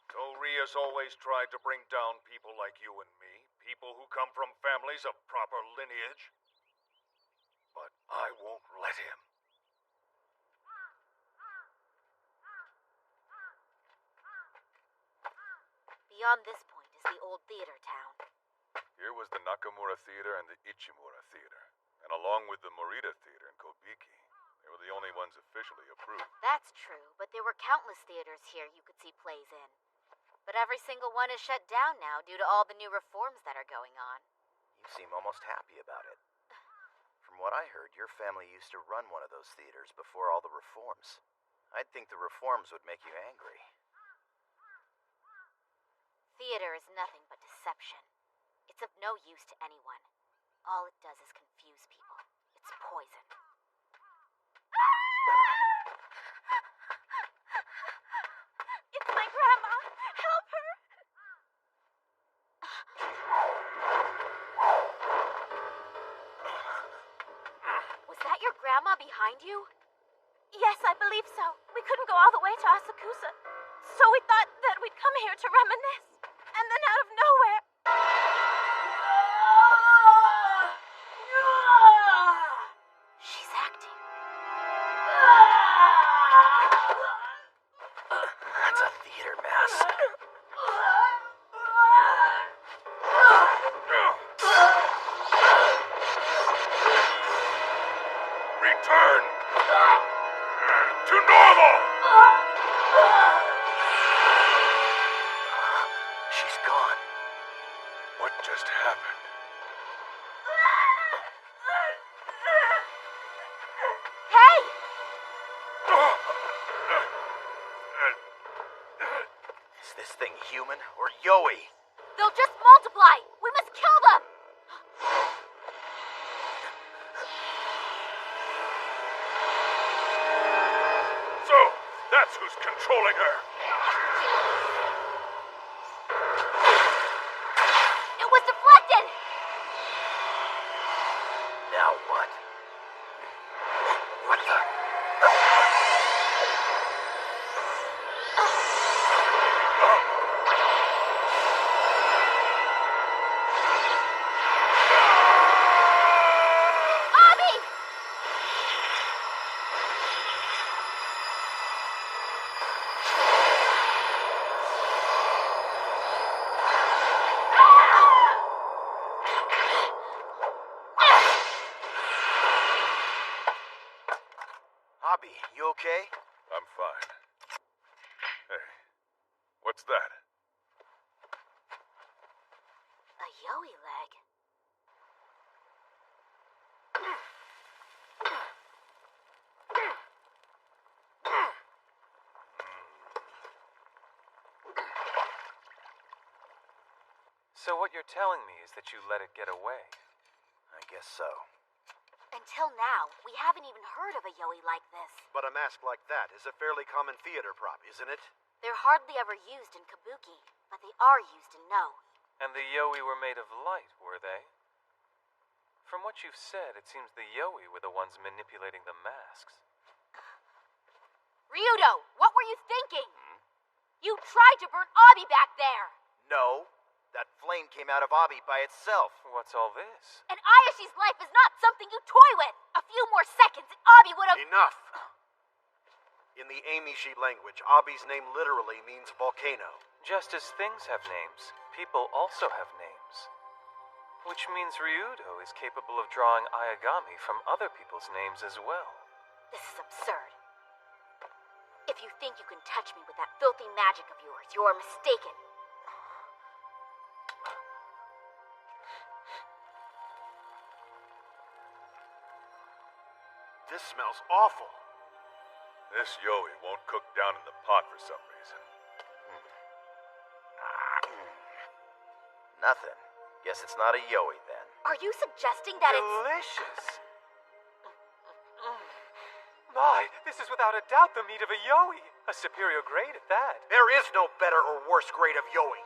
Tori has always tried to bring down people like you and me, people who come from families of proper lineage. But I won't let him. Beyond this point is the old theater town. Here was the Nakamura Theater and the Ichimura Theater. And along with the Morita Theater in Kobiki, they were the only ones officially approved. That's true, but there were countless theaters here you could see plays in. But every single one is shut down now due to all the new reforms that are going on. You seem almost happy about it. From what I heard, your family used to run one of those theaters before all the reforms. I'd think the reforms would make you angry. Theater is nothing but deception. It's of no use to anyone. All it does is confuse people. It's poison. It's my grandma! Help her! Was that your grandma behind you? Yes, I believe so. We couldn't go all the way to Asakusa, so we thought that we'd come here to reminisce. And then out of nowhere... She's acting. That's a theater mask. Return to normal! She's gone. What just happened? Hey! Is this thing human or Yoi? They'll just multiply! We must kill them! So, that's who's controlling her. It was deflected! Now what? What the? Abby! Hobby, you okay? I'm fine. Hey, what's that? A Yoi leg. So what you're telling me is that you let it get away. I guess so. Until now, we haven't even heard of a Yoi like this. But a mask like that is a fairly common theater prop, isn't it? They're hardly ever used in Kabuki, but they are used in No. And the Yoi were made of light, were they? From what you've said, it seems the Yoi were the ones manipulating the masks. Ryudo, what were you thinking? You tried to burn Abi back there! No, that flame came out of Abi by itself. What's all this? And Ayashi's life is not something you toy with! A few more seconds and Abi would have— Enough! In the Amishi language, Abi's name literally means volcano. Just as things have names, people also have names. Which means Ryudo is capable of drawing Ayagami from other people's names as well. This is absurd. If you think you can touch me with that filthy magic of yours, you are mistaken. This smells awful. This Yoi won't cook down in the pot for some reason. Nothing. Guess it's not a Yoi then. Are you suggesting that Delicious. My, this is without a doubt the meat of a Yoi. A superior grade at that. There is no better or worse grade of Yoi.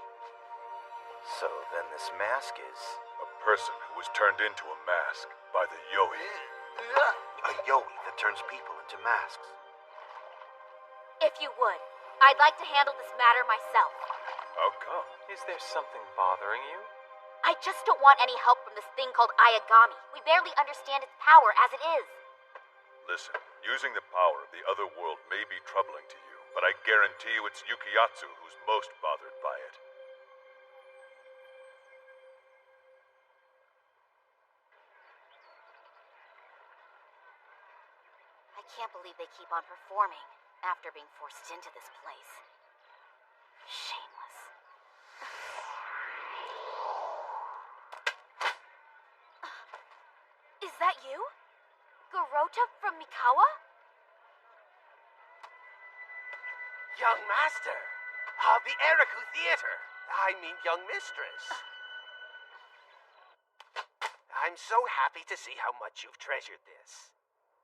So then this mask is... A person who was turned into a mask by the Yoi. A Yoi that turns people into masks. If you would, I'd like to handle this matter myself. How come? Is there something bothering you? I just don't want any help from this thing called Ayagami. We barely understand its power as it is. Listen, using the power of the other world may be troubling to you, but I guarantee you it's Yukiyatsu who's most bothered by it. I can't believe they keep on performing after being forced into this place. Shameless. Is that you? Garota from Mikawa? Young master of the Eriku Theater. I mean, young mistress. I'm so happy to see how much you've treasured this.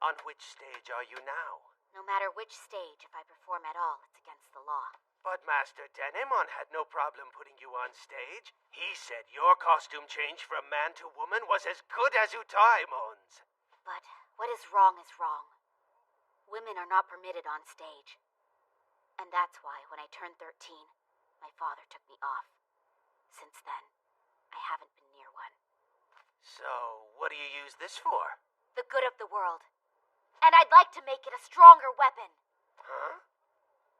On which stage are you now? No matter which stage, if I perform at all, it's against the law. But Master Denemon had no problem putting you on stage. He said your costume change from man to woman was as good as Utaimon's. But what is wrong is wrong. Women are not permitted on stage. And that's why, when I turned 13, my father took me off. Since then, I haven't been near one. So, what do you use this for? The good of the world. And I'd like to make it a stronger weapon. Huh?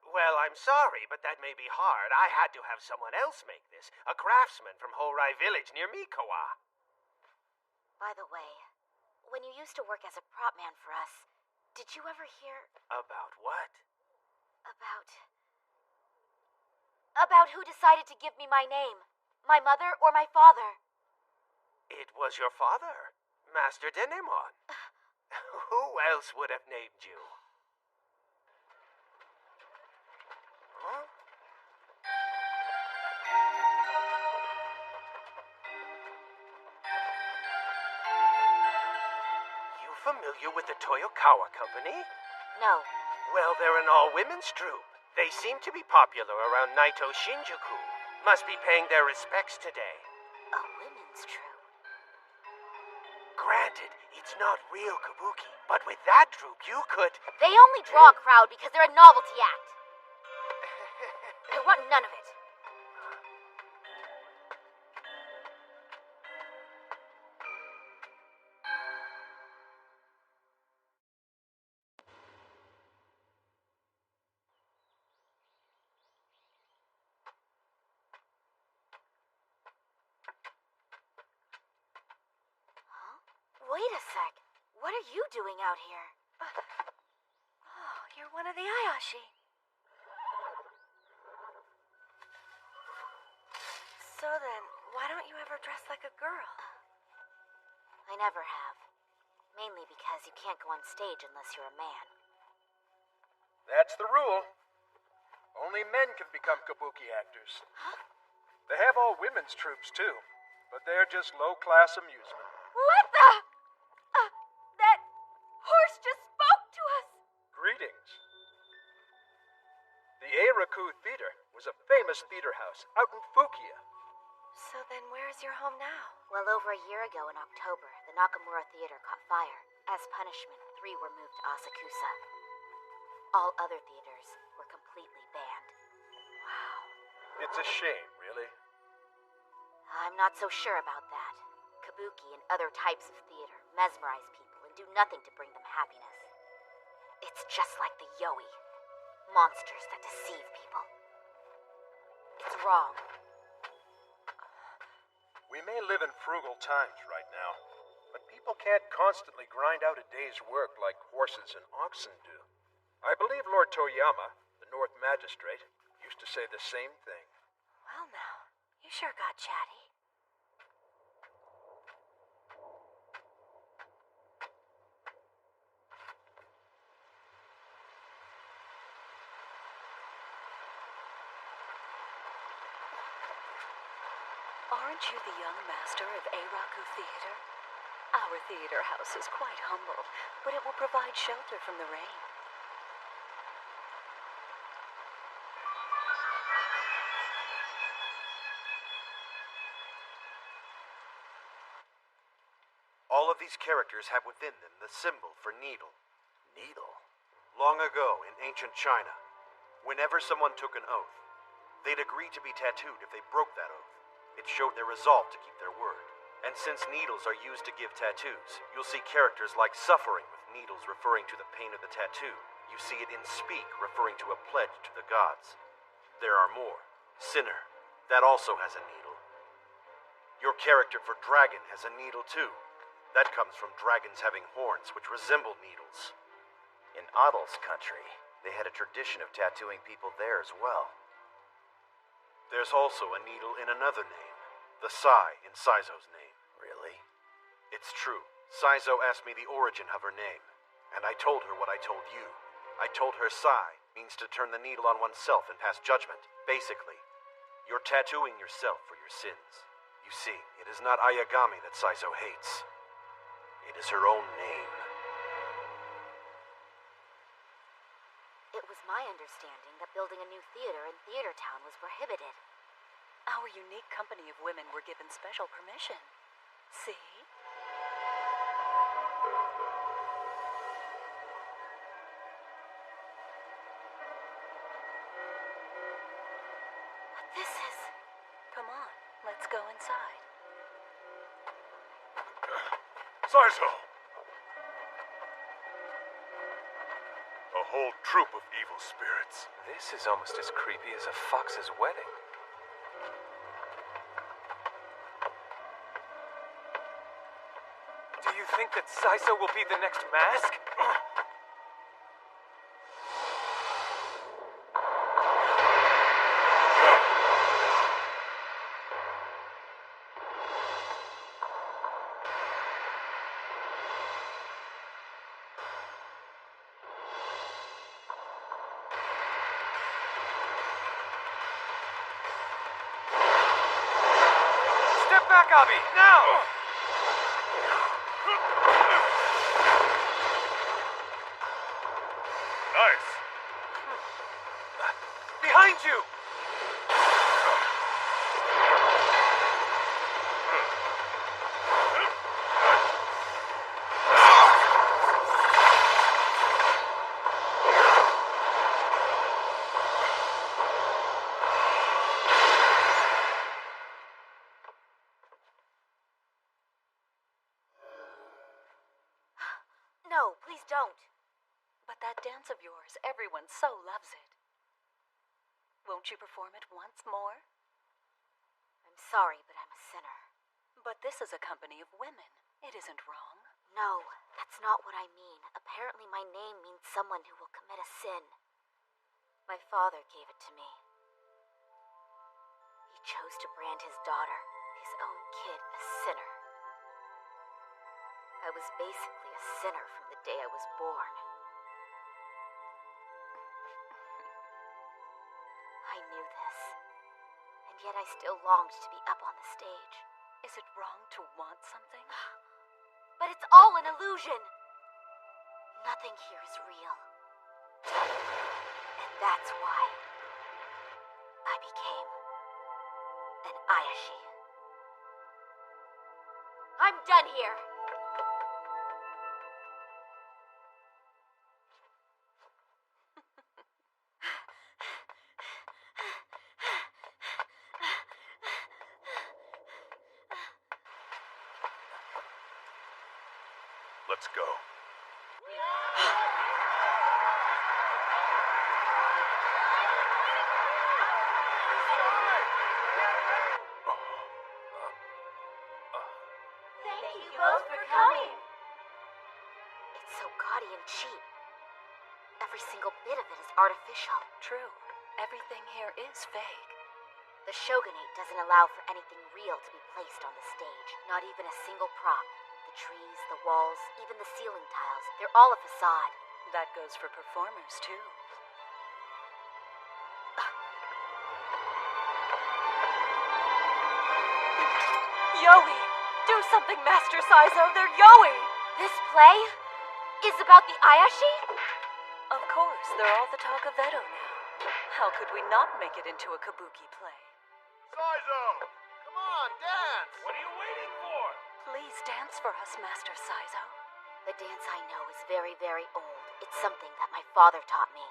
Well, I'm sorry, but that may be hard. I had to have someone else make this. A craftsman from Horai village near Mikawa. By the way, when you used to work as a prop man for us, did you ever hear... About what? About who decided to give me my name? My mother or my father? It was your father, Master Denemon. Who else would have named you? Huh? You familiar with the Toyokawa Company? No. Well, they're an all-women's troupe. They seem to be popular around Naito Shinjuku. Must be paying their respects today. A women's troupe? Granted, it's not real kabuki, but with that troupe, you could... They only draw a crowd because they're a novelty act. I want none of it. Wait a sec. What are you doing out here? Oh, you're one of the Ayashi. So then, why don't you ever dress like a girl? I never have. Mainly because you can't go on stage unless you're a man. That's the rule. Only men can become kabuki actors. Huh? They have all women's troupes too, but they're just low-class amusement. What the? That horse just spoke to us! Greetings. The Ayakashi Theater was a famous theater house out in Fukiya. So then where's your home now? Well, over a year ago in October, the Nakamura Theater caught fire. As punishment, 3 were moved to Asakusa. All other theaters were completely banned. Wow. It's a shame, really. I'm not so sure about that. Kabuki and other types of theater mesmerize people and do nothing to bring them happiness. It's just like the Yoi. Monsters that deceive people. It's wrong. We may live in frugal times right now, but people can't constantly grind out a day's work like horses and oxen do. I believe Lord Toyama, the North Magistrate, used to say the same thing. Well now, you sure got chatty. Aren't you the young master of Eiraku Theater? Our theater house is quite humble, but it will provide shelter from the rain. All of these characters have within them the symbol for needle. Needle? Long ago in ancient China, whenever someone took an oath, they'd agree to be tattooed if they broke that oath. It showed their resolve to keep their word. And since needles are used to give tattoos, you'll see characters like Suffering with needles referring to the pain of the tattoo. You see it in Speak referring to a pledge to the gods. There are more. Sinner, that also has a needle. Your character for Dragon has a needle too. That comes from dragons having horns which resemble needles. In Adel's country, they had a tradition of tattooing people there as well. There's also a needle in another name, the Sai in Saizo's name. Really? It's true. Saizo asked me the origin of her name, and I told her what I told you. I told her Sai means to turn the needle on oneself and pass judgment. Basically, you're tattooing yourself for your sins. You see, it is not Ayagami that Saizo hates. It is her own name. It was my understanding that building a new theater in Theater Town was prohibited. Our unique company of women were given special permission. See? But this is... Come on, let's go inside. Saizo! A whole troop of evil spirits. This is almost as creepy as a fox's wedding. Do you think that Saizo will be the next mask? Step back, Abi! Now! Nice. Behind you! No, please don't. But that dance of yours, everyone so loves it. Won't you perform it once more? I'm sorry, but I'm a sinner. But this is a company of women. It isn't wrong. No, that's not what I mean. Apparently my name means someone who will commit a sin. My father gave it to me. He chose to brand his daughter, his own kid, a sinner. I was basically a sinner from the day I was born. I knew this, and yet I still longed to be up on the stage. Is it wrong to want something? But it's all an illusion. Nothing here is real. And that's why I became an Ayashi. I'm done here. Let's go. Thank you both for coming. It's so gaudy and cheap. Every single bit of it is artificial. True. Everything here is fake. The Shogunate doesn't allow for anything real to be placed on the stage. Not even a single prop. The trees, the walls, even the ceiling tiles, they're all a facade. That goes for performers, too. Yoi! Do something, Master Saizo! They're Yoi! This play is about the Ayashi? Of course, they're all the talk of Edo now. How could we not make it into a kabuki play? Saizo! Come on, dance! What are you waiting for? Please dance for us, Master Saizo. The dance I know is very, very old. It's something that my father taught me.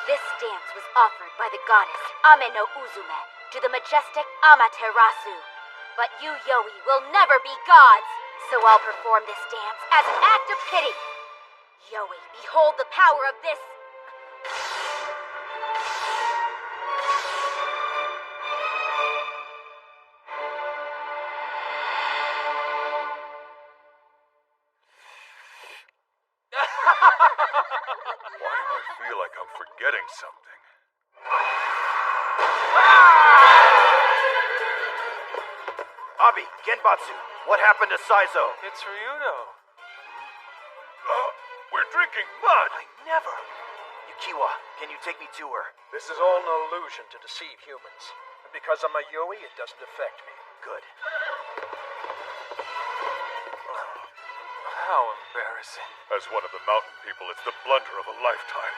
This dance was offered by the goddess Ame no Uzume to the majestic Amaterasu. But you Yoi will never be gods, so I'll perform this dance as an act of pity. Yoi, behold the power of this. Why do I feel like I'm forgetting something? Abi, Genbatsu, what happened to Saizo? It's Ryudo. We're drinking mud! I never. Yukiwa, can you take me to her? This is all an illusion to deceive humans. And because I'm a Yoi, it doesn't affect me. Good. How embarrassing. As one of the mountain people, it's the blunder of a lifetime.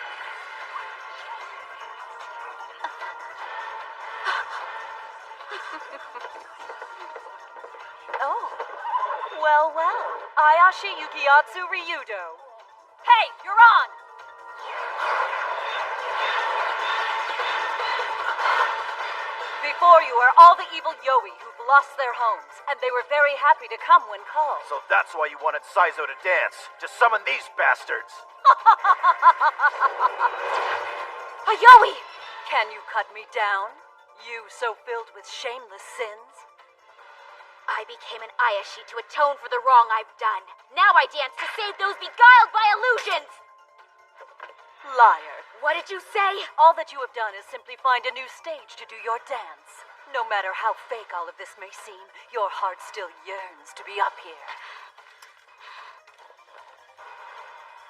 Oh. Well, well. Ayashi Yukiatsu Ryudo. Hey, you're on! Before you are all the evil Yoi who've lost their homes, and they were very happy to come when called. So that's why you wanted Saizo to dance, to summon these bastards. A Yoi! Can you cut me down? You so filled with shameless sins? I became an Ayashi to atone for the wrong I've done. Now I dance to save those beguiled by illusions! Liar. What did you say? All that you have done is simply find a new stage to do your dance. No matter how fake all of this may seem, your heart still yearns to be up here.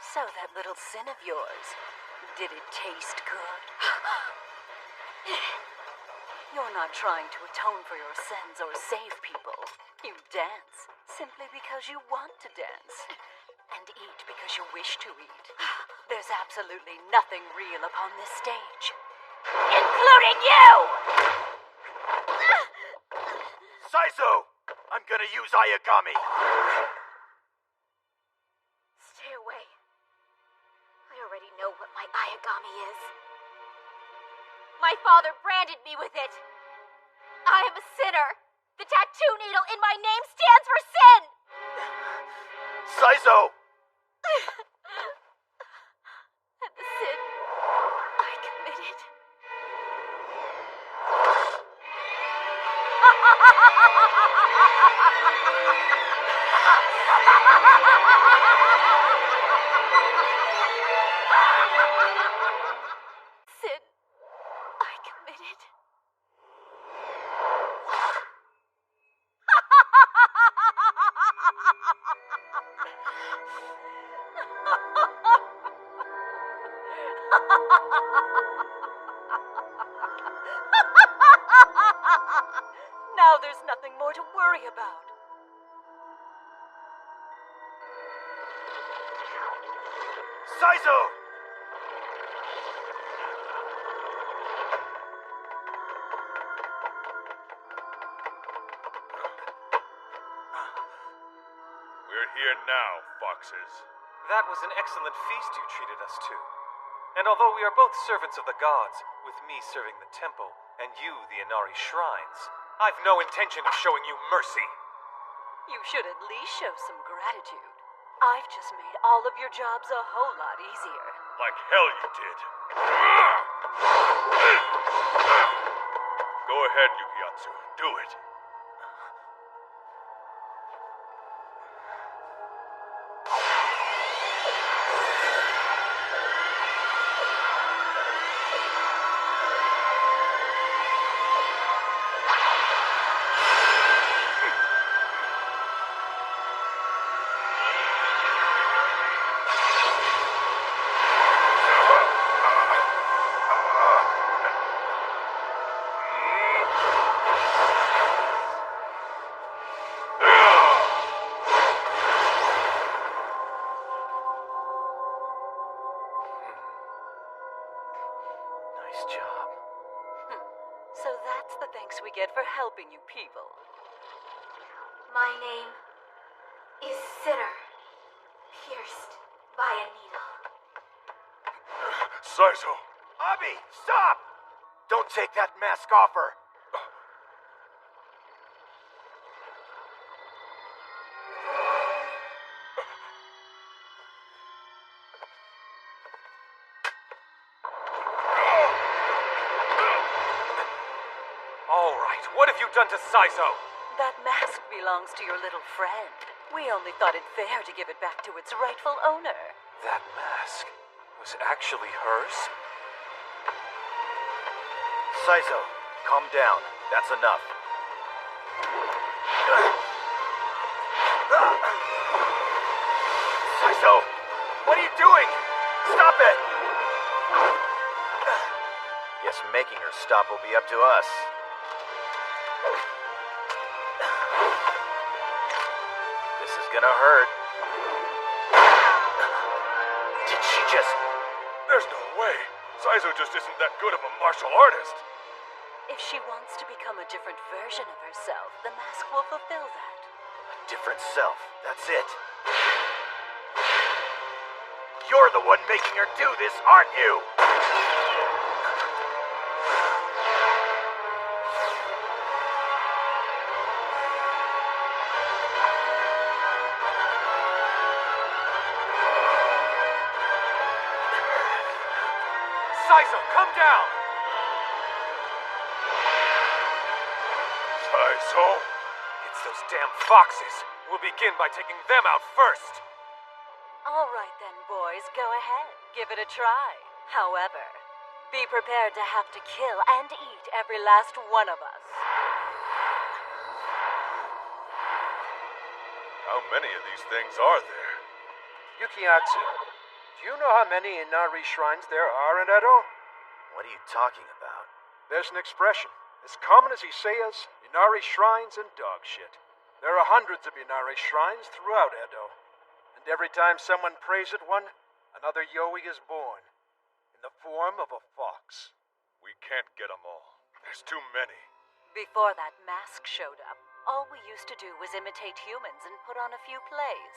So that little sin of yours, did it taste good? You're not trying to atone for your sins or save people. You dance simply because you want to dance. And eat because you wish to eat. There's absolutely nothing real upon this stage. Including you! Saizo! I'm gonna use Ayakami. Stay away. I already know what my Ayagami is. My father branded me with it. I am a sinner. The tattoo needle in my name stands for sin! Saizo! And the sin I committed. Sin I committed. Now there's nothing more to worry about. Saizo! We're here now, foxes. That was an excellent feast you treated us to. And although we are both servants of the gods, with me serving the temple and you the Inari shrines, I've no intention of showing you mercy. You should at least show some gratitude. I've just made all of your jobs a whole lot easier. Like hell you did. Go ahead, Yukiatsu. Do it. get for helping you people. My name is Sitter, pierced by a needle. Saizo! Abi, stop! Don't take that mask off her! All right, what have you done to Saizo? That mask belongs to your little friend. We only thought it fair to give it back to its rightful owner. That mask was actually hers? Saizo, calm down. That's enough. Saizo, what are you doing? Stop it! Guess making her stop will be up to us. This is gonna hurt. Did she just... There's no way. Saizo just isn't that good of a martial artist. If she wants to become a different version of herself, the mask will fulfill that. A different self. That's it. You're the one making her do this, aren't you? Saizo, come down! Saizo? It's those damn foxes. We'll begin by taking them out first. All right then, boys, go ahead. Give it a try. However, be prepared to have to kill and eat every last one of us. How many of these things are there? Yukiatsu, do you know how many Inari shrines there are in Edo? What are you talking about? There's an expression, as common as Isaiah's, Inari shrines and dog shit. There are hundreds of Inari shrines throughout Edo. And every time someone prays at one, another Yoi is born. In the form of a fox. We can't get them all. There's too many. Before that mask showed up, all we used to do was imitate humans and put on a few plays.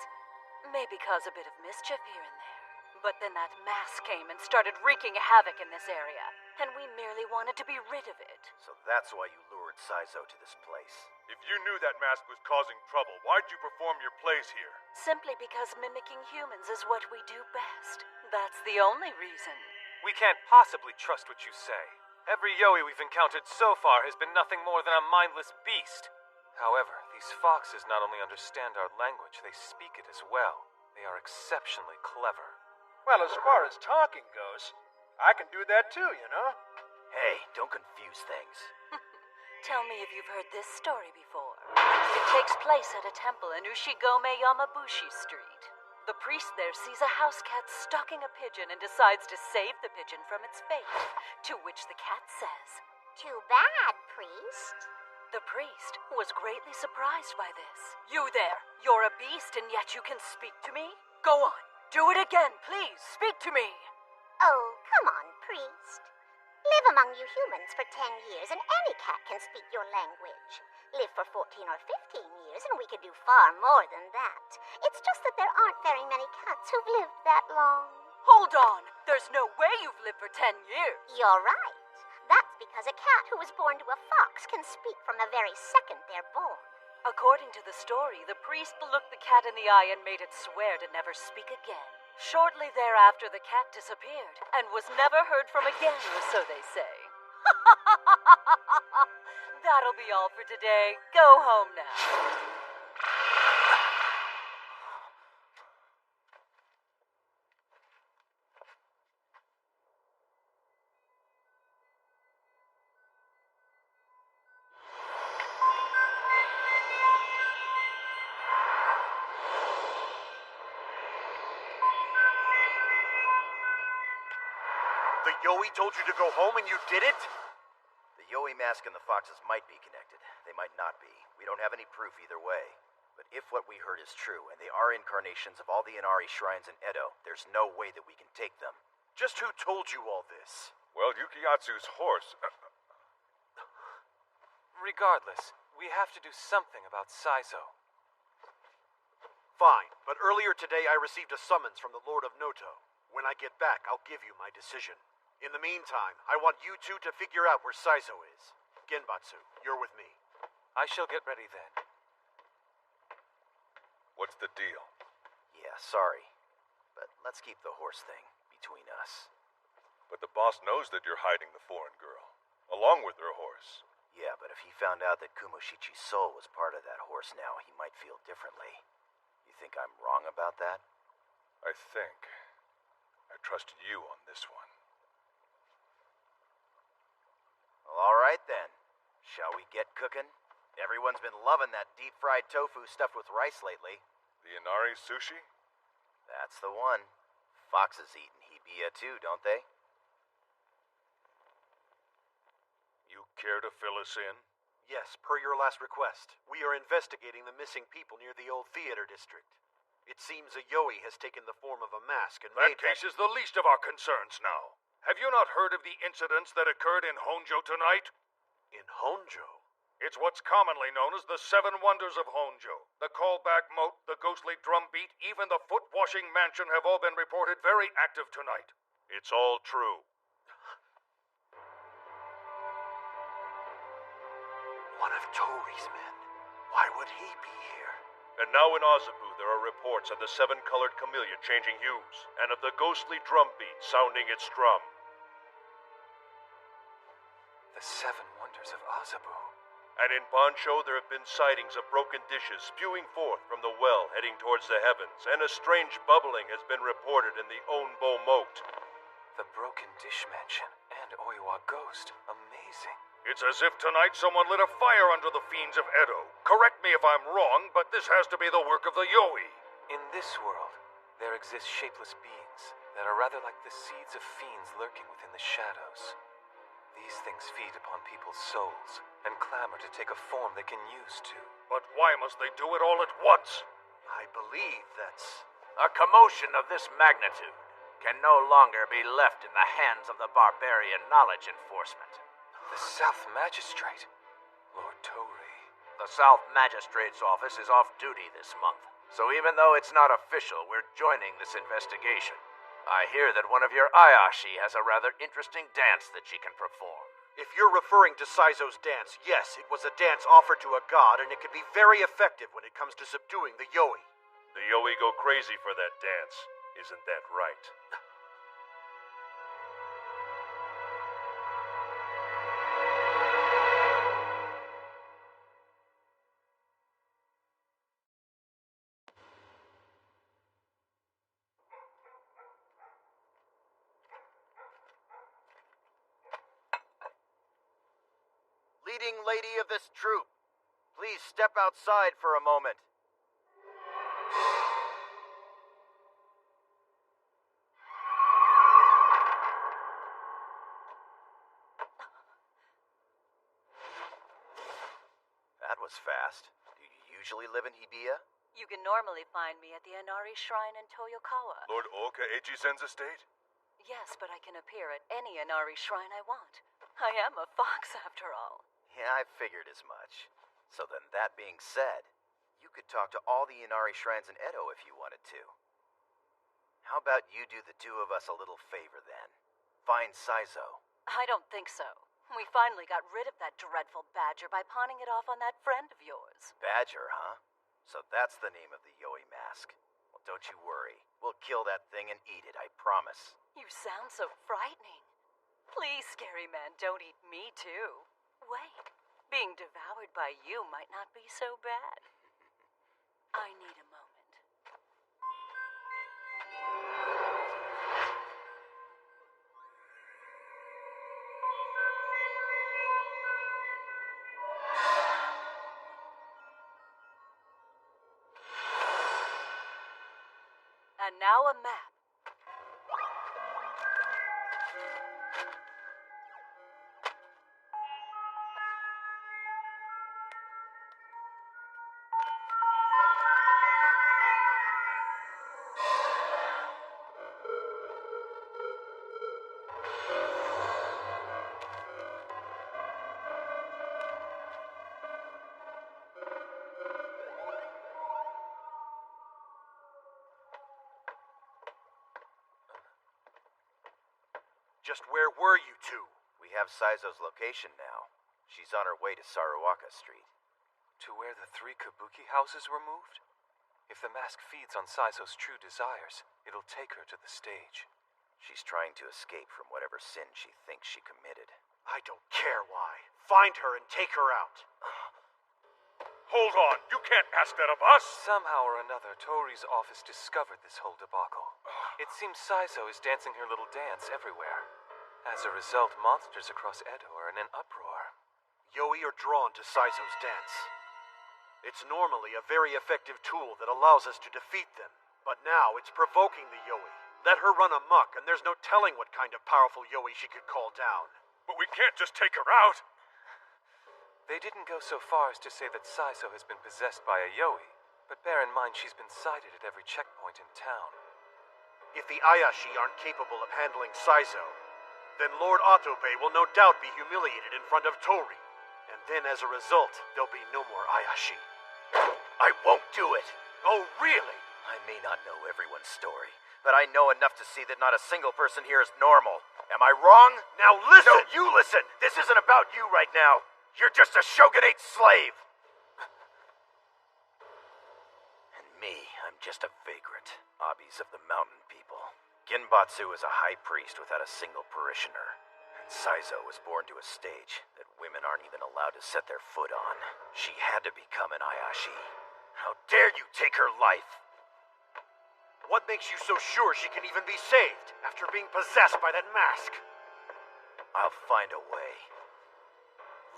Maybe cause a bit of mischief here and there. But then that mask came and started wreaking havoc in this area, and we merely wanted to be rid of it. So that's why you lured Saizo to this place. If you knew that mask was causing trouble, why'd you perform your plays here? Simply because mimicking humans is what we do best. That's the only reason. We can't possibly trust what you say. Every Yoi we've encountered so far has been nothing more than a mindless beast. However, these foxes not only understand our language, they speak it as well. They are exceptionally clever. Well, as far as talking goes, I can do that too, you know? Hey, don't confuse things. Tell me if you've heard this story before. It takes place at a temple in Ushigome Yamabushi Street. The priest there sees a house cat stalking a pigeon and decides to save the pigeon from its fate, to which the cat says, Too bad, priest. The priest was greatly surprised by this. You there, you're a beast and yet you can speak to me? Go on, do it again, please, speak to me. Oh, come on, priest. Live among you humans for 10 years and any cat can speak your language. Live for 14 or 15 years and we can do far more than that. It's just that there aren't very many cats who've lived that long. Hold on, there's no way you've lived for 10 years. You're right. That's because a cat who was born to a fox can speak from the very second they're born. According to the story, the priest looked the cat in the eye and made it swear to never speak again. Shortly thereafter, the cat disappeared and was never heard from again, or so they say. That'll be all for today. Go home now. The Yoi told you to go home and you did it? The Yoi mask and the foxes might be connected. They might not be. We don't have any proof either way. But if what we heard is true, and they are incarnations of all the Inari shrines in Edo, there's no way that we can take them. Just who told you all this? Well, Yukiatsu's horse... Regardless, we have to do something about Saizo. Fine, but earlier today I received a summons from the Lord of Noto. When I get back, I'll give you my decision. In the meantime, I want you two to figure out where Saizo is. Genbatsu, you're with me. I shall get ready then. What's the deal? Yeah, sorry. But let's keep the horse thing between us. But the boss knows that you're hiding the foreign girl, along with her horse. Yeah, but if he found out that Kumoshichi's soul was part of that horse now, he might feel differently. You think I'm wrong about that? I think. I trust you on this one. Well, all right then. Shall we get cooking? Everyone's been loving that deep-fried tofu stuffed with rice lately. The Inari sushi? That's the one. Foxes eat in Hibiya too, don't they? You care to fill us in? Yes, per your last request. We are investigating the missing people near the old theater district. It seems a Yoi has taken the form of a mask and That case is the least of our concerns now. Have you not heard of the incidents that occurred in Honjo tonight? In Honjo? It's what's commonly known as the Seven Wonders of Honjo. The callback moat, the ghostly drum beat, even the foot-washing mansion have all been reported very active tonight. It's all true. One of Tori's men. Why would he be here? And now in Azabu there are reports of the seven-colored camellia changing hues, and of the ghostly drum beat sounding its drum. The Seven Wonders of Azabu. And in Bancho there have been sightings of broken dishes spewing forth from the well heading towards the heavens, and a strange bubbling has been reported in the Onbo moat. The Broken Dish Mansion and Oiwa Ghost. Amazing. It's as if tonight someone lit a fire under the fiends of Edo. Correct me if I'm wrong, but this has to be the work of the Yoi. In this world, there exist shapeless beings that are rather like the seeds of fiends lurking within the shadows. These things feed upon people's souls and clamor to take a form they can use to. But why must they do it all at once? I believe that's... A commotion of this magnitude can no longer be left in the hands of the barbarian knowledge enforcement. The South Magistrate, Lord Tori. The South Magistrate's office is off duty this month, so even though it's not official, we're joining this investigation. I hear that one of your Ayashi has a rather interesting dance that she can perform. If you're referring to Saizo's dance, yes, it was a dance offered to a god, and it could be very effective when it comes to subduing the Yoi. The Yoi go crazy for that dance. Isn't that right? Leading lady of this troop, please step outside for a moment. That was fast. Do you usually live in Hibiya? You can normally find me at the Inari Shrine in Toyokawa. Lord Oka Eiji-sen's estate? Yes, but I can appear at any Inari Shrine I want. I am a fox, after all. Yeah, I figured as much. So then, that being said, you could talk to all the Inari shrines in Edo if you wanted to. How about you do the two of us a little favor then? Find Saizo. I don't think so. We finally got rid of that dreadful badger by pawning it off on that friend of yours. Badger, huh? So that's the name of the Yoi mask. Well, don't you worry. We'll kill that thing and eat it, I promise. You sound so frightening. Please, scary man, don't eat me too. Wait, being devoured by you might not be so bad. I need a moment. And now a map. Just where were you two? We have Saizo's location now. She's on her way to Saruwaka Street. To where the 3 kabuki houses were moved? If the mask feeds on Saizo's true desires, it'll take her to the stage. She's trying to escape from whatever sin she thinks she committed. I don't care why. Find her and take her out. Hold on, you can't ask that of us! Somehow or another, Tori's office discovered this whole debacle. It seems Saizo is dancing her little dance everywhere. As a result, monsters across Edo are in an uproar. Yoi are drawn to Saizo's dance. It's normally a very effective tool that allows us to defeat them. But now it's provoking the Yoi. Let her run amok, and there's no telling what kind of powerful Yoi she could call down. But we can't just take her out! They didn't go so far as to say that Saizo has been possessed by a Yoi, but bear in mind she's been sighted at every checkpoint in town. If the Ayashi aren't capable of handling Saizo, then Lord Otobe will no doubt be humiliated in front of Tori. And then as a result, there'll be no more Ayashi. I won't do it! Oh, really? I may not know everyone's story, but I know enough to see that not a single person here is normal. Am I wrong? Now listen! No, you listen! This isn't about you right now! You're just a shogunate slave! And me, I'm just a vagrant. Abis of the mountain people. Genbatsu is a high priest without a single parishioner. And Saizo was born to a stage that women aren't even allowed to set their foot on. She had to become an Ayashi. How dare you take her life? What makes you so sure she can even be saved after being possessed by that mask? I'll find a way.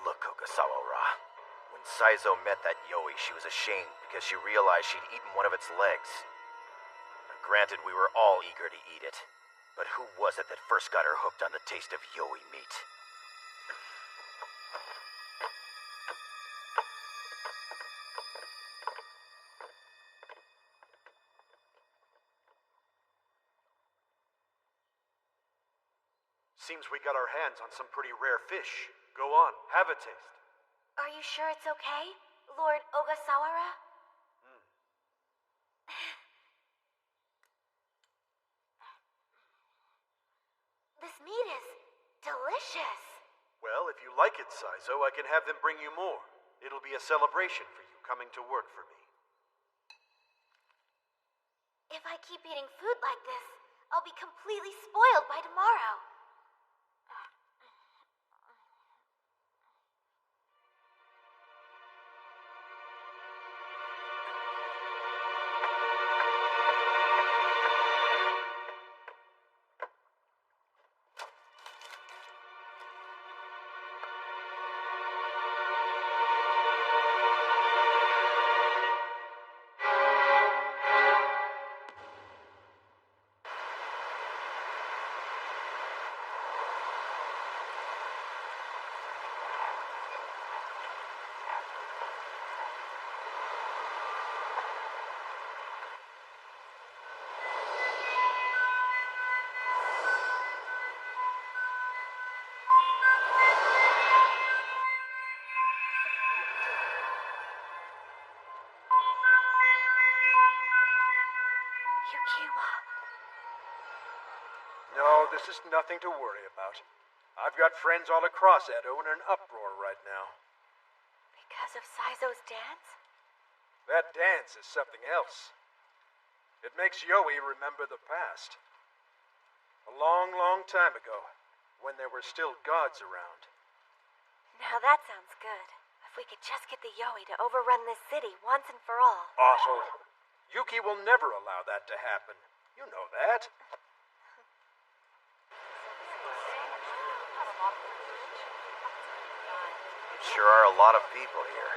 Look, Ogasawara. When Saizo met that Yoi, she was ashamed because she realized she'd eaten one of its legs. Now, granted, we were all eager to eat it. But who was it that first got her hooked on the taste of Yoi meat? Seems we got our hands on some pretty rare fish. Go on, have a taste. Are you sure it's okay, Lord Ogasawara? This meat is delicious. Well, if you like it, Saizo, I can have them bring you more. It'll be a celebration for you coming to work for me. If I keep eating food like this, I'll be completely spoiled by tomorrow. No, this is nothing to worry about. I've got friends all across Edo in an uproar right now. Because of Saizo's dance? That dance is something else. It makes Yoi remember the past. A long, long time ago, when there were still gods around. Now that sounds good. If we could just get the Yoi to overrun this city once and for all. Otto, Yuki will never allow that to happen. You know that. Sure are a lot of people here.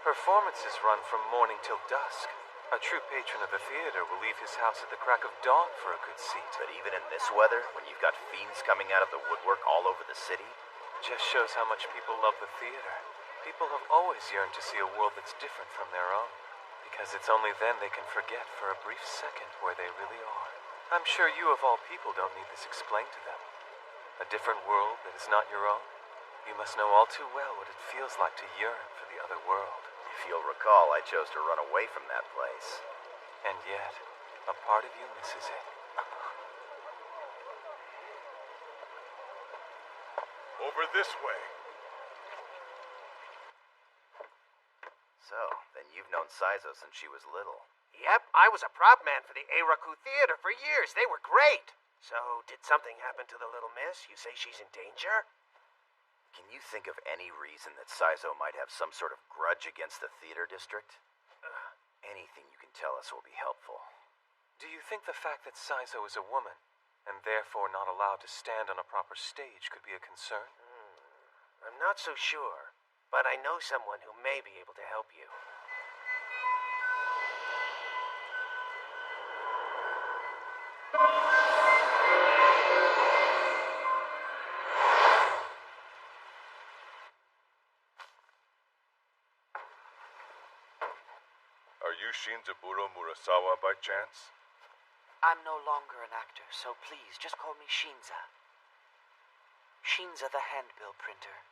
Performances run from morning till dusk. A true patron of the theater will leave his house at the crack of dawn for a good seat. But even in this weather, when you've got fiends coming out of the woodwork all over the city? Just shows how much people love the theater. People have always yearned to see a world that's different from their own. Because it's only then they can forget for a brief second where they really are. I'm sure you of all people don't need this explained to them. A different world that is not your own? You must know all too well what it feels like to yearn for the other world. If you'll recall, I chose to run away from that place. And yet, a part of you misses it. Over this way. So, then you've known Saizo since she was little. Yep, I was a prop man for the Eiraku Theater for years. They were great. So, did something happen to the little miss? You say she's in danger? Can you think of any reason that Saizo might have some sort of grudge against the theater district? Anything you can tell us will be helpful. Do you think the fact that Saizo is a woman, and therefore not allowed to stand on a proper stage, could be a concern? I'm not so sure, but I know someone who may be able to help you. Are you Shinzaburo Murasawa by chance? I'm no longer an actor, so please just call me Shinza. Shinza the handbill printer.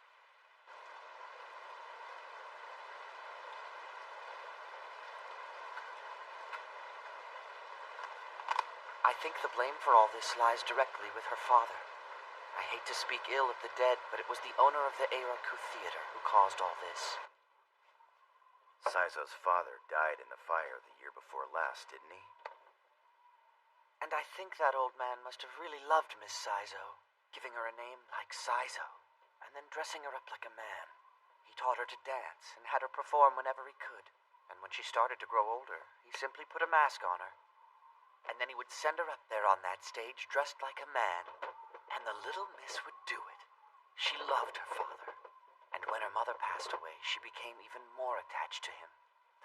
I think the blame for all this lies directly with her father. I hate to speak ill of the dead, but it was the owner of the Eiraku Theater who caused all this. Saizo's father died in the fire the year before last, didn't he? And I think that old man must have really loved Miss Saizo, giving her a name like Saizo, and then dressing her up like a man. He taught her to dance and had her perform whenever he could. And when she started to grow older, he simply put a mask on her. And then he would send her up there on that stage dressed like a man. And the little miss would do it. She loved her father. And when her mother passed away, she became even more attached to him.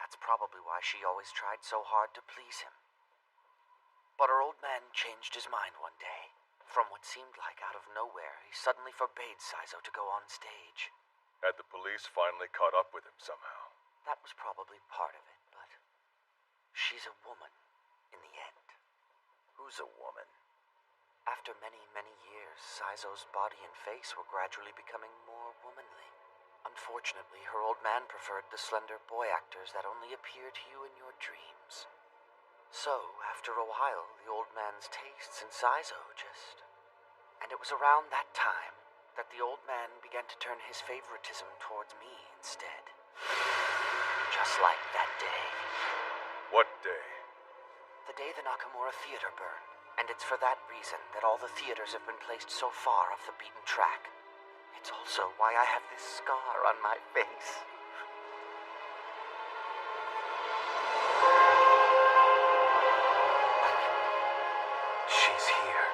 That's probably why she always tried so hard to please him. But her old man changed his mind one day. From what seemed like out of nowhere, he suddenly forbade Saizo to go on stage. Had the police finally caught up with him somehow? That was probably part of it, but she's a woman in the end. Who's a woman? After many, many years, Saizo's body and face were gradually becoming more womanly. Unfortunately, her old man preferred the slender boy actors that only appear to you in your dreams. So, after a while, the old man's tastes in Saizo just... And it was around that time that the old man began to turn his favoritism towards me instead. Just like that day. What day? The day the Nakamura Theater burned. And it's for that reason that all the theaters have been placed so far off the beaten track. It's also why I have this scar on my face. She's here.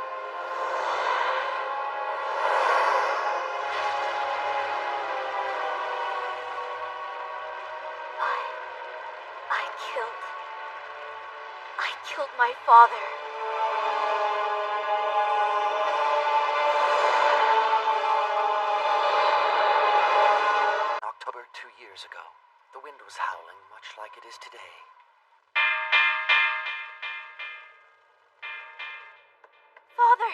I killed my father. October 2 years ago, the wind was howling much like it is today. Father!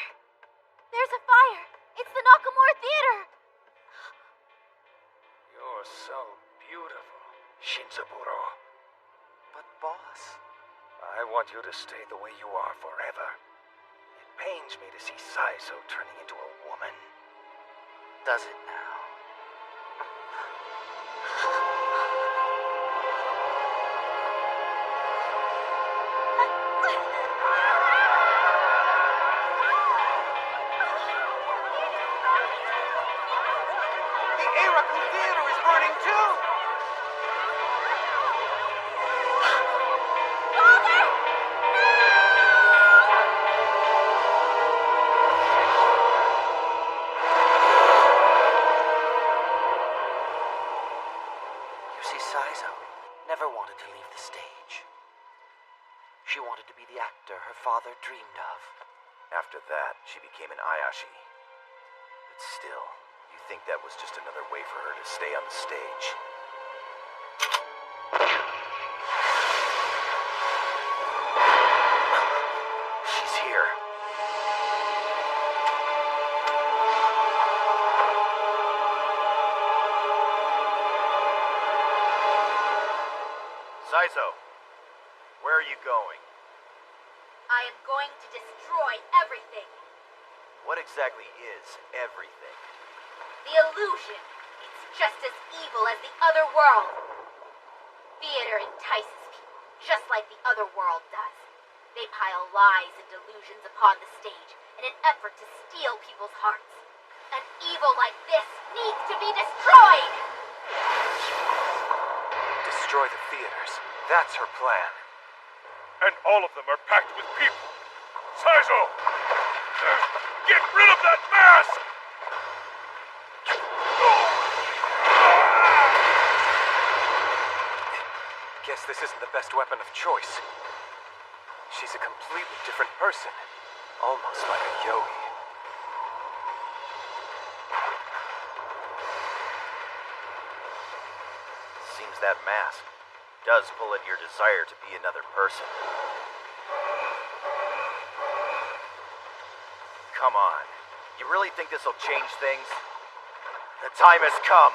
There's a fire! It's the Nakamura Theater! You're so beautiful, Shinzaburo. But boss... I want you to stay the way you are forever. It pains me to see Saizo turning into a woman. Does it now? The Eiraku Theater is burning too! Saizo never wanted to leave the stage. She wanted to be the actor her father dreamed of. After that, she became an Ayashi. But still, you think that was just another way for her to stay on the stage? She's here. Saizo, where are you going? I am going to destroy everything. What exactly is everything? The illusion. It's just as evil as the other world. Theater entices people, just like the other world does. They pile lies and delusions upon the stage in an effort to steal people's hearts. An evil like this needs to be destroyed! Destroy the theaters. That's her plan. And all of them are packed with people. Saizo! Get rid of that mask! Guess this isn't the best weapon of choice. She's a completely different person. Almost like a yogi. Seems that mask does pull at your desire to be another person. Come on. You really think this'll change things? The time has come.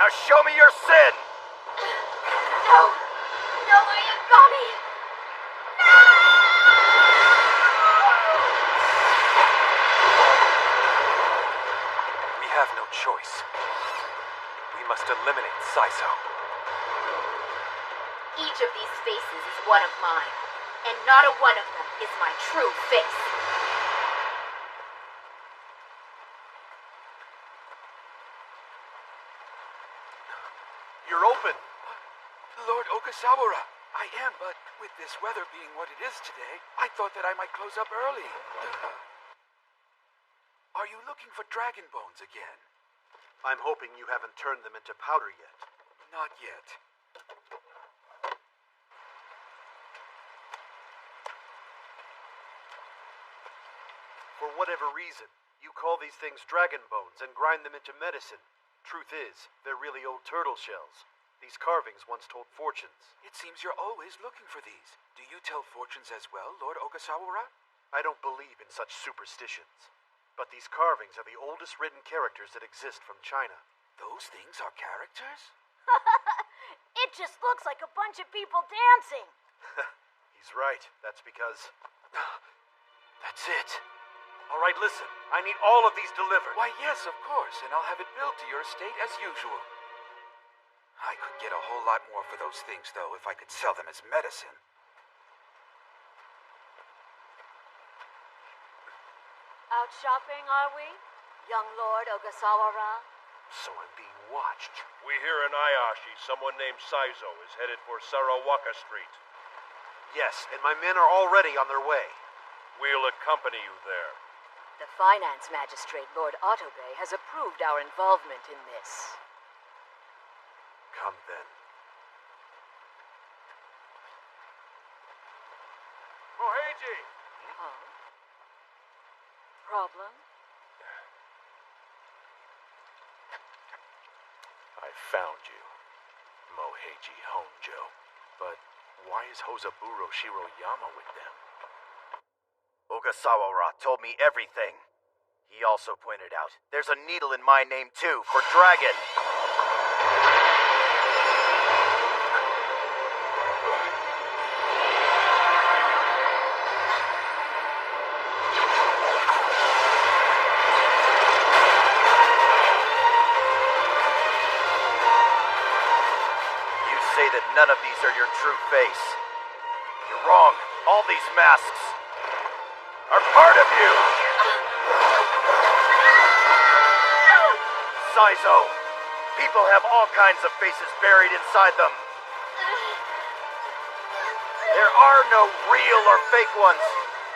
Now show me your sin! No! No, Ayakashi! No! We have no choice. We must eliminate Saizo. Each of these faces is one of mine, and not a one of them is my true face. You're open. Lord Okasawara, I am, but with this weather being what it is today, I thought that I might close up early. Are you looking for dragon bones again? I'm hoping you haven't turned them into powder yet. Not yet. For whatever reason, you call these things dragon bones and grind them into medicine. Truth is, they're really old turtle shells. These carvings once told fortunes. It seems you're always looking for these. Do you tell fortunes as well, Lord Okasawara? I don't believe in such superstitions. But these carvings are the oldest written characters that exist from China. Those things are characters? It just looks like a bunch of people dancing. He's right. That's because... That's it. All right, listen. I need all of these delivered. Why, yes, of course, and I'll have it built to your estate as usual. I could get a whole lot more for those things, though, if I could sell them as medicine. Out shopping, are we? Young Lord Ogasawara? So I'm being watched. We hear in Ayashi someone named Saizo is headed for Sarawaka Street. Yes, and my men are already on their way. We'll accompany you there. The finance magistrate, Lord Otobe, has approved our involvement in this. Come then. Moheiji! Huh? Problem? I found you, Moheiji Honjo. But why is Hozaburo Shiroyama with them? Ogasawara told me everything. He also pointed out there's a needle in my name too, for dragon. You say that none of these are your true face. You're wrong. All these masks are part of you! Saizo, people have all kinds of faces buried inside them. There are no real or fake ones.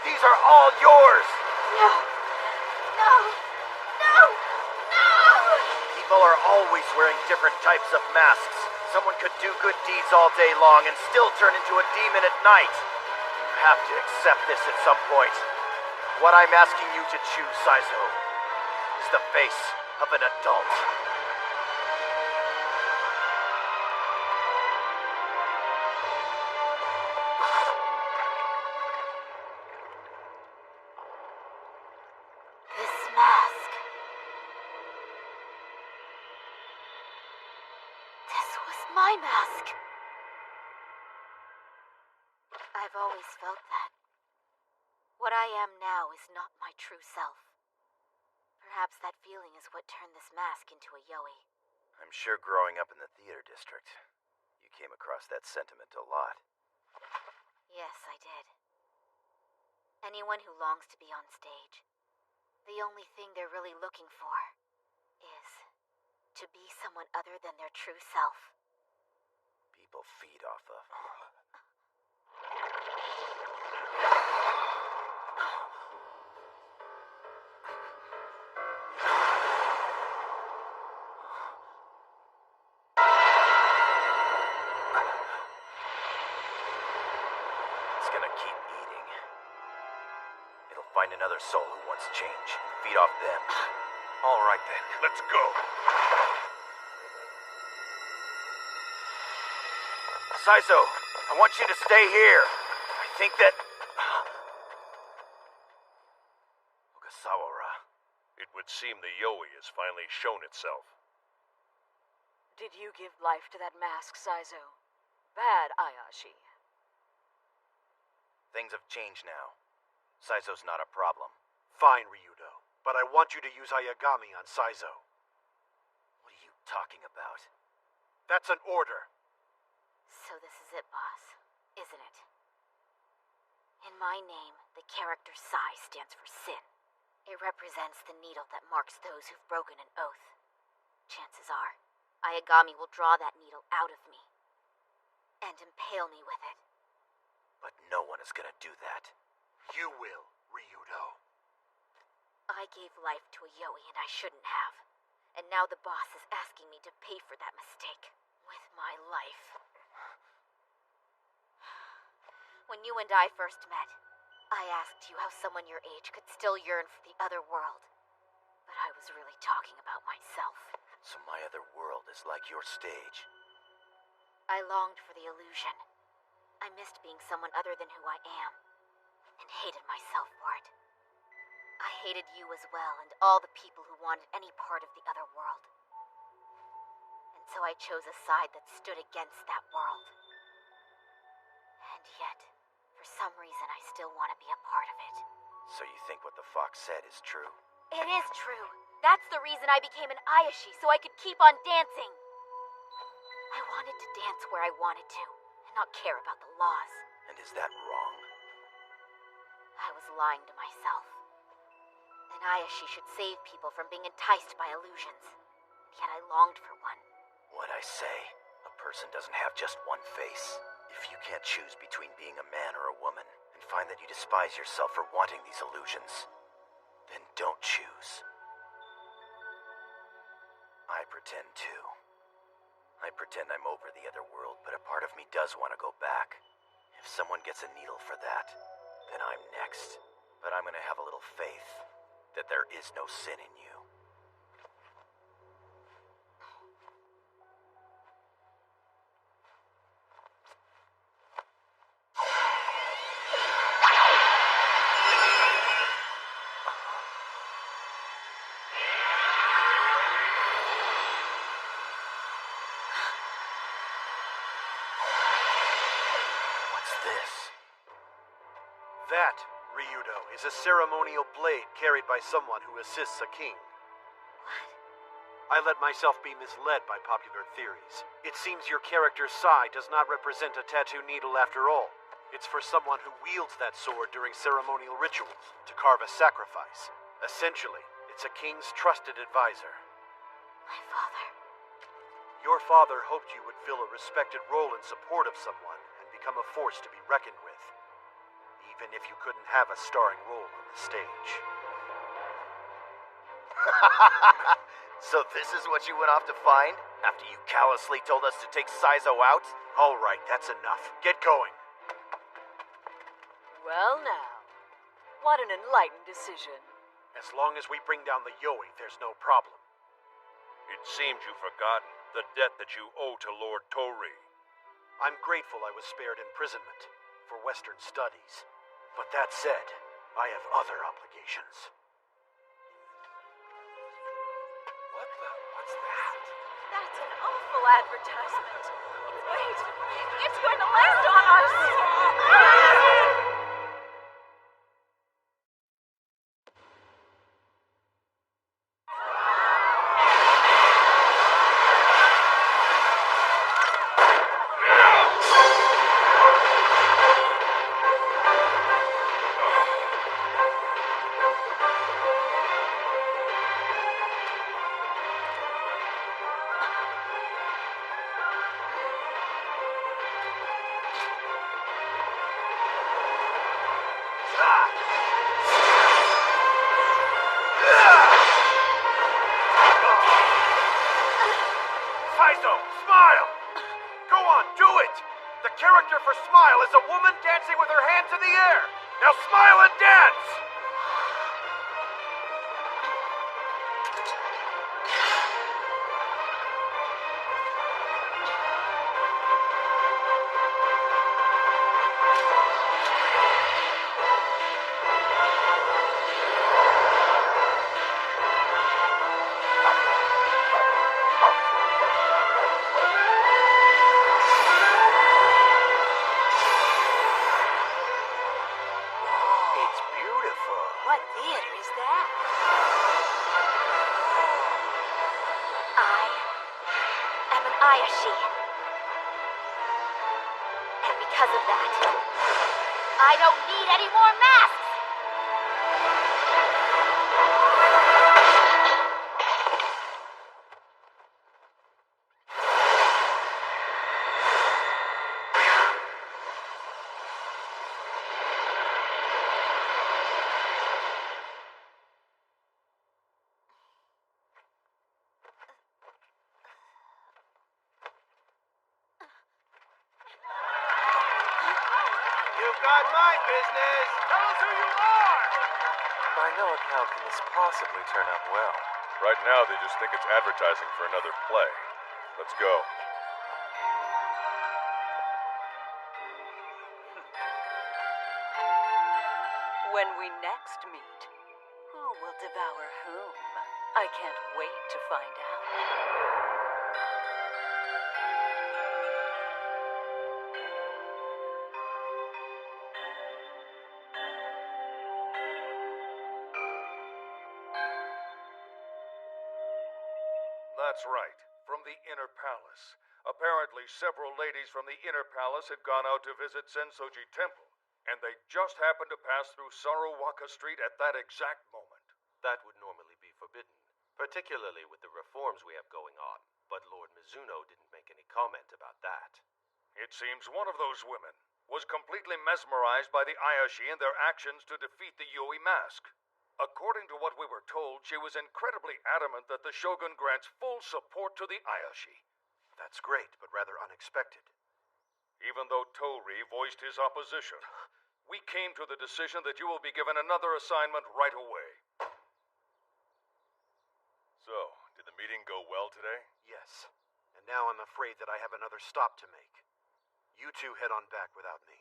These are all yours. No! No! No! No! People are always wearing different types of masks. Someone could do good deeds all day long and still turn into a demon at night. You have to accept this at some point. What I'm asking you to choose, Saizo, is the face of an adult. This mask. This was my mask. I've always felt that. What I am now is not my true self. Perhaps that feeling is what turned this mask into a Yoi. I'm sure growing up in the theater district, you came across that sentiment a lot. Yes, I did. Anyone who longs to be on stage, the only thing they're really looking for is to be someone other than their true self. People feed off of. It's gonna keep eating. It'll find another soul who wants change and feed off them. All right then, let's go. Saizo, I want you to stay here. I think that... Ogasawara. It would seem the Yoi has finally shown itself. Did you give life to that mask, Saizo? Bad, Ayashi. Things have changed now. Saizo's not a problem. Fine, Ryudo. But I want you to use Ayagami on Saizo. What are you talking about? That's an order. So this is it, boss, isn't it? In my name, the character Sai stands for sin. It represents the needle that marks those who've broken an oath. Chances are, Ayagami will draw that needle out of me and impale me with it. But no one is gonna do that. You will, Ryudo. I gave life to a Yoi and I shouldn't have. And now the boss is asking me to pay for that mistake with my life. When you and I first met, I asked you how someone your age could still yearn for the other world. But I was really talking about myself. So my other world is like your stage. I longed for the illusion. I missed being someone other than who I am, and hated myself for it. I hated you as well, and all the people who wanted any part of the other world. And so I chose a side that stood against that world. And yet, for some reason, I still want to be a part of it. So you think what the fox said is true? It is true. That's the reason I became an Ayashi, so I could keep on dancing. I wanted to dance where I wanted to, and not care about the laws. And is that wrong? I was lying to myself. An Ayashi should save people from being enticed by illusions. Yet I longed for one. What'd I say? A person doesn't have just one face. If you can't choose between being a man or a woman, and find that you despise yourself for wanting these illusions, then don't choose. I pretend too. I pretend I'm over the other world, but a part of me does want to go back. If someone gets a needle for that, then I'm next. But I'm gonna have a little faith that there is no sin in you. That, Ryudo, is a ceremonial blade carried by someone who assists a king. What? I let myself be misled by popular theories. It seems your character Sai does not represent a tattoo needle after all. It's for someone who wields that sword during ceremonial rituals, to carve a sacrifice. Essentially, it's a king's trusted advisor. My father. Your father hoped you would fill a respected role in support of someone and become a force to be reckoned with. Even if you couldn't have a starring role on the stage. So this is what you went off to find? After you callously told us to take Saizo out? All right, that's enough. Get going. Well now, what an enlightened decision. As long as we bring down the Yoi, there's no problem. It seems you've forgotten the debt that you owe to Lord Tori. I'm grateful I was spared imprisonment for Western studies. But that said, I have other obligations. What's that? That's an awful advertisement. Wait, it's going to land on us! Saizo, smile! Go on, do it! The character for Smile is a woman dancing with her hands in the air. Now smile and dance! What theater is that? I am an Ayashi. And because of that, I don't need any more masks! You've got my business! Tell us who you are! By no account can this possibly turn out well. Right now, they just think it's advertising for another play. Let's go. When we next meet, who will devour whom? I can't wait to find out. That's right. From the Inner Palace. Apparently, several ladies from the Inner Palace had gone out to visit Sensoji Temple, and they just happened to pass through Saruwaka Street at that exact moment. That would normally be forbidden, particularly with the reforms we have going on. But Lord Mizuno didn't make any comment about that. It seems one of those women was completely mesmerized by the Ayashi and their actions to defeat the Yoi mask. According to what we were told, she was incredibly adamant that the Shogun grants full support to the Ayashi. That's great, but rather unexpected. Even though Tori voiced his opposition, we came to the decision that you will be given another assignment right away. So, did the meeting go well today? Yes. And now I'm afraid that I have another stop to make. You two head on back without me.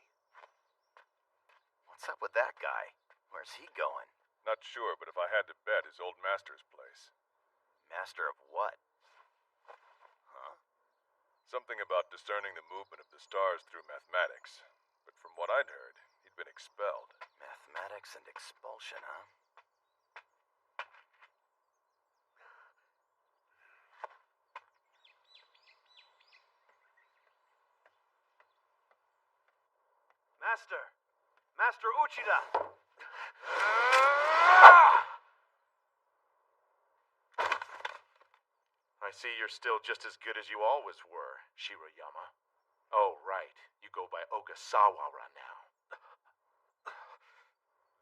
What's up with that guy? Where's he going? Not sure, but if I had to bet, his old master's place. Master of what? Huh? Something about discerning the movement of the stars through mathematics. But from what I'd heard, he'd been expelled. Mathematics and expulsion, huh? Master Uchida! I see you're still just as good as you always were, Shiroyama. Oh, right. You go by Ogasawara now.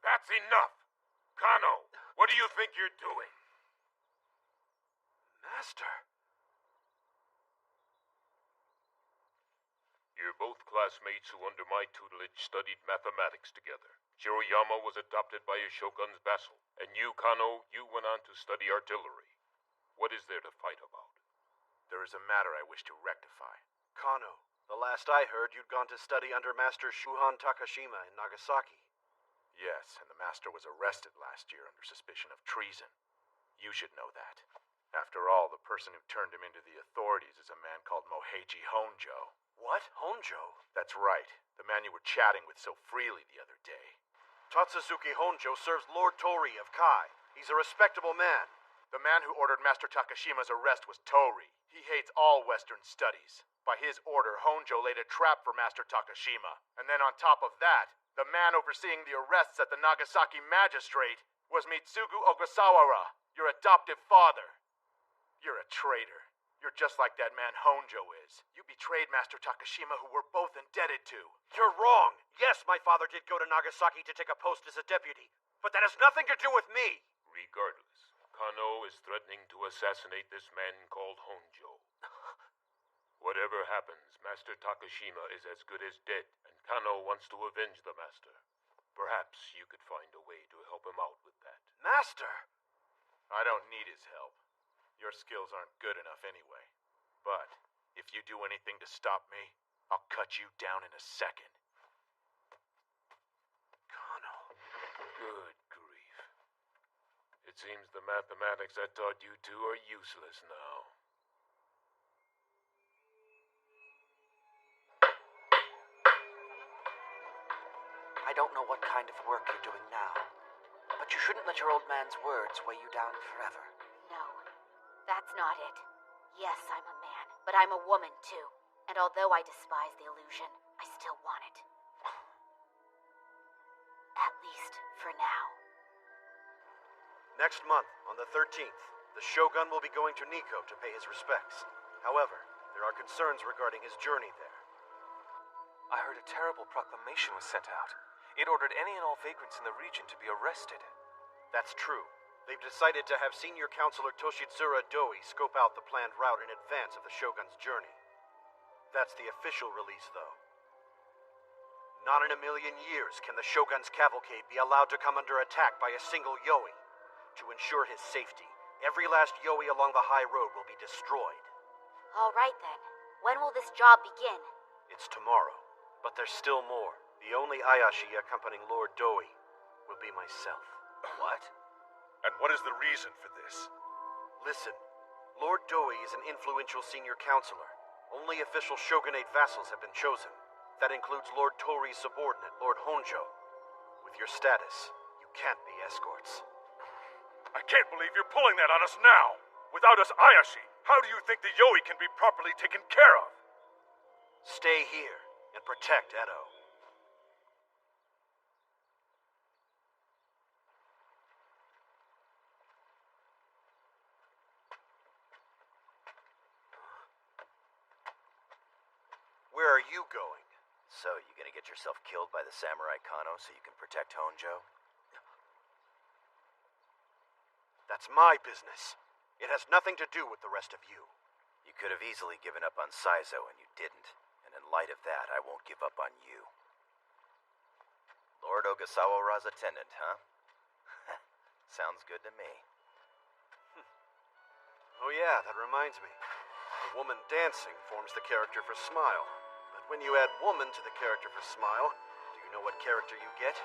That's enough! Kano, what do you think you're doing? Master? You're both classmates who under my tutelage studied mathematics together. Shiroyama was adopted by a shogun's vassal, and you, Kano, you went on to study artillery. What is there to fight about? There is a matter I wish to rectify. Kano, the last I heard, you'd gone to study under Master Shuhan Takashima in Nagasaki. Yes, and the master was arrested last year under suspicion of treason. You should know that. After all, the person who turned him into the authorities is a man called Moheiji Honjo. What? Honjo? That's right. The man you were chatting with so freely the other day. Tatsuzuki Honjo serves Lord Tori of Kai. He's a respectable man. The man who ordered Master Takashima's arrest was Tori. He hates all Western studies. By his order, Honjo laid a trap for Master Takashima. And then on top of that, the man overseeing the arrests at the Nagasaki magistrate was Mitsugu Ogasawara, your adoptive father. You're a traitor. You're just like that man Honjo is. You betrayed Master Takashima, who we're both indebted to. You're wrong. Yes, my father did go to Nagasaki to take a post as a deputy, but that has nothing to do with me. Regardless, Kano is threatening to assassinate this man called Honjo. Whatever happens, Master Takashima is as good as dead, and Kano wants to avenge the Master. Perhaps you could find a way to help him out with that. Master! I don't need his help. Your skills aren't good enough anyway. But if you do anything to stop me, I'll cut you down in a second. Kano. Good grief. It seems the mathematics I taught you two are useless now. I don't know what kind of work you're doing now, but you shouldn't let your old man's words weigh you down forever. No, that's not it. Yes, I'm a man, but I'm a woman too. And although I despise the illusion, I still want it. At least for now. Next month, on the 13th, the Shogun will be going to Nikko to pay his respects. However, there are concerns regarding his journey there. I heard a terrible proclamation was sent out. It ordered any and all vagrants in the region to be arrested. That's true. They've decided to have Senior Counselor Toshitsura Doi scope out the planned route in advance of the Shogun's journey. That's the official release, though. Not in a million years can the Shogun's cavalcade be allowed to come under attack by a single Yoi. To ensure his safety, every last Yoi along the high road will be destroyed. All right then. When will this job begin? It's tomorrow, but there's still more. The only Ayashi accompanying Lord Doi will be myself. What? And what is the reason for this? Listen, Lord Doi is an influential senior counselor. Only official shogunate vassals have been chosen. That includes Lord Tori's subordinate, Lord Honjo. With your status, you can't be escorts. I can't believe you're pulling that on us now. Without us Ayashi, how do you think the Yoi can be properly taken care of? Stay here and protect Edo. Where are you going? So, you gonna get yourself killed by the Samurai Kano so you can protect Honjo? That's my business. It has nothing to do with the rest of you. You could have easily given up on Saizo, and you didn't. And in light of that, I won't give up on you. Lord Ogasawara's attendant, huh? Sounds good to me. Oh yeah, that reminds me. The woman dancing forms the character for Smile. But when you add woman to the character for Smile, do you know what character you get?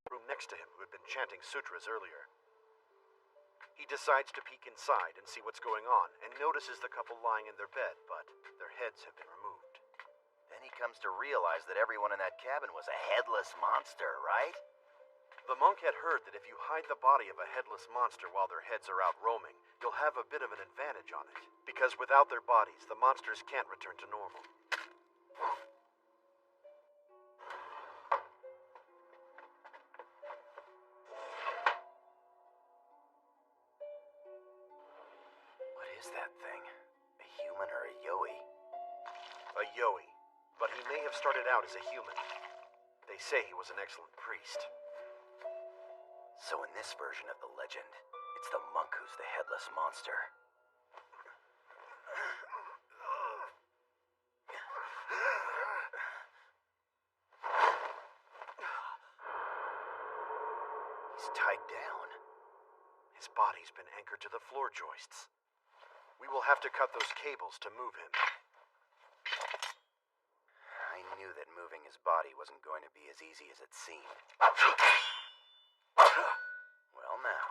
Room next to him, who had been chanting sutras earlier. He decides to peek inside and see what's going on, and notices the couple lying in their bed, but their heads have been removed. Then he comes to realize that everyone in that cabin was a headless monster, right? The monk had heard that if you hide the body of a headless monster while their heads are out roaming, you'll have a bit of an advantage on it. Because without their bodies, the monsters can't return to normal. What is that thing? A human or a Yoi? A Yoi, but he may have started out as a human. They say he was an excellent priest. So in this version of the legend, it's the monk who's the headless monster. He's tied down. His body's been anchored to the floor joists. We will have to cut those cables to move him. I knew that moving his body wasn't going to be as easy as it seemed. Well now.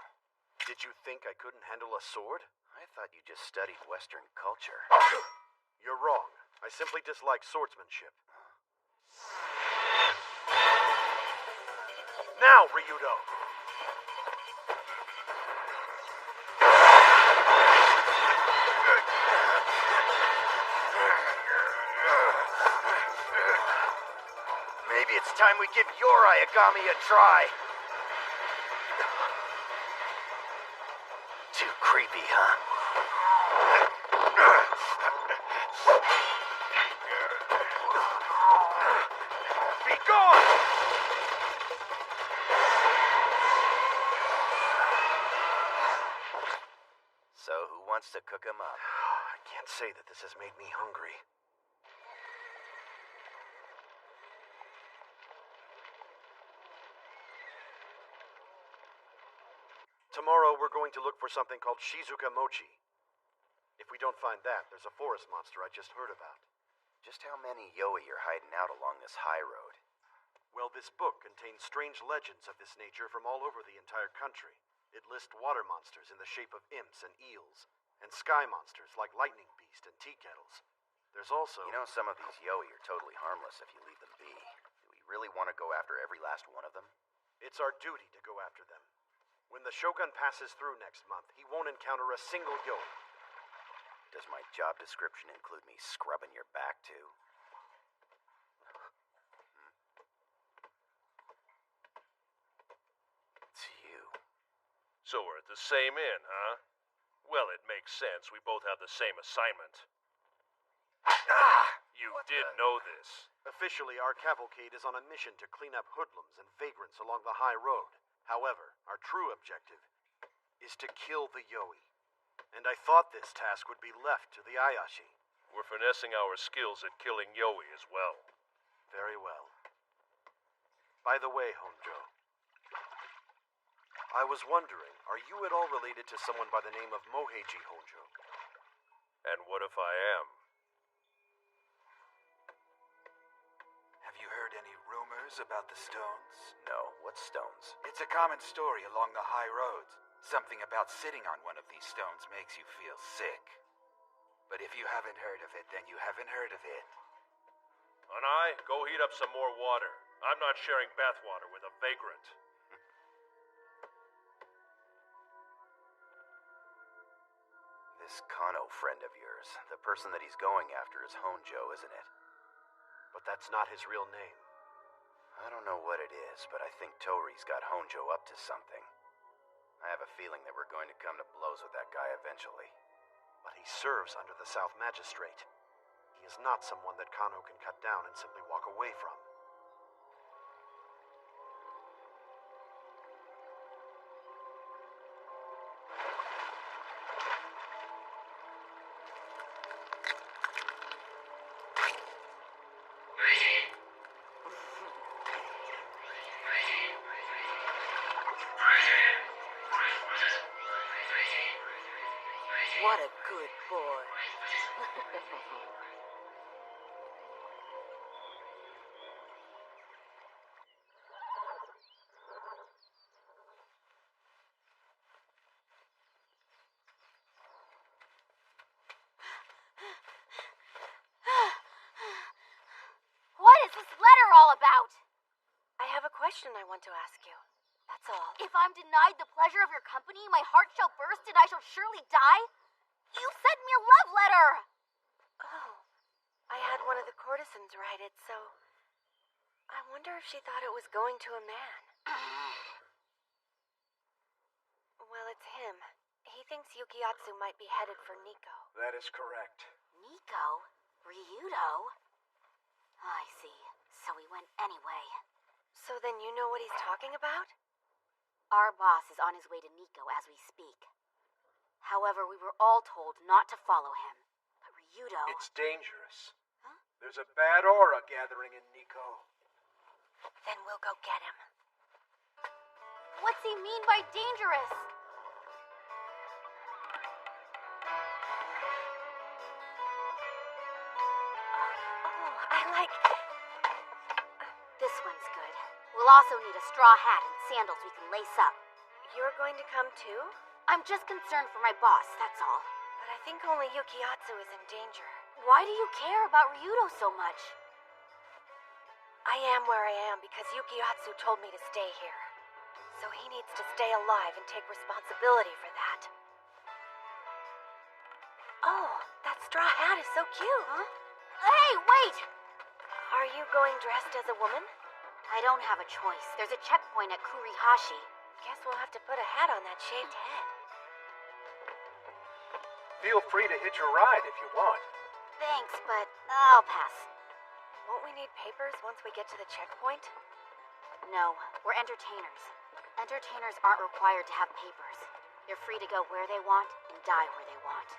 Did you think I couldn't handle a sword? I thought you just studied Western culture. You're wrong. I simply dislike swordsmanship. Now, Ryudo! it's time we give your Ayagami a try. Too creepy, huh? Be gone! So, who wants to cook him up? I can't say that this has made me hungry. Tomorrow we're going to look for something called Shizuka Mochi. If we don't find that, there's a forest monster I just heard about. Just how many Yoi are hiding out along this high road? Well, this book contains strange legends of this nature from all over the entire country. It lists water monsters in the shape of imps and eels, and sky monsters like Lightning Beast and tea kettles. There's also... You know, some of these Yoi are totally harmless if you leave them be. Do we really want to go after every last one of them? It's our duty to go after them. When the Shogun passes through next month, he won't encounter a single Yoi. Does my job description include me scrubbing your back, too? It's you. So we're at the same inn, huh? Well, it makes sense. We both have the same assignment. You did know this. Officially, our cavalcade is on a mission to clean up hoodlums and vagrants along the high road. However, our true objective is to kill the Yoi. And I thought this task would be left to the Ayashi. We're finessing our skills at killing Yoi as well. Very well. By the way, Honjo, I was wondering, are you at all related to someone by the name of Moheiji Honjo? And what if I am? Have you heard any rumors about the stones? No, what stones? It's a common story along the high roads. Something about sitting on one of these stones makes you feel sick. But if you haven't heard of it, then you haven't heard of it. Anai, go heat up some more water. I'm not sharing bathwater with a vagrant. This Kano friend of yours, the person that he's going after is Honjo, isn't it? But that's not his real name. I don't know what it is, but I think Tori's got Honjo up to something. I have a feeling that we're going to come to blows with that guy eventually. But he serves under the South Magistrate. He is not someone that Kano can cut down and simply walk away from. What a good boy. What is this letter all about? I have a question I want to ask you. That's all. If I'm denied the pleasure of your company, my heart shall burst and I shall surely die? You sent me a love letter! Oh, I had one of the courtesans write it, so I wonder if she thought it was going to a man. Well, it's him. He thinks Yukiatsu might be headed for Nico. That is correct. Nico? Ryudo? I see. So he went anyway. So then you know what he's talking about? Our boss is on his way to Nico as we speak. However, we were all told not to follow him. But Ryudo... It's dangerous. Huh? There's a bad aura gathering in Nico. Then we'll go get him. What's he mean by dangerous? I like... This one's good. We'll also need a straw hat and sandals we can lace up. You're going to come too? I'm just concerned for my boss, that's all. But I think only Yukiatsu is in danger. Why do you care about Ryudo so much? I am where I am because Yukiatsu told me to stay here. So he needs to stay alive and take responsibility for that. Oh, that straw hat is so cute. Huh? Hey, wait! Are you going dressed as a woman? I don't have a choice. There's a checkpoint at Kurihashi. Guess we'll have to put a hat on that shaved head. Feel free to hitch a ride if you want. Thanks, but I'll pass. Won't we need papers once we get to the checkpoint? No, we're entertainers. Entertainers aren't required to have papers. They're free to go where they want and die where they want.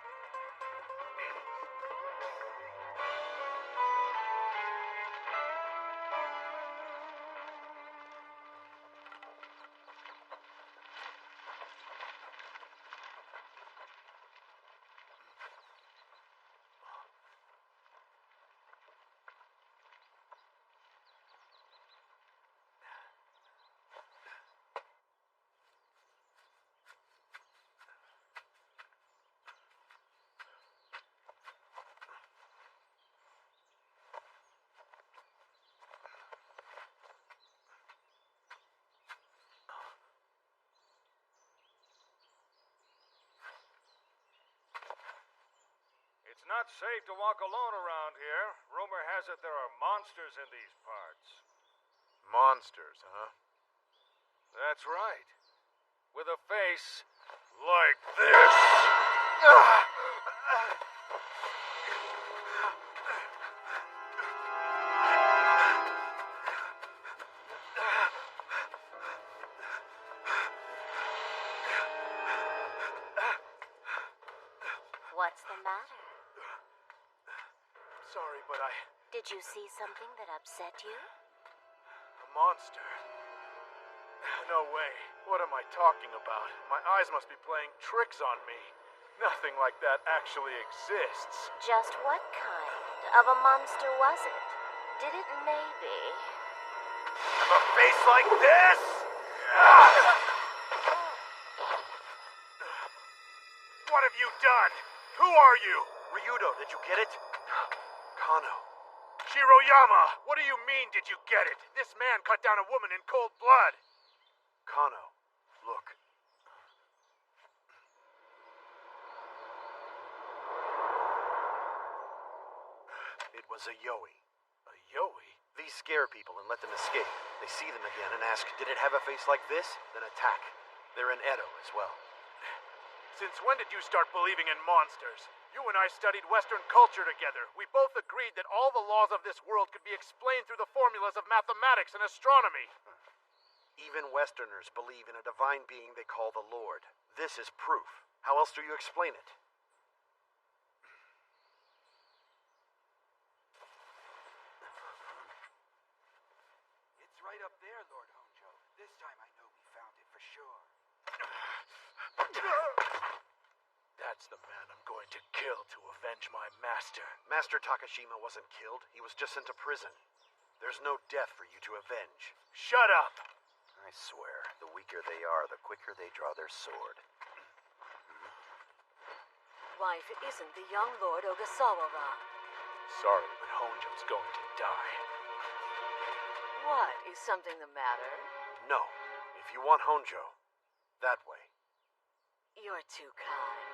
It's not safe to walk alone around here. Rumor has it there are monsters in these parts. Monsters, huh? That's right. With a face like this. What's the matter? Sorry, but Did you see something that upset you? a monster. No way. What am I talking about? My eyes must be playing tricks on me. Nothing like that actually exists. Just what kind of a monster was it? Did it maybe... Have a face like this? What have you done? Who are you? Ryudo, did you get it? Kano. Shiroyama, what do you mean, did you get it? This man cut down a woman in cold blood. Kano, look. It was a Yoi. A Yoi? These scare people and let them escape. They see them again and ask, did it have a face like this? Then attack. They're in Edo as well. Since when did you start believing in monsters? You and I studied Western culture together. We both agreed that all the laws of this world could be explained through the formulas of mathematics and astronomy. Even Westerners believe in a divine being they call the Lord. This is proof. How else do you explain it? It's right up there, Lord Honjo. This time I know we found it for sure. That's the man I'm going to kill to avenge my master. Master Takashima wasn't killed. He was just sent to prison. There's no death for you to avenge. Shut up! I swear, the weaker they are, the quicker they draw their sword. Why, if it isn't the young Lord Ogasawa-ra. Sorry, but Honjo's going to die. What? Is something the matter? No. If you want Honjo, that way. You're too kind.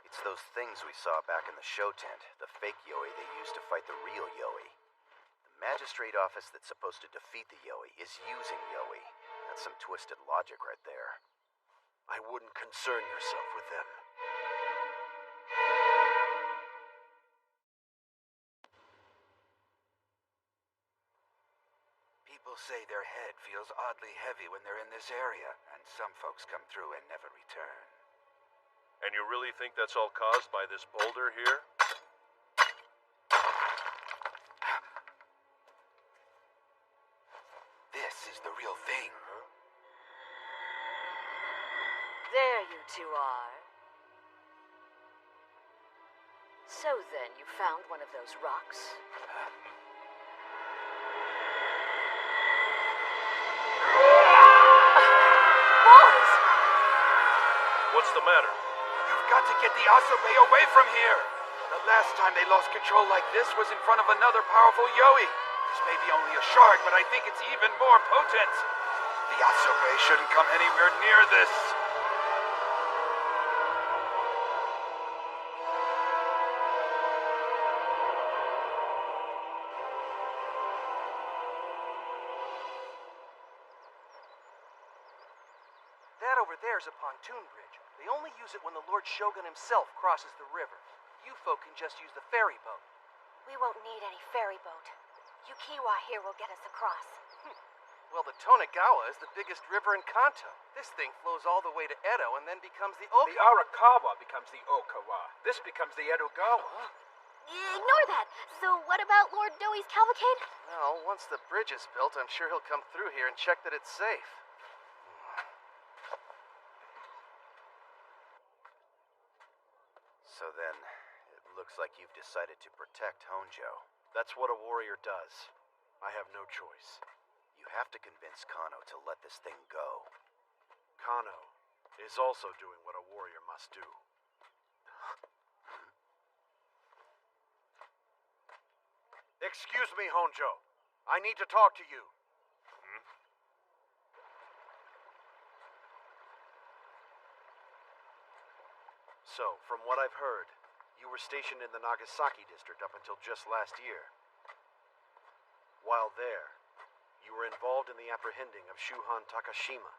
It's those things we saw back in the show tent, the fake Yoi they used to fight the real Yoi. The magistrate office that's supposed to defeat the Yoi is using Yoi. That's some twisted logic right there. I wouldn't concern yourself with them. People say their head feels oddly heavy when they're in this area, and some folks come through and never return. And you really think that's all caused by this boulder here? This is the real thing. There you two are. So then, you found one of those rocks? Boys! What's the matter? You've got to get the Asobe away from here! The last time they lost control like this was in front of another powerful Yoi. This may be only a shard, but I think it's even more potent. The Asobe shouldn't come anywhere near this. That over there is a pontoon bridge. They only use it when the Lord Shogun himself crosses the river. You folk can just use the ferry boat. We won't need any ferry boat. Yukiwa here will get us across. Well, the Tonegawa is the biggest river in Kanto. This thing flows all the way to Edo and then becomes the Okawa. The Arakawa becomes the Okawa. This becomes the Edogawa. Ignore that. So what about Lord Doi's cavalcade? Well, once the bridge is built, I'm sure he'll come through here and check that it's safe. So then, it looks like you've decided to protect Honjo. That's what a warrior does. I have no choice. You have to convince Kano to let this thing go. Kano is also doing what a warrior must do. Excuse me, Honjo. I need to talk to you. So, from what I've heard, you were stationed in the Nagasaki district up until just last year. While there, you were involved in the apprehending of Shuhan Takashima.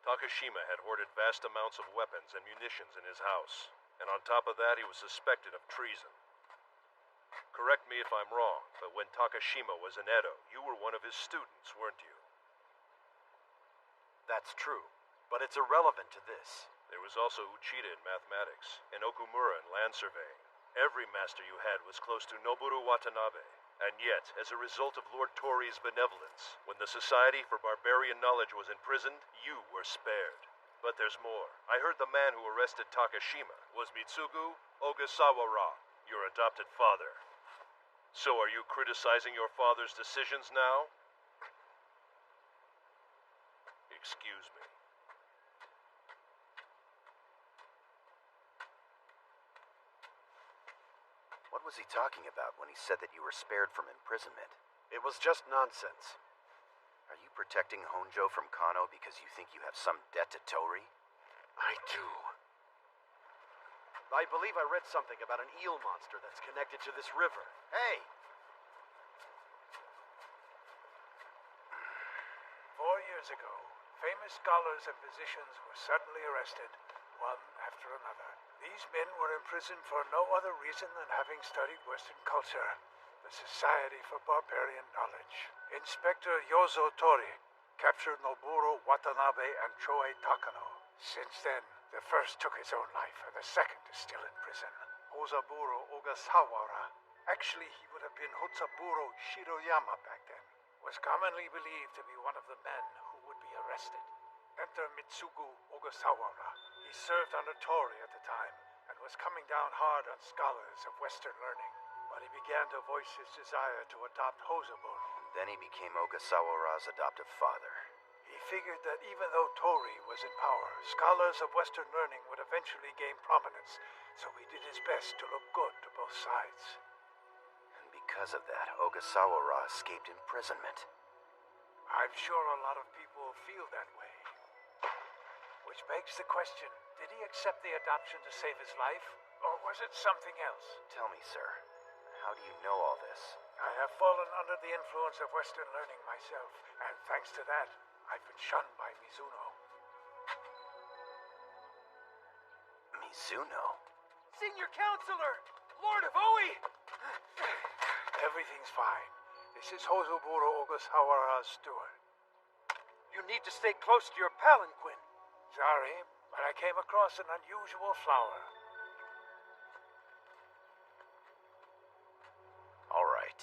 Takashima had hoarded vast amounts of weapons and munitions in his house, and on top of that he was suspected of treason. Correct me if I'm wrong, but when Takashima was in Edo, you were one of his students, weren't you? That's true, but it's irrelevant to this. There was also Uchida in mathematics, and Okumura in land surveying. Every master you had was close to Noboru Watanabe. And yet, as a result of Lord Tori's benevolence, when the Society for Barbarian Knowledge was imprisoned, you were spared. But there's more. I heard the man who arrested Takashima was Mitsugu Ogasawara, your adopted father. So are you criticizing your father's decisions now? Excuse me. What was he talking about when he said that you were spared from imprisonment? It was just nonsense. Are you protecting Honjo from Kano because you think you have some debt to Tori? I do. I believe I read something about an eel monster that's connected to this river. Hey! 4 years ago, famous scholars and physicians were suddenly arrested, one after another. These men were imprisoned for no other reason than having studied Western culture, the Society for Barbarian Knowledge. Inspector Yozo Tori captured Noboru Watanabe and Choei Takano. Since then, the first took his own life, and the second is still in prison. Ozaburo Ogasawara, actually he would have been Hotsaburo Shiroyama back then, was commonly believed to be one of the men who would be arrested. Enter Mitsugu Ogasawara. He served under Tori at the time and was coming down hard on scholars of Western learning. But he began to voice his desire to adopt Hosaburo. Then he became Ogasawara's adoptive father. He figured that even though Tori was in power, scholars of Western learning would eventually gain prominence, so he did his best to look good to both sides. And because of that, Ogasawara escaped imprisonment. I'm sure a lot of people feel that way. Which begs the question, did he accept the adoption to save his life, or was it something else? Tell me, sir, how do you know all this? I have fallen under the influence of Western learning myself, and thanks to that, I've been shunned by Mizuno. Mizuno? Senior Counselor! Lord of Oi! Everything's fine. This is Hosaburo Ogasawara's steward. You need to stay close to your palanquin. Sorry, but I came across an unusual flower. All right,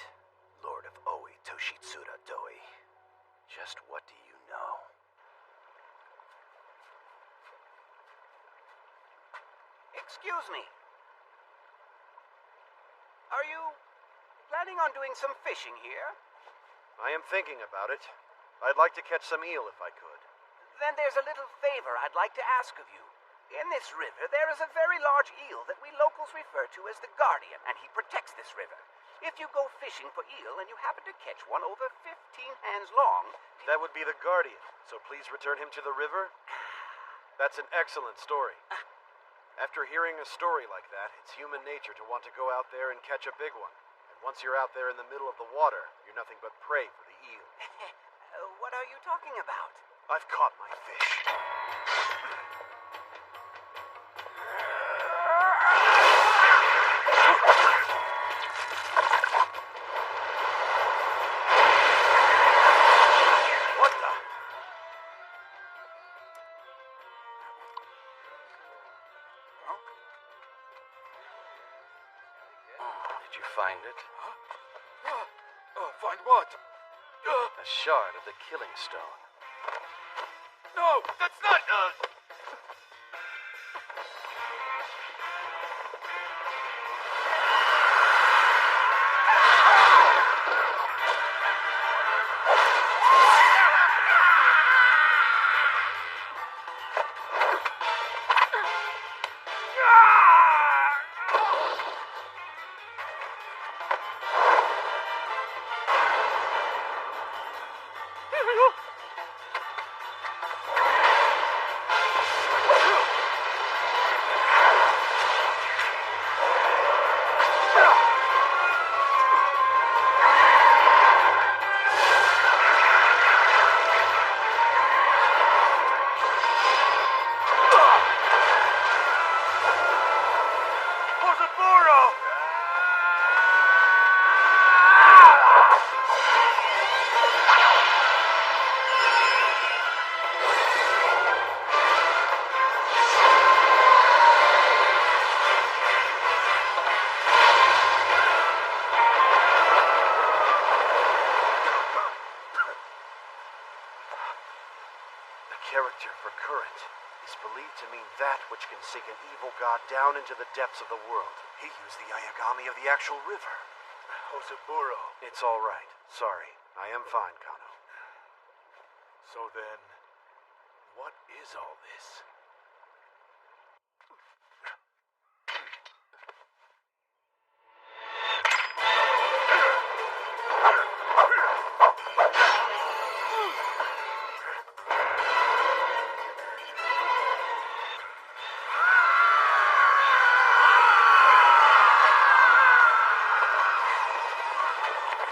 Lord of Oi Toshitsura Doi. Just what do you know? Excuse me. Are you planning on doing some fishing here? I am thinking about it. I'd like to catch some eel if I could. Then there's a little favor I'd like to ask of you. In this river, there is a very large eel that we locals refer to as the Guardian, and he protects this river. If you go fishing for eel and you happen to catch one over 15 hands long... That would be the Guardian, so please return him to the river? That's an excellent story. After hearing a story like that, it's human nature to want to go out there and catch a big one. And once you're out there in the middle of the water, you're nothing but prey for the eel. What are you talking about? I've caught my fish. What the? Did you find it? Find what? A shard of the killing stone. No, that's not. Character for current is believed to mean that which can sink an evil god down into the depths of the world. He used the Ayagami of the actual river. Hosaburo. It's all right. Sorry. I am fine, Kano. So then, what is all this?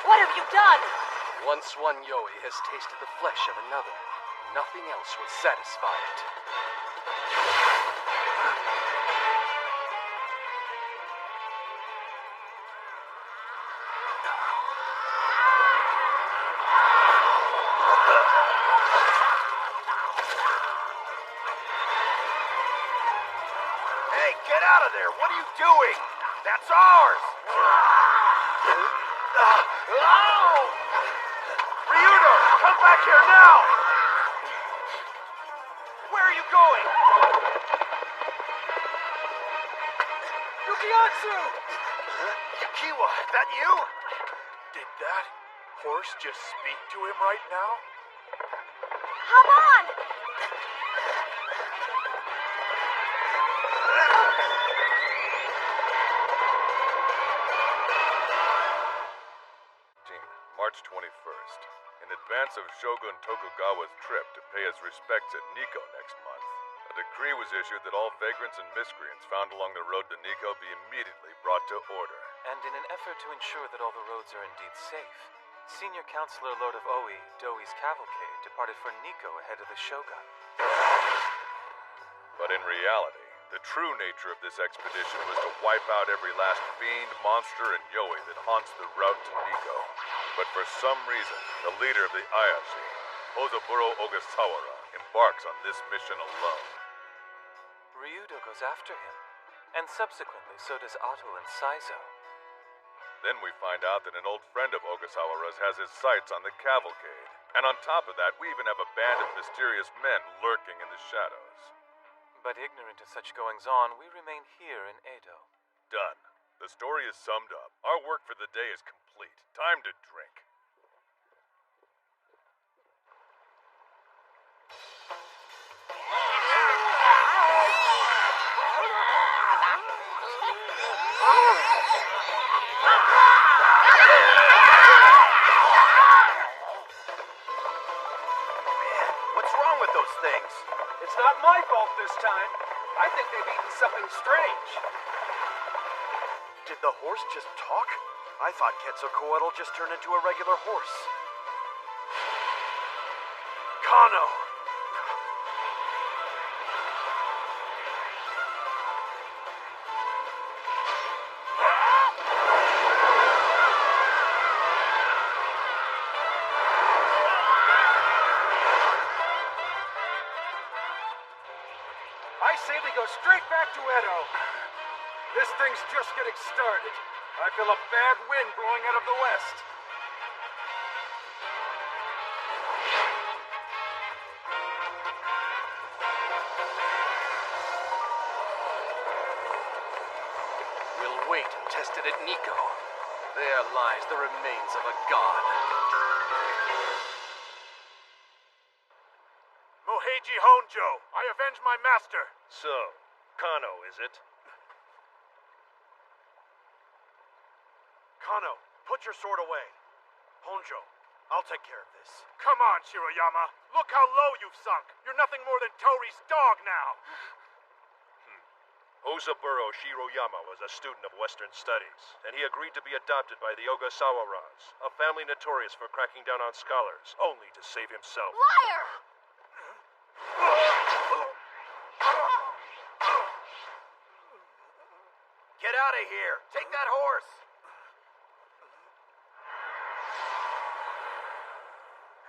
What have you done? Once one Yoi has tasted the flesh of another, nothing else will satisfy it. Hey, get out of there! What are you doing? That's ours! Ryudo, come back here now! Where are you going? Yukiatsu! Yakiwa, that you? Did that horse just speak to him right now? Come on! March 21st. In advance of Shogun Tokugawa's trip to pay his respects at Nikko next month, a decree was issued that all vagrants and miscreants found along the road to Nikko be immediately brought to order. And in an effort to ensure that all the roads are indeed safe, Senior Counselor Lord of Oi, Doi's cavalcade, departed for Nikko ahead of the Shogun. But in reality, the true nature of this expedition was to wipe out every last fiend, monster, and Yoi that haunts the route to Nikko. But for some reason, the leader of the Ayashi, Hosaburo Ogasawara, embarks on this mission alone. Ryudo goes after him, and subsequently so does Otto and Saizo. Then we find out that an old friend of Ogasawara's has his sights on the cavalcade. And on top of that, we even have a band of mysterious men lurking in the shadows. But ignorant of such goings-on, we remain here in Edo. Done. The story is summed up. Our work for the day is complete. Time to drink. What's wrong with those things? It's not my fault this time. I think they've eaten something strange. Did the horse just talk? I thought Quetzalcoatl just turned into a regular horse. Kano! say we go straight back to Edo. This thing's just getting started. I feel a bad wind blowing out of the west. We'll wait and test it at Nikko. There lies the remains of a god. Moheiji Honjo, I avenge my master. So, Kano, is it? Kano, put your sword away. Honjo, I'll take care of this. Come on, Shiroyama. Look how low you've sunk. You're nothing more than Tori's dog now. Ozaburo Shiroyama was a student of Western studies, and he agreed to be adopted by the Ogasawaras, a family notorious for cracking down on scholars, only to save himself. Liar! Get out of here! Take that horse!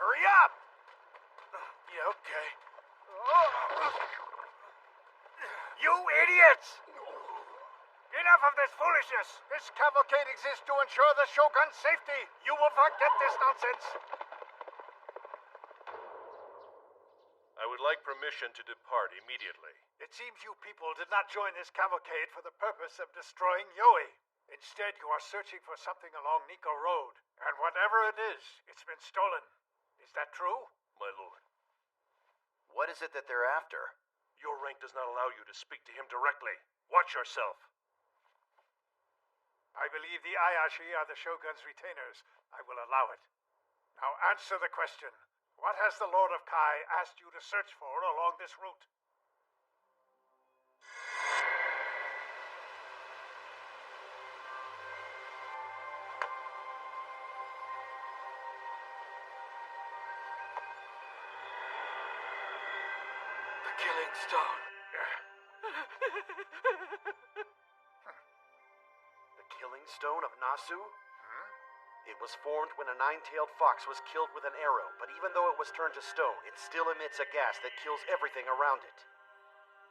Hurry up! Yeah, okay. You idiots! Enough of this foolishness! This cavalcade exists to ensure the Shogun's safety! You will forget this nonsense! I would like permission to depart immediately. It seems you people did not join this cavalcade for the purpose of destroying Yoi. Instead, you are searching for something along Nikko Road. And whatever it is, it's been stolen. Is that true? My lord, What is it that they're after? your rank does not allow you to speak to him directly. Watch yourself. I believe the Ayashi are the Shogun's retainers. I will allow it. Now answer the question. What has the Lord of Kai asked you to search for along this route? The Killing Stone. The Killing Stone of Nasu? It was formed when a nine-tailed fox was killed with an arrow, but even though it was turned to stone, it still emits a gas that kills everything around it.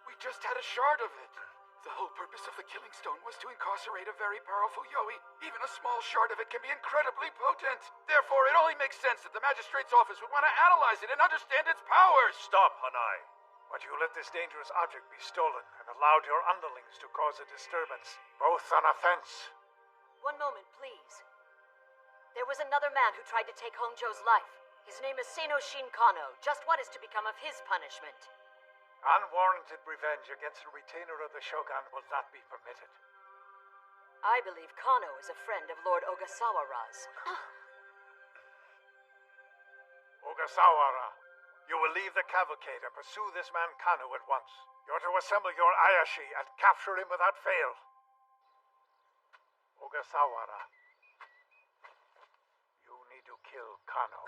We just had a shard of it. The whole purpose of the Killing Stone was to incarcerate a very powerful Yoi. Even a small shard of it can be incredibly potent. Therefore, it only makes sense that the Magistrate's office would want to analyze it and understand its powers. Stop, Hanai. But you let this dangerous object be stolen and allowed your underlings to cause a disturbance, both on offense. One moment, please. There was another man who tried to take Honjo's life. His name is Senoshin Kano. Just what is to become of his punishment? Unwarranted revenge against a retainer of the Shogun will not be permitted. I believe Kano is a friend of Lord Ogasawara's. Ogasawara, you will leave the cavalcade and pursue this man Kano at once. You're to assemble your Ayashi and capture him without fail. Ogasawara, you need to kill Kano.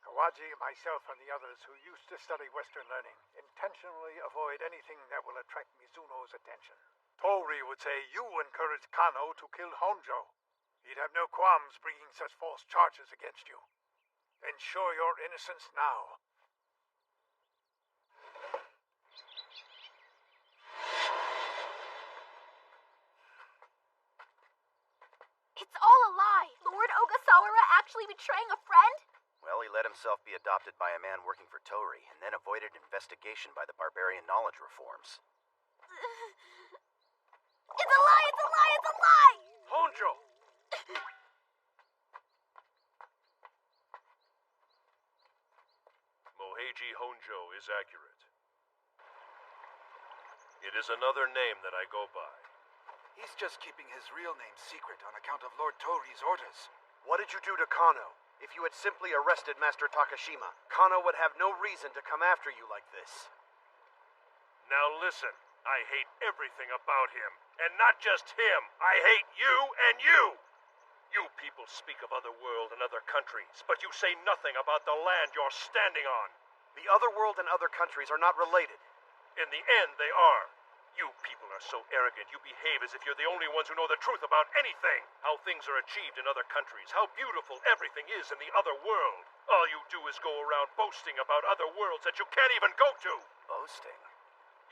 Kawaji, myself, and the others who used to study Western learning intentionally avoid anything that will attract Mizuno's attention. Tori would say you encouraged Kano to kill Honjo. He'd have no qualms bringing such false charges against you. Ensure your innocence now. It's all a lie. Lord Ogasawara actually betraying a friend? Well, he let himself be adopted by a man working for Tori, and then avoided investigation by the barbarian knowledge reforms. It's a lie! It's a lie! It's a lie! Honjo! Moheiji Honjo is accurate. It is another name that I go by. He's just keeping his real name secret on account of Lord Tori's orders. What did you do to Kano? If you had simply arrested Master Takashima, Kano would have no reason to come after you like this. Now listen, I hate everything about him. And not just him. I hate you and you! You people speak of other world and other countries, but you say nothing about the land you're standing on. The other world and other countries are not related. In the end, they are. You people are so arrogant, you behave as if you're the only ones who know the truth about anything. How things are achieved in other countries, how beautiful everything is in the other world. All you do is go around boasting about other worlds that you can't even go to. Boasting?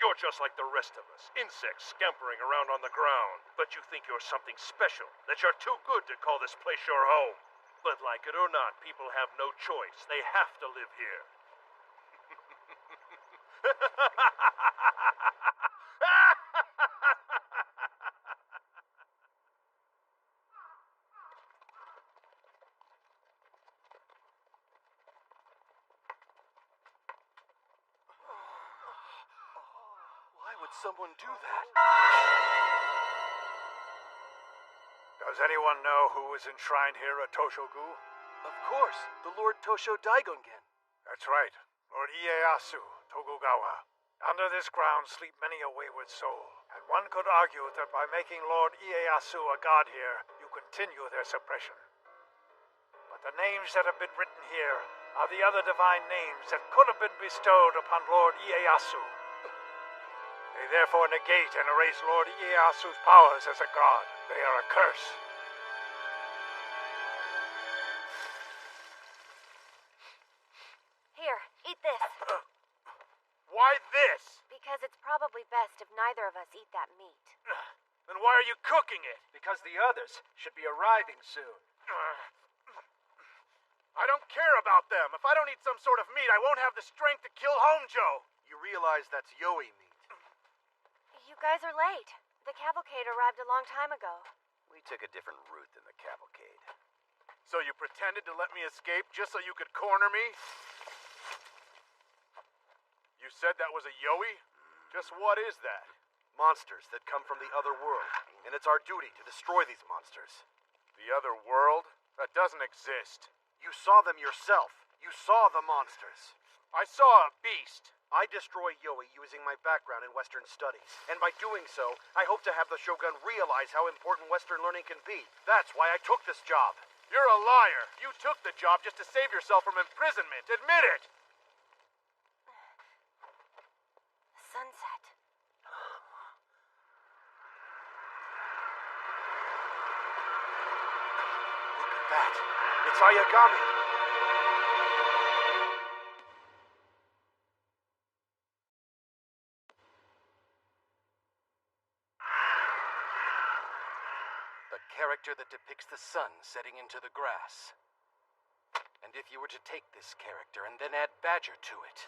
You're just like the rest of us, insects scampering around on the ground. But you think you're something special, that you're too good to call this place your home. But like it or not, people have no choice. They have to live here. Why would someone do that? Does anyone know who is enshrined here at Toshogu? Of course, the Lord Tosho Daigongen. That's right, Lord Ieyasu Tokugawa. Under this ground sleep many a wayward soul, and one could argue that by making Lord Ieyasu a god here, you continue their suppression. But the names that have been written here are the other divine names that could have been bestowed upon Lord Ieyasu. They therefore negate and erase Lord Ieyasu's powers as a god. They are a curse. Here, eat this. Why this? Because it's probably best if neither of us eat that meat. Then why are you cooking it? Because the others should be arriving soon. I don't care about them. If I don't eat some sort of meat, I won't have the strength to kill Honjo. You realize that's Yoi meat. You guys are late. The cavalcade arrived a long time ago. We took a different route than the cavalcade. So you pretended to let me escape just so you could corner me? You said that was a Yoi? Just what is that? Monsters that come from the other world. And it's our duty to destroy these monsters. The other world? That doesn't exist. You saw them yourself. You saw the monsters. I saw a beast. I destroy Yoi using my background in Western studies. And by doing so, I hope to have the Shogun realize how important Western learning can be. That's why I took this job. You're a liar. You took the job just to save yourself from imprisonment. Admit it! Sunset. Look at that. It's Ayagami. Character that depicts the sun setting into the grass. And if you were to take this character and then add Badger to it...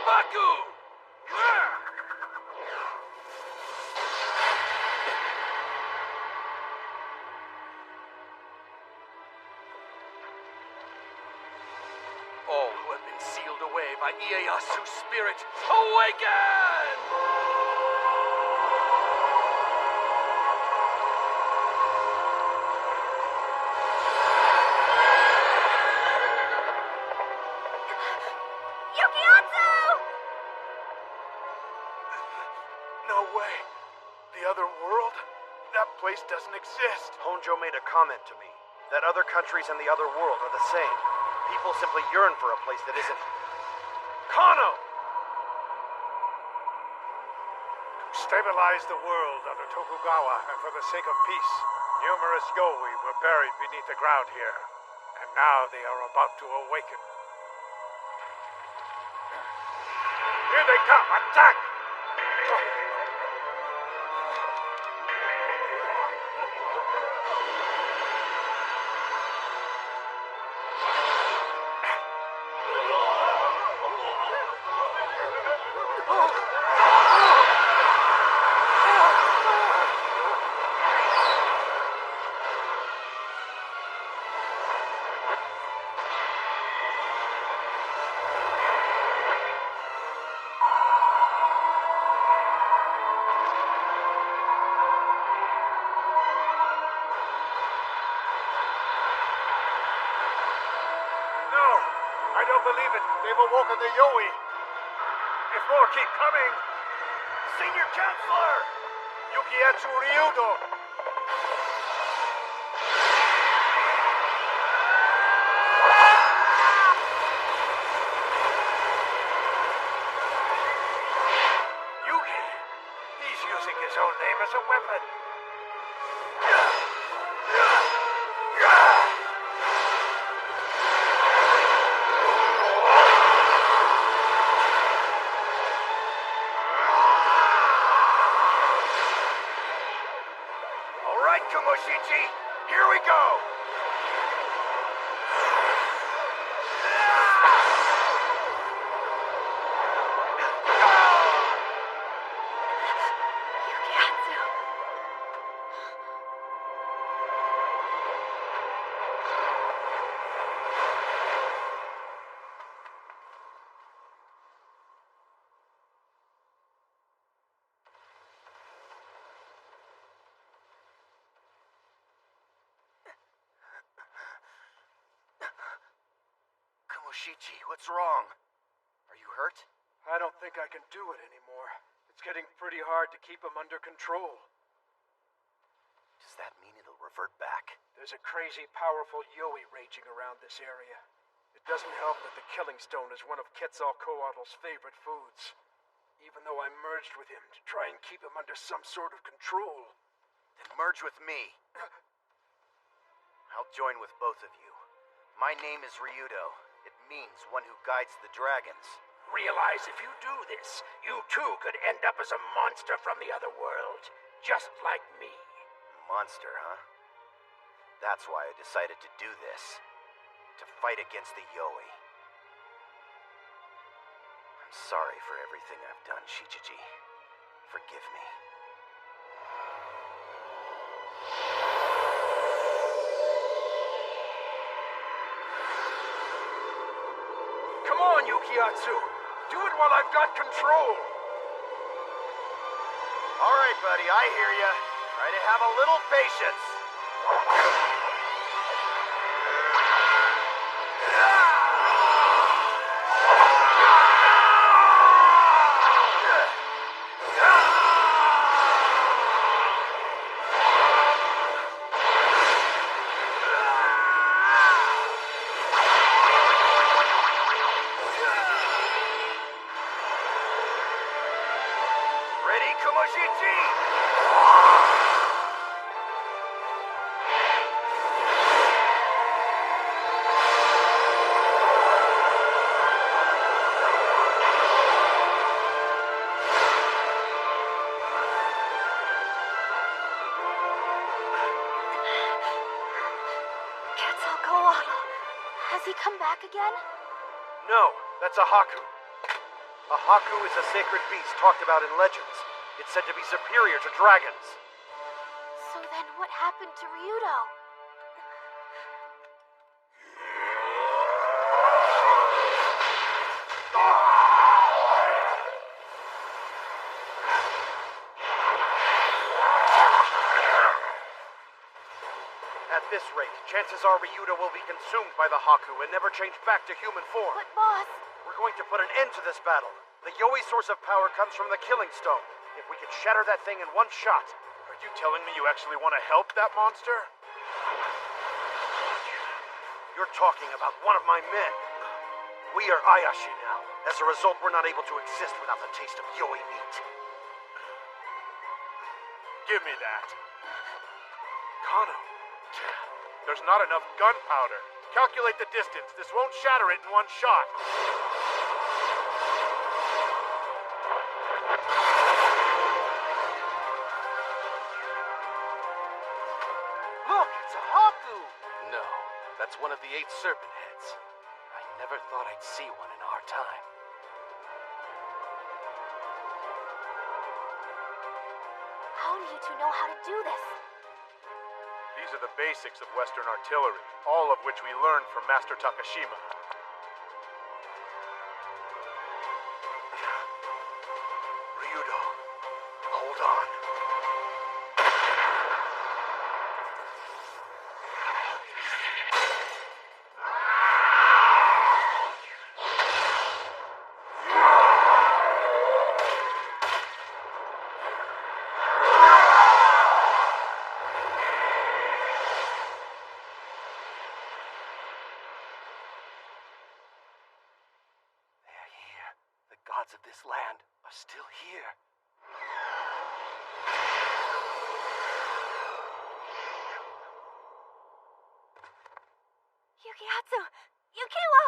Baku! All who have been sealed away by Ieyasu's spirit, awaken! Yukiatsu! No way. The other world? That place doesn't exist. Honjo made a comment to me that other countries and the other world are the same. People simply yearn for a place that isn't. Kano! To stabilize the world under Tokugawa and for the sake of peace, numerous Yoi were buried beneath the ground here. And now they are about to awaken. Here they come! Attack! I don't believe it. They've awoken the Yoi. If more keep coming. Senior Counselor! Yukiatsu Ryudo! Yuki! He's used using his own name as a weapon. All right, Kumoshichi, here we go! Kumoshichi, what's wrong? Are you hurt? I don't think I can do it anymore. It's getting pretty hard to keep him under control. Does that mean it'll revert back? There's a crazy, powerful Yoi raging around this area. It doesn't help that the Killing Stone is one of Quetzalcoatl's favorite foods. Even though I merged with him to try and keep him under some sort of control. Then merge with me. I'll join with both of you. My name is Ryudo. It means one who guides the dragons. Realize if you do this, you too could end up as a monster from the other world, just like me. Monster, huh? That's why I decided to do this. To fight against the Yoi. I'm sorry for everything I've done, Shichiji. Forgive me. Come on, Yukiatsu! Do it while I've got control! All right, buddy, I hear ya. Try to have a little patience. Ready, Kumoshichi? Quetzalcoatl. Has he come back again? No, that's a Haku. A Haku is a sacred beast talked about in legends. It's said to be superior to dragons. So then what happened to Ryudo? At this rate, chances are Ryudo will be consumed by the Haku and never change back to human form. But boss... We're going to put an end to this battle. The Yoi source of power comes from the Killing Stone. If we can shatter that thing in one shot... Are you telling me you actually want to help that monster? You're talking about one of my men. We are Ayashi now. As a result, we're not able to exist without the taste of Yoi meat. Give me that. Kano. There's not enough gunpowder. Calculate the distance. This won't shatter it in one shot. Look, it's a Haku! No, that's one of the 8 serpent heads. I never thought I'd see one in our time. How do you two know how to do this? These are the basics of Western artillery, all of which we learned from Master Takashima. Ryudo, hold on. They're here. The gods of this land are still here. Katsu! Yukiwa!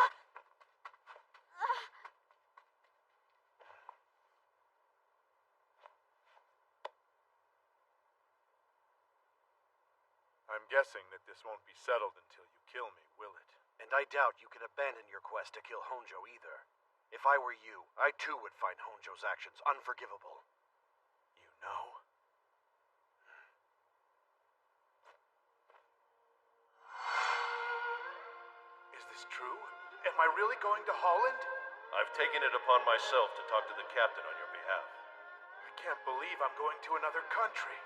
I'm guessing that this won't be settled until you kill me, will it? And I doubt you can abandon your quest to kill Honjo either. If I were you, I too would find Honjo's actions unforgivable. You know? Is this true? Am I really going to Holland? I've taken it upon myself to talk to the captain on your behalf. I can't believe I'm going to another country.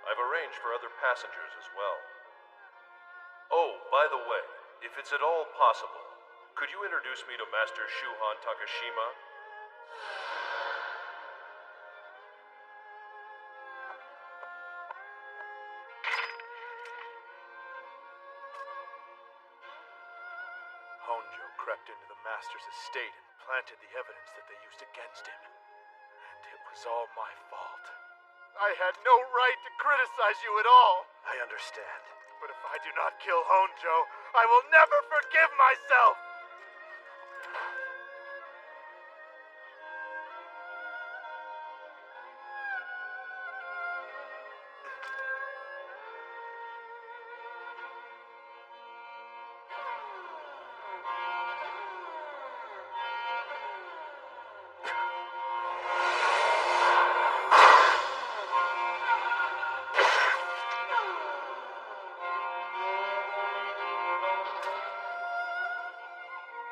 I've arranged for other passengers as well. Oh, by the way, if it's at all possible, could you introduce me to Master Shuhan Takashima? Honjo crept into the Master's estate and planted the evidence that they used against him. And it was all my fault. I had no right to criticize you at all. I understand. But if I do not kill Honjo, I will never forgive myself!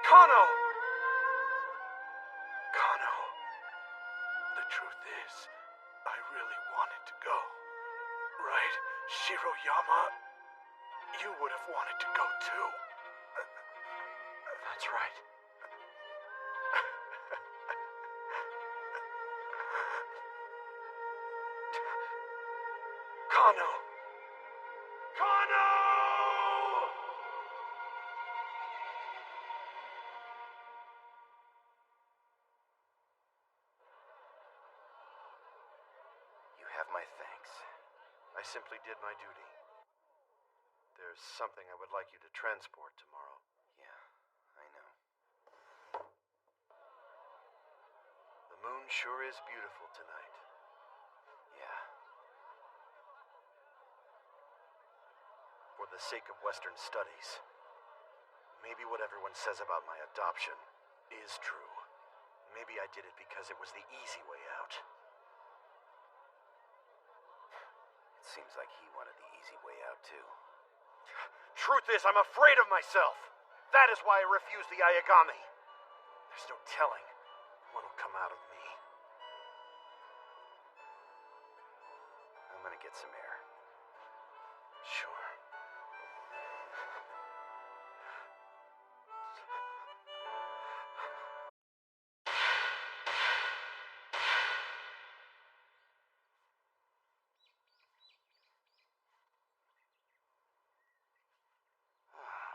Kano! Kano. The truth is, I really wanted to go. Right, Shiroyama? You would have wanted to go too. That's right. Kano! Kano! You have my thanks. I simply did my duty. There's something I would like you to transport tomorrow. Yeah, I know. The moon sure is beautiful tonight. Yeah. For the sake of Western studies, maybe what everyone says about my adoption is true. Maybe I did it because it was the easy way out. It seems like he wanted the easy way out, too. Truth is, I'm afraid of myself. That is why I refuse the Ayagami. There's no telling what'll come out of me. I'm gonna get some air. Sure.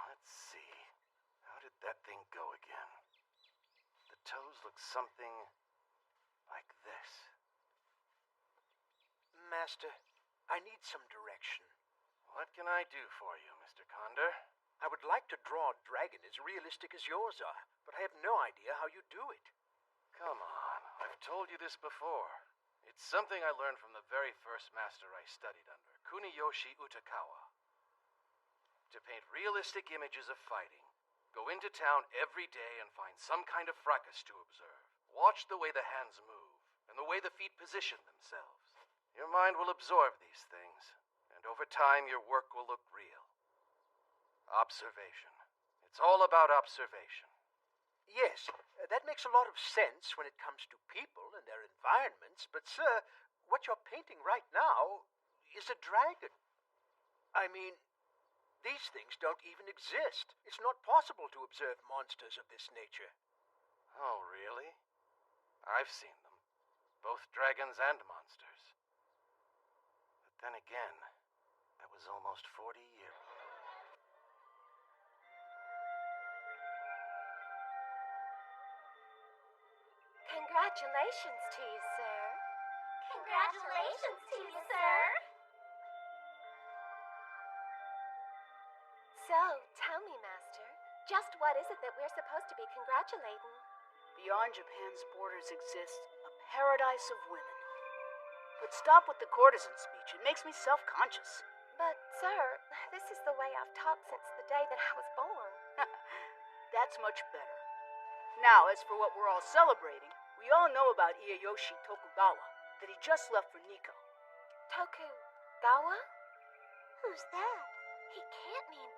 Let's see. How did that thing go again? The toes look something like this. Master, I need some direction. What can I do for you, Mr. Condor? I would like to draw a dragon as realistic as yours are, but I have no idea how you do it. Come on, I've told you this before. It's something I learned from the very first master I studied under, Kuniyoshi Utakawa. To paint realistic images of fighting, go into town every day and find some kind of fracas to observe. Watch the way the hands move, and the way the feet position themselves. Your mind will absorb these things, and over time your work will look real. Observation. It's all about observation. Yes, that makes a lot of sense when it comes to people and their environments, but sir, what you're painting right now is a dragon. I mean, these things don't even exist. It's not possible to observe monsters of this nature. Oh, really? I've seen them. Both dragons and monsters. But then again, that was almost 40 years. Congratulations to you, sir. Congratulations to you, sir. So, tell me, Master, Just what is it that we're supposed to be congratulating? Beyond Japan's borders exists a paradise of women. But stop with the courtesan speech. It makes me self-conscious. But, sir, this is the way I've talked since the day that I was born. That's much better. Now, as for what we're all celebrating, we all know about Iyayoshi Tokugawa, that he just left for Nikko. Tokugawa? Who's that? He can't mean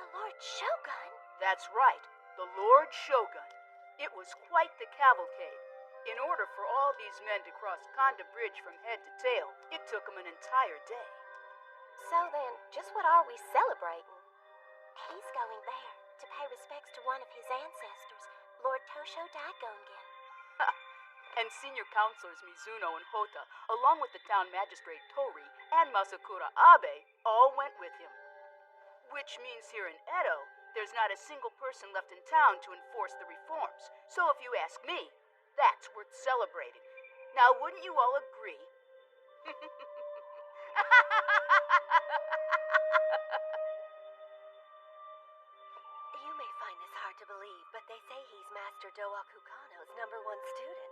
a Lord Shogun. That's right, the Lord Shogun. It was quite the cavalcade. In order for all these men to cross Konda Bridge from head to tail, it took them an entire day. So then, just what are we celebrating? He's going there to pay respects to one of his ancestors, Lord Tosho Daigongen. And senior counselors Mizuno and Hota, along with the town magistrate Tori and Masakura Abe, all went with him. Which means here in Edo, there's not a single person left in town to enforce the reforms. So if you ask me, that's worth celebrating. Now, wouldn't you all agree? You may find this hard to believe, but they say he's Master Doaku Kano's #1 student.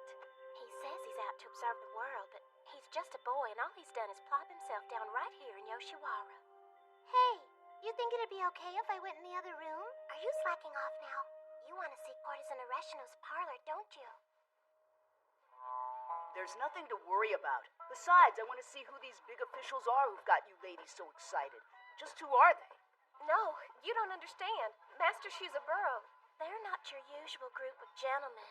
He says he's out to observe the world, but he's just a boy, and all he's done is plop himself down right here in Yoshiwara. Hey, you think it'd be okay if I went in the other room? Are you slacking off now? You want to see Courtesan Areshino's parlor, don't you? There's nothing to worry about. Besides, I want to see who these big officials are who've got you ladies so excited. Just who are they? No, you don't understand. Master Shizaburo, they're not your usual group of gentlemen.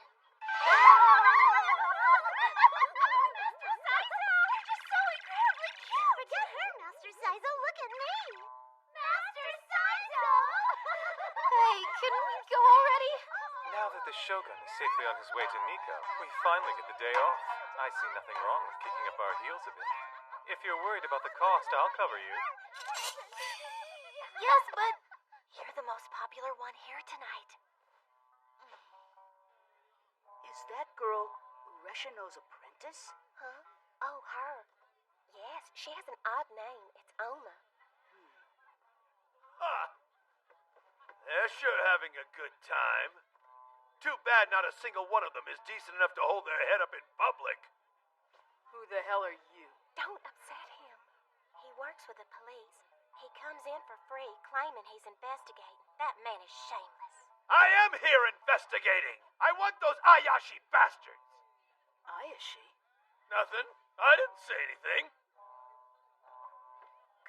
You're just so incredibly cute! Forget her, Master Saizo. Look at me! Master Saizo! Hey, can we go already? Now that the Shogun is safely on his way to Nikko, we finally get the day off. I see nothing wrong with kicking up our heels a bit. If you're worried about the cost, I'll cover you. Yes, but You're the most popular one here tonight. Is that girl Ureshino's apprentice? Huh? Oh, her. Yes, she has an odd name. It's Oma. Huh. They're sure having a good time. Too bad not a single one of them is decent enough to hold their head up in public. Who the hell are you? Don't upset him. He works with the police. He comes in for free, claiming he's investigating. That man is shameless. I am here investigating. I want those Ayashi bastards. Ayashi? Nothing. I didn't say anything.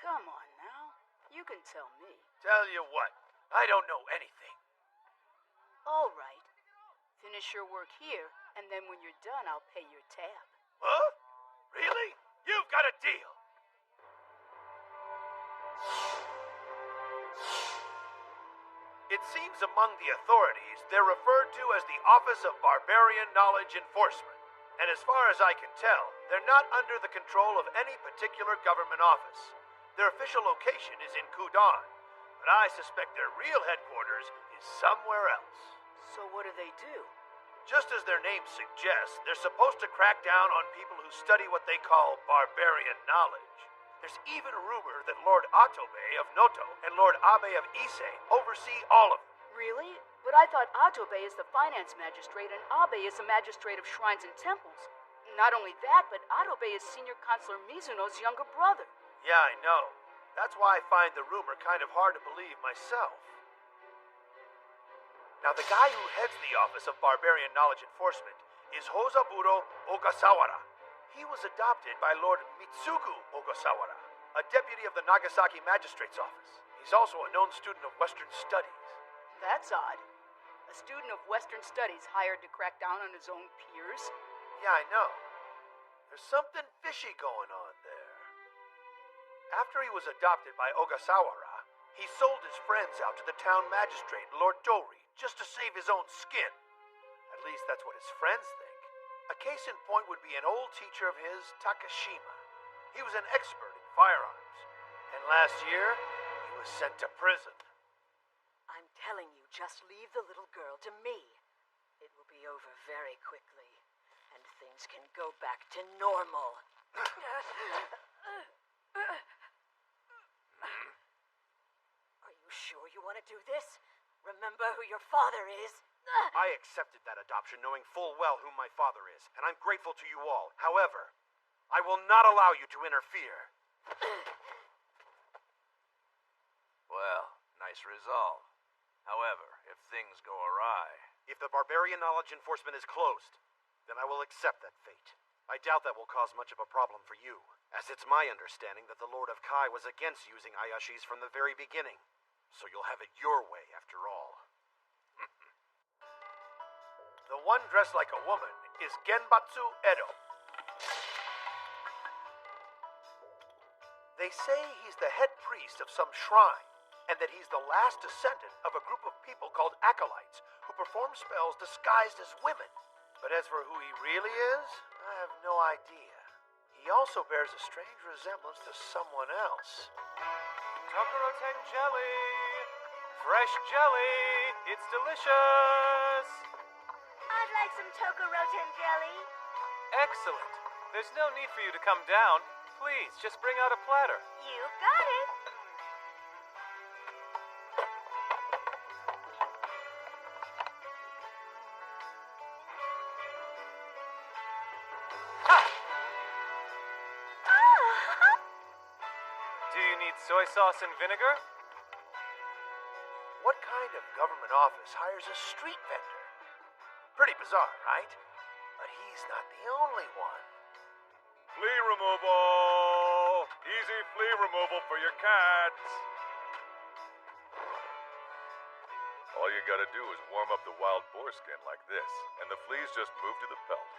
Come on now. You can tell me. Tell you what, I don't know anything. All right. Finish your work here, and then when you're done, I'll pay your tab. Huh? Really? You've got a deal. It seems among the authorities they're referred to as the Office of Barbarian Knowledge Enforcement. And as far as I can tell, they're not under the control of any particular government office. Their official location is in Kudan, but I suspect their real headquarters is somewhere else. So what do they do? Just as their name suggests, they're supposed to crack down on people who study what they call barbarian knowledge. There's even a rumor that Lord Atobe of Noto and Lord Abe of Ise oversee all of them. Really? But I thought Atobe is the finance magistrate and Abe is the magistrate of shrines and temples. Not only that, but Atobe is senior counselor Mizuno's younger brother. Yeah, I know. That's why I find the rumor kind of hard to believe myself. Now, the guy who heads the Office of Barbarian Knowledge Enforcement is Hozaburo Ogasawara. He was adopted by Lord Mitsugu Ogasawara, a deputy of the Nagasaki Magistrate's Office. He's also a known student of Western Studies. That's odd. A student of Western Studies hired to crack down on his own peers? Yeah, I know. There's something fishy going on there. After he was adopted by Ogasawara, he sold his friends out to the town magistrate, Lord Dori, just to save his own skin. At least that's what his friends think. A case in point would be an old teacher of his, Takashima. He was an expert in firearms. And last year, he was sent to prison. I'm telling you, just leave the little girl to me. It will be over very quickly, and things can go back to normal. Are you sure you want to do this? Remember who your father is? I accepted that adoption knowing full well who my father is, and I'm grateful to you all. However, I will not allow you to interfere. Well, nice resolve. However, if things go awry... If the Barbarian Knowledge Enforcement is closed, then I will accept that fate. I doubt that will cause much of a problem for you, as it's my understanding that the Lord of Kai was against using Ayashis from the very beginning. So you'll have it your way after all. The one dressed like a woman is Genbatsu Edo. They say he's the head priest of some shrine, and that he's the last descendant of a group of people called acolytes who perform spells disguised as women. But as for who he really is, I have no idea. He also bears a strange resemblance to someone else. Tokoroten jelly! Fresh jelly! It's delicious! I'd like some Tokoroten jelly. Excellent. There's no need for you to come down. Please, just bring out a platter. You got it. Do you need soy sauce and vinegar? What kind of government office hires a street vendor? Pretty bizarre, right? But he's not the only one. Flea removal! Easy flea removal for your cats. All you gotta do is warm up the wild boar skin like this, and the fleas just move to the pelt.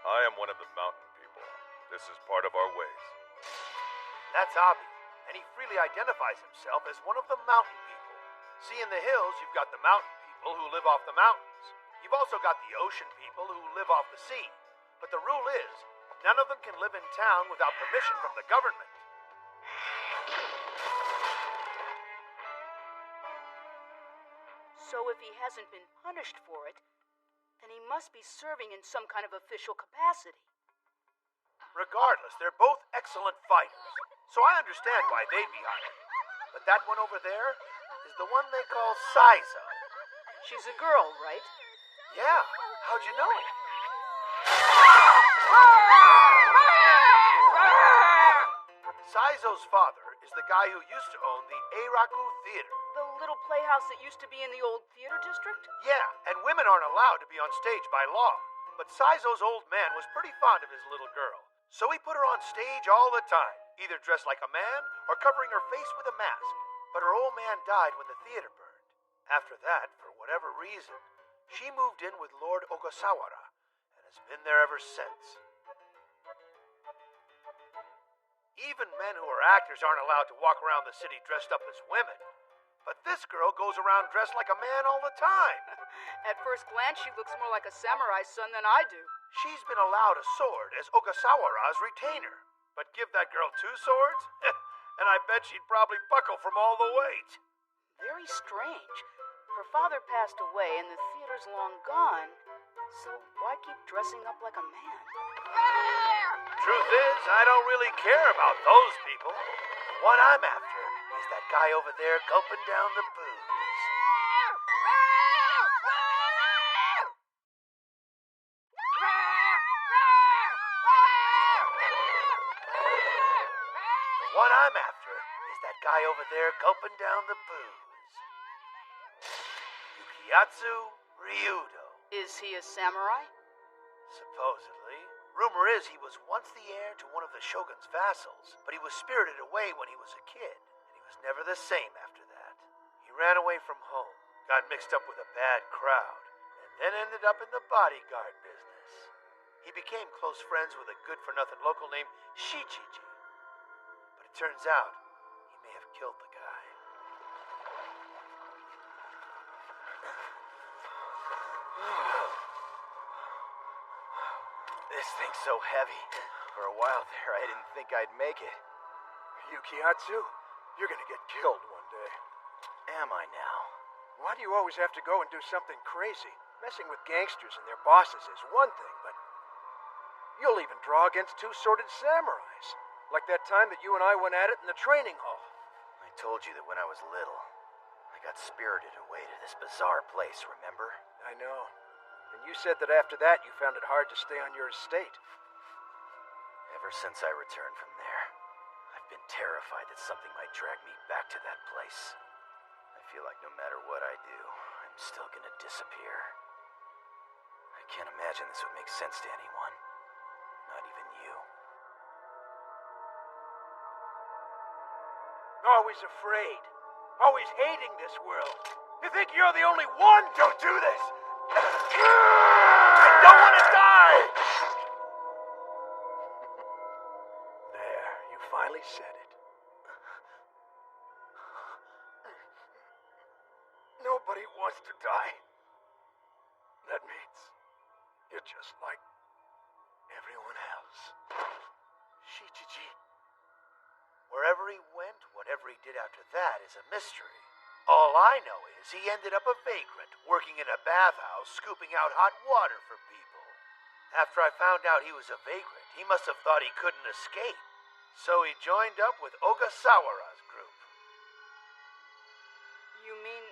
I am one of the mountain people. This is part of our ways. That's Abi, and he freely identifies himself as one of the mountain people. See, in the hills, you've got the mountain people who live off the mountains. You've also got the ocean people who live off the sea. But the rule is, none of them can live in town without permission from the government. So if he hasn't been punished for it, then he must be serving in some kind of official capacity. Regardless, they're both excellent fighters, so I understand why they'd be hired. But that one over there is the one they call Saizo. She's a girl, right? Yeah, how'd you know? Saizo's father is the guy who used to own the Eiraku Theater. The little playhouse that used to be in the old theater district? Yeah, and women aren't allowed to be on stage by law. But Saizo's old man was pretty fond of his little girl. So he put her on stage all the time, either dressed like a man or covering her face with a mask. But her old man died when the theater burned. After that, for whatever reason, she moved in with Lord Ogasawara and has been there ever since. Even men who are actors aren't allowed to walk around the city dressed up as women. But this girl goes around dressed like a man all the time. At first glance, she looks more like a samurai's son than I do. She's been allowed a sword as Ogasawara's retainer. But give that girl 2 swords, and I bet she'd probably buckle from all the weight. Very strange. Her father passed away and the theater's long gone, so why keep dressing up like a man? Truth is, I don't really care about those people. The one I'm after is that guy over there gulping down the booze. The one I'm after is that guy over there gulping down the booze. Yukiyatsu Ryudo. Is he a samurai? Supposedly. Rumor is he was once the heir to one of the shogun's vassals, but he was spirited away when he was a kid, and he was never the same after that. He ran away from home, got mixed up with a bad crowd, and then ended up in the bodyguard business. He became close friends with a good-for-nothing local named Shichiji. But it turns out, he may have killed the guy. This thing's so heavy. For a while there, I didn't think I'd make it. Yukiyatsu, you're gonna get killed one day. Am I now? Why do you always have to go and do something crazy? Messing with gangsters and their bosses is one thing, but you'll even draw against 2-sworded samurais. Like that time that you and I went at it in the training hall. I told you that when I was little, I got spirited away to this bizarre place, remember? I know. And you said that after that you found it hard to stay on your estate. Ever since I returned from there, I've been terrified that something might drag me back to that place. I feel like no matter what I do, I'm still gonna disappear. I can't imagine this would make sense to anyone. Not even you. Always afraid. Always hating this world. You think you're the only one? Don't do this! I don't want to die! There, you finally said it. Nobody wants to die. That means you're just like everyone else. Shichiji. Wherever he went, whatever he did after that is a mystery. All I know is he ended up a vagrant, working in a bathhouse, scooping out hot water for people. After I found out he was a vagrant, he must have thought he couldn't escape. So he joined up with Ogasawara's group. You mean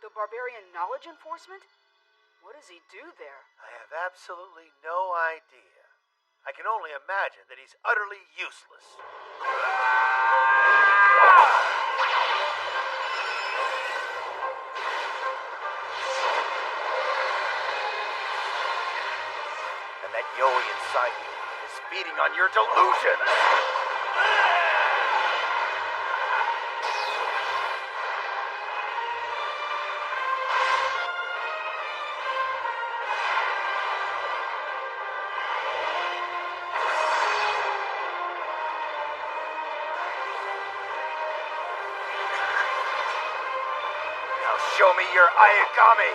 the Barbarian Knowledge Enforcement? What does he do there? I have absolutely no idea. I can only imagine that he's utterly useless. And that Yoi inside you is feeding on your delusions! Now show me your Ayakami!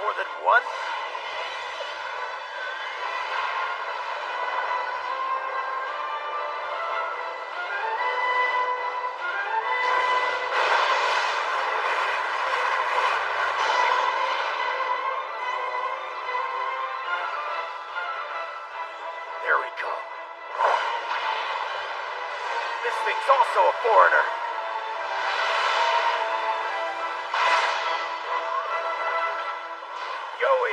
More than one? There we go. This thing's also a foreigner. Yoi!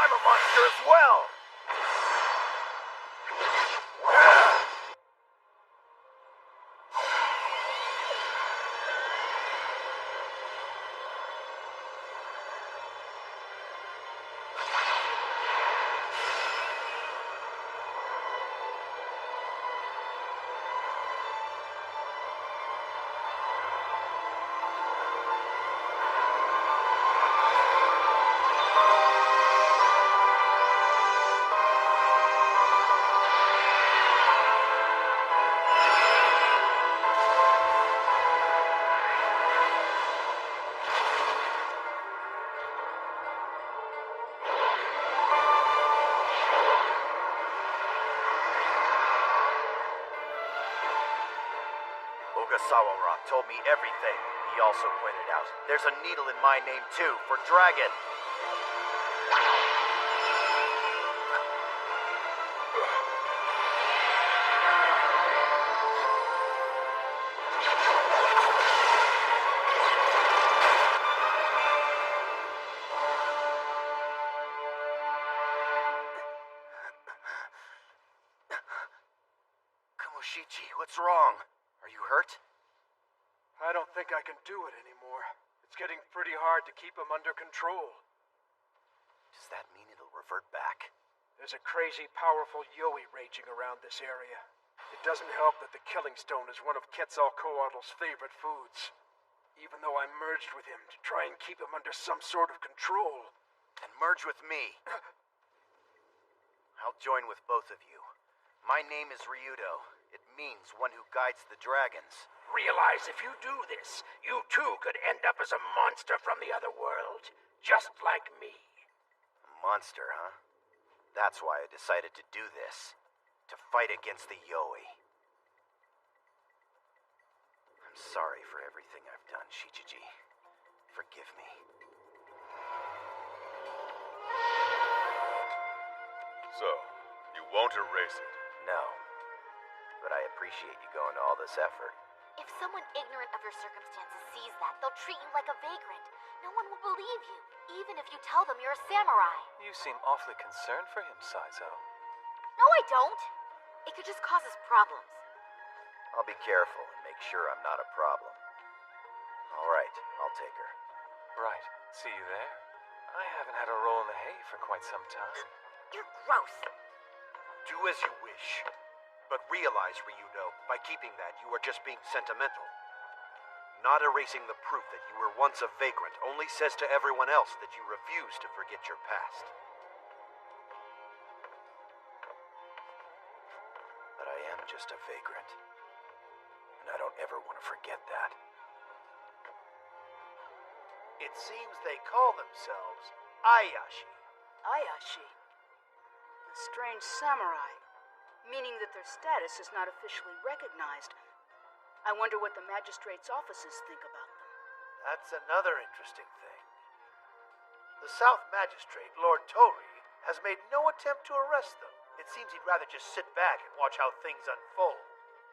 I'm a monster as well! Ogasawara told me everything. He also pointed out, there's a needle in my name too, for dragon. Kamoshichi, what's wrong? Are you hurt? I don't think I can do it anymore. It's getting pretty hard to keep him under control. Does that mean it'll revert back? There's a crazy, powerful Yoi raging around this area. It doesn't help that the Killing Stone is one of Quetzalcoatl's favorite foods. Even though I merged with him to try and keep him under some sort of control. Then merge with me. I'll join with both of you. My name is Ryudo. It means one who guides the dragons. Realize if you do this, you too could end up as a monster from the other world. Just like me. A monster, huh? That's why I decided to do this. To fight against the Yoi. I'm sorry for everything I've done, Shichiji. Forgive me. So, you won't erase it? No. But I appreciate you going to all this effort. If someone ignorant of your circumstances sees that, they'll treat you like a vagrant. No one will believe you, even if you tell them you're a samurai. You seem awfully concerned for him, Saizo. No, I don't. It could just cause us problems. I'll be careful and make sure I'm not a problem. All right, I'll take her. Right. See you there. I haven't had a roll in the hay for quite some time. You're gross. Do as you wish. But realize, Ryudo, by keeping that, you are just being sentimental. Not erasing the proof that you were once a vagrant only says to everyone else that you refuse to forget your past. But I am just a vagrant. And I don't ever want to forget that. It seems they call themselves Ayashi. Ayashi. The strange samurai. Meaning that their status is not officially recognized. I wonder what the magistrate's offices think about them. That's another interesting thing. The South Magistrate, Lord Tori, has made no attempt to arrest them. It seems he'd rather just sit back and watch how things unfold.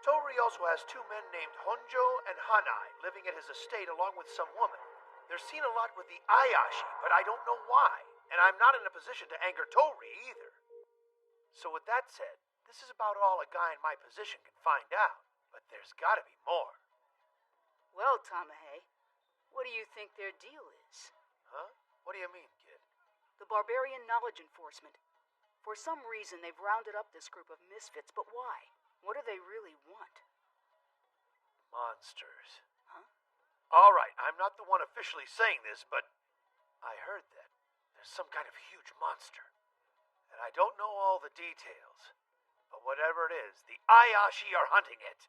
Tori also has two men named Honjo and Hanai living at his estate along with some woman. They're seen a lot with the Ayashi, but I don't know why. And I'm not in a position to anger Tori either. So with that said, this is about all a guy in my position can find out. But there's gotta be more. Well, Tamahe, what do you think their deal is? Huh? What do you mean, kid? The Barbarian Knowledge Enforcement. For some reason, they've rounded up this group of misfits, but why? What do they really want? Monsters. Huh? All right, I'm not the one officially saying this, but I heard that there's some kind of huge monster. And I don't know all the details. But whatever it is, the Ayashi are hunting it.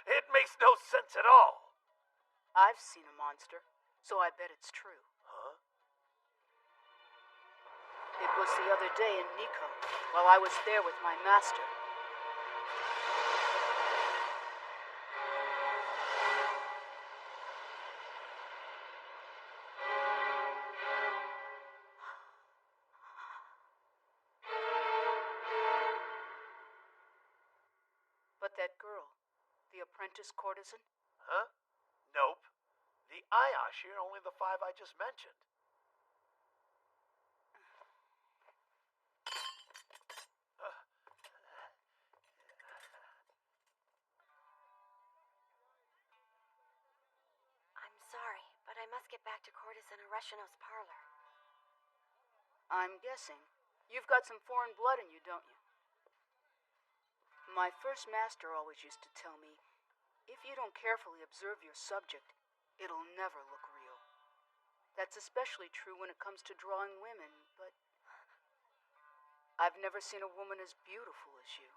It makes no sense at all. I've seen a monster, so I bet it's true. Huh? It was the other day in Nikko, while I was there with my master. But that girl, the apprentice courtesan? Huh? Nope. The Ayashi are only the 5 I just mentioned. I'm sorry, but I must get back to Courtesan Areshino's parlor. I'm guessing. You've got some foreign blood in you, don't you? My first master always used to tell me, if you don't carefully observe your subject, it'll never look real. That's especially true when it comes to drawing women, but I've never seen a woman as beautiful as you.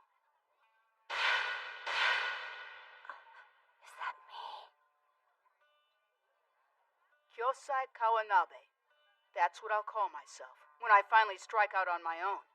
Is that me? Kyosai Kawanabe. That's what I'll call myself, when I finally strike out on my own.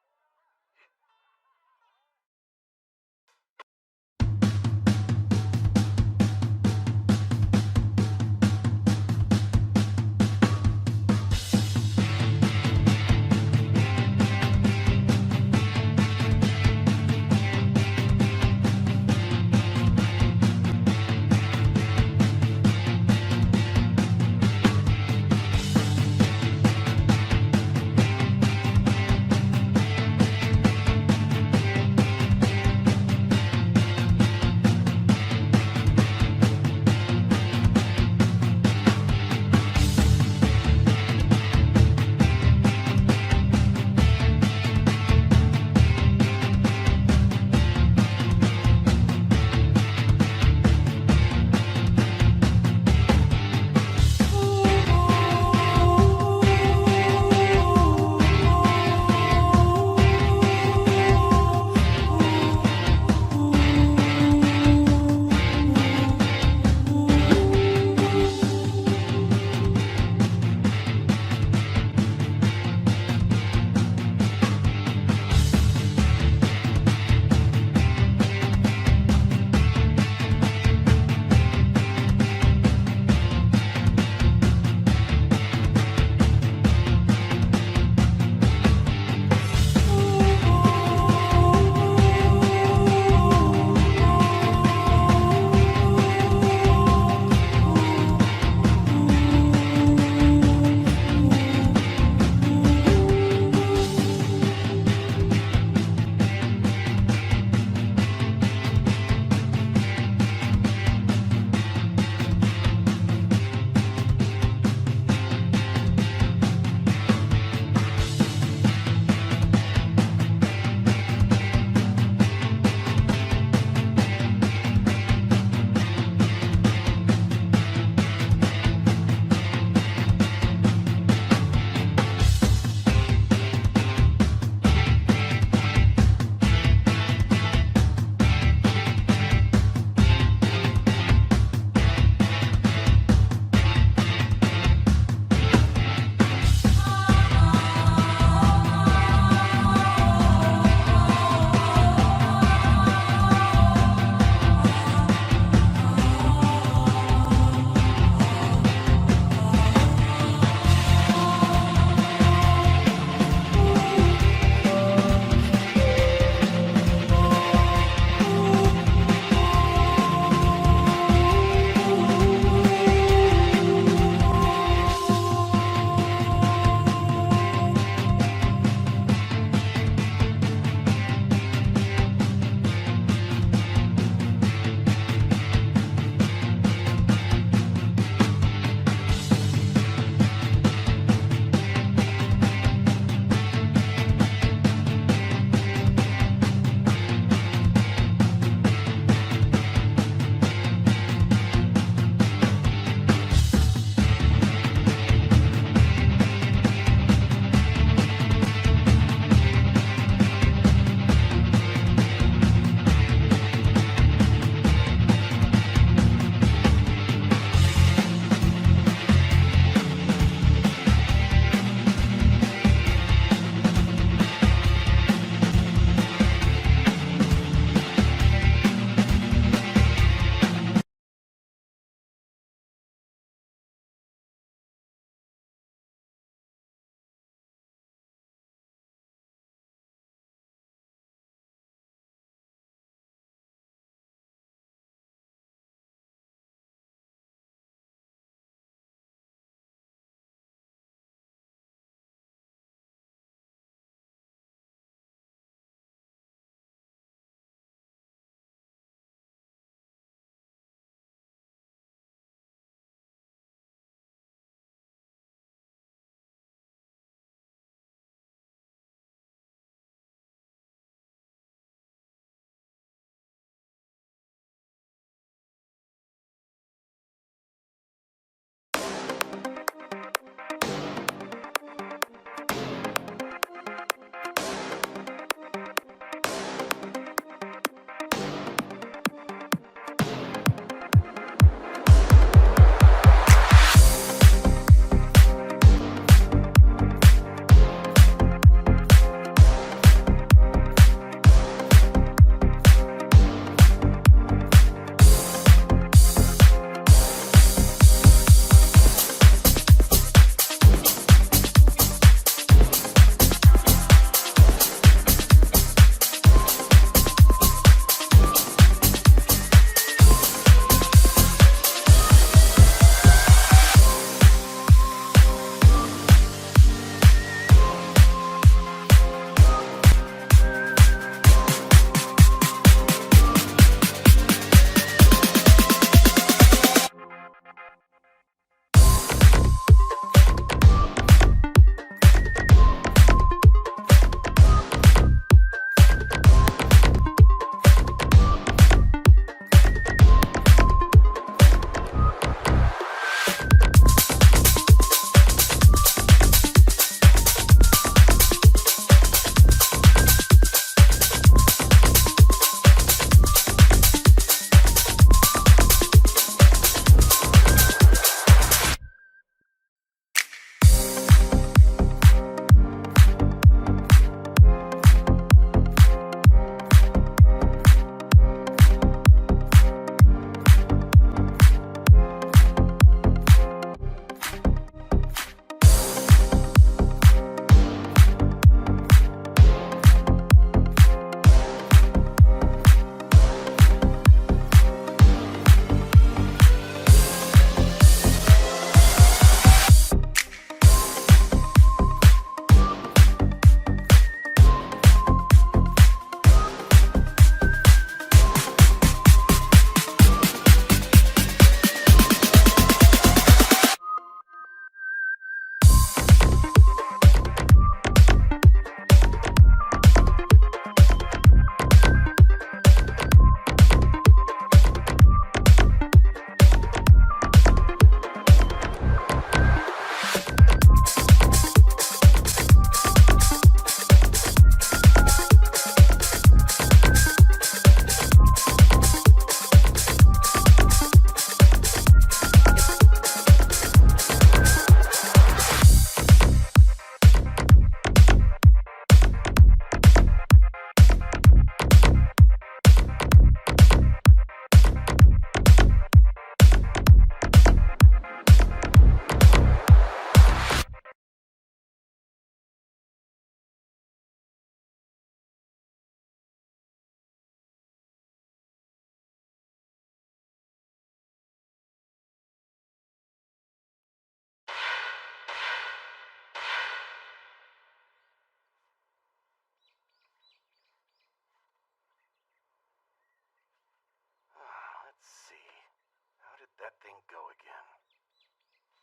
that thing go again?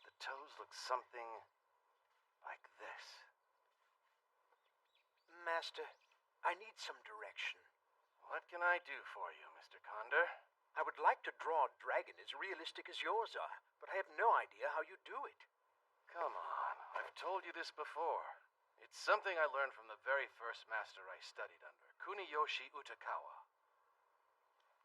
The toes look something like this. Master, I need some direction. What can I do for you, Mr. Condor? I would like to draw a dragon as realistic as yours are, but I have no idea how you do it. Come on, I've told you this before. It's something I learned from the very first master I studied under, Kuniyoshi Utakawa.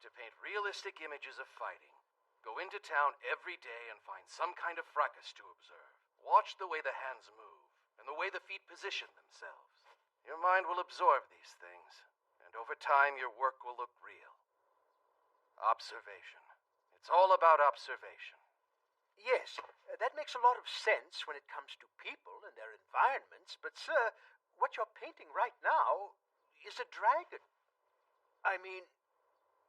To paint realistic images of fighting, go into town every day and find some kind of fracas to observe. Watch the way the hands move and the way the feet position themselves. Your mind will absorb these things, and over time your work will look real. Observation. It's all about observation. Yes, that makes a lot of sense when it comes to people and their environments, but sir, what you're painting right now is a dragon. I mean,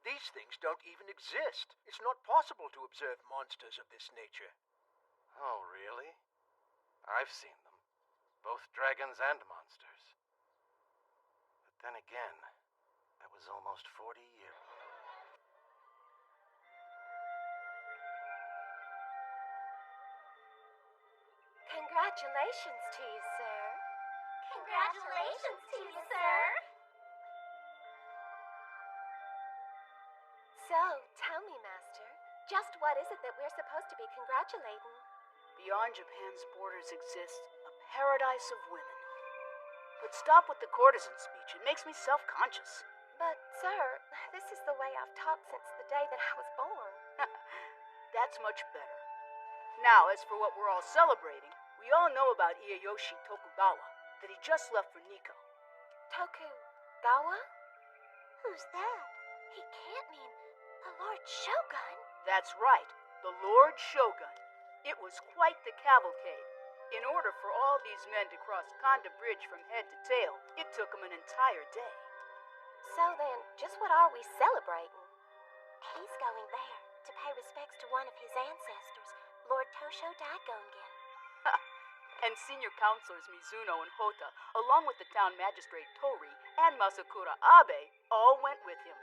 these things don't even exist. It's not possible to observe monsters of this nature. Oh, really? I've seen them. Both dragons and monsters. But then again, that was almost 40 years. Congratulations to you, sir. Congratulations to you, sir. So, tell me, Master, just what is it that we're supposed to be congratulating? Beyond Japan's borders exists a paradise of women. But stop with the courtesan speech. It makes me self-conscious. But, sir, this is the way I've talked since the day that I was born. That's much better. Now, as for what we're all celebrating, we all know about Iyayoshi Tokugawa, that he just left for Nikko. Tokugawa? Who's that? He can't mean the Lord Shogun. That's right, the Lord Shogun. It was quite the cavalcade. In order for all these men to cross Konda Bridge from head to tail, it took them an entire day. So then, just what are we celebrating? He's going there to pay respects to one of his ancestors, Lord Tosho Daigongen. And senior counselors Mizuno and Hota, along with the town magistrate Tori and Masakura Abe, all went with him.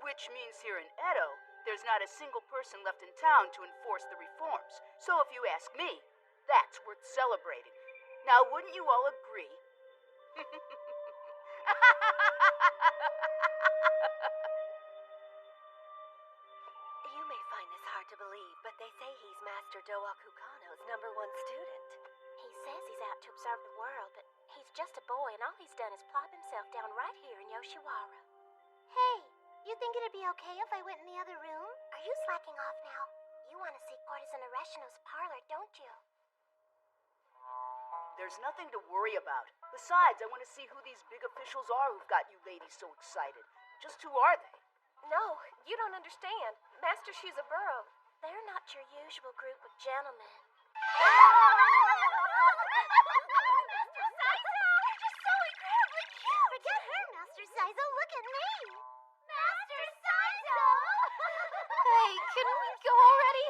Which means here in Edo, there's not a single person left in town to enforce the reforms. So if you ask me, that's worth celebrating. Now, wouldn't you all agree? You may find this hard to believe, but they say he's Master Doaku Kano's #1 student. He says he's out to observe the world, but he's just a boy, and all he's done is plop himself down right here in Yoshiwara. Hey, you think it'd be okay if I went in the other room? Are you slacking off now? You want to see Courtesan Areshino's parlor, don't you? There's nothing to worry about. Besides, I want to see who these big officials are who've got you ladies so excited. Just who are they? No, you don't understand. Master Shizaburo, they're not your usual group of gentlemen. Master Saizo! You're just so incredibly cute! Forget her, Master Saizo. Look at me! Master Saizo! Hey, can we go already?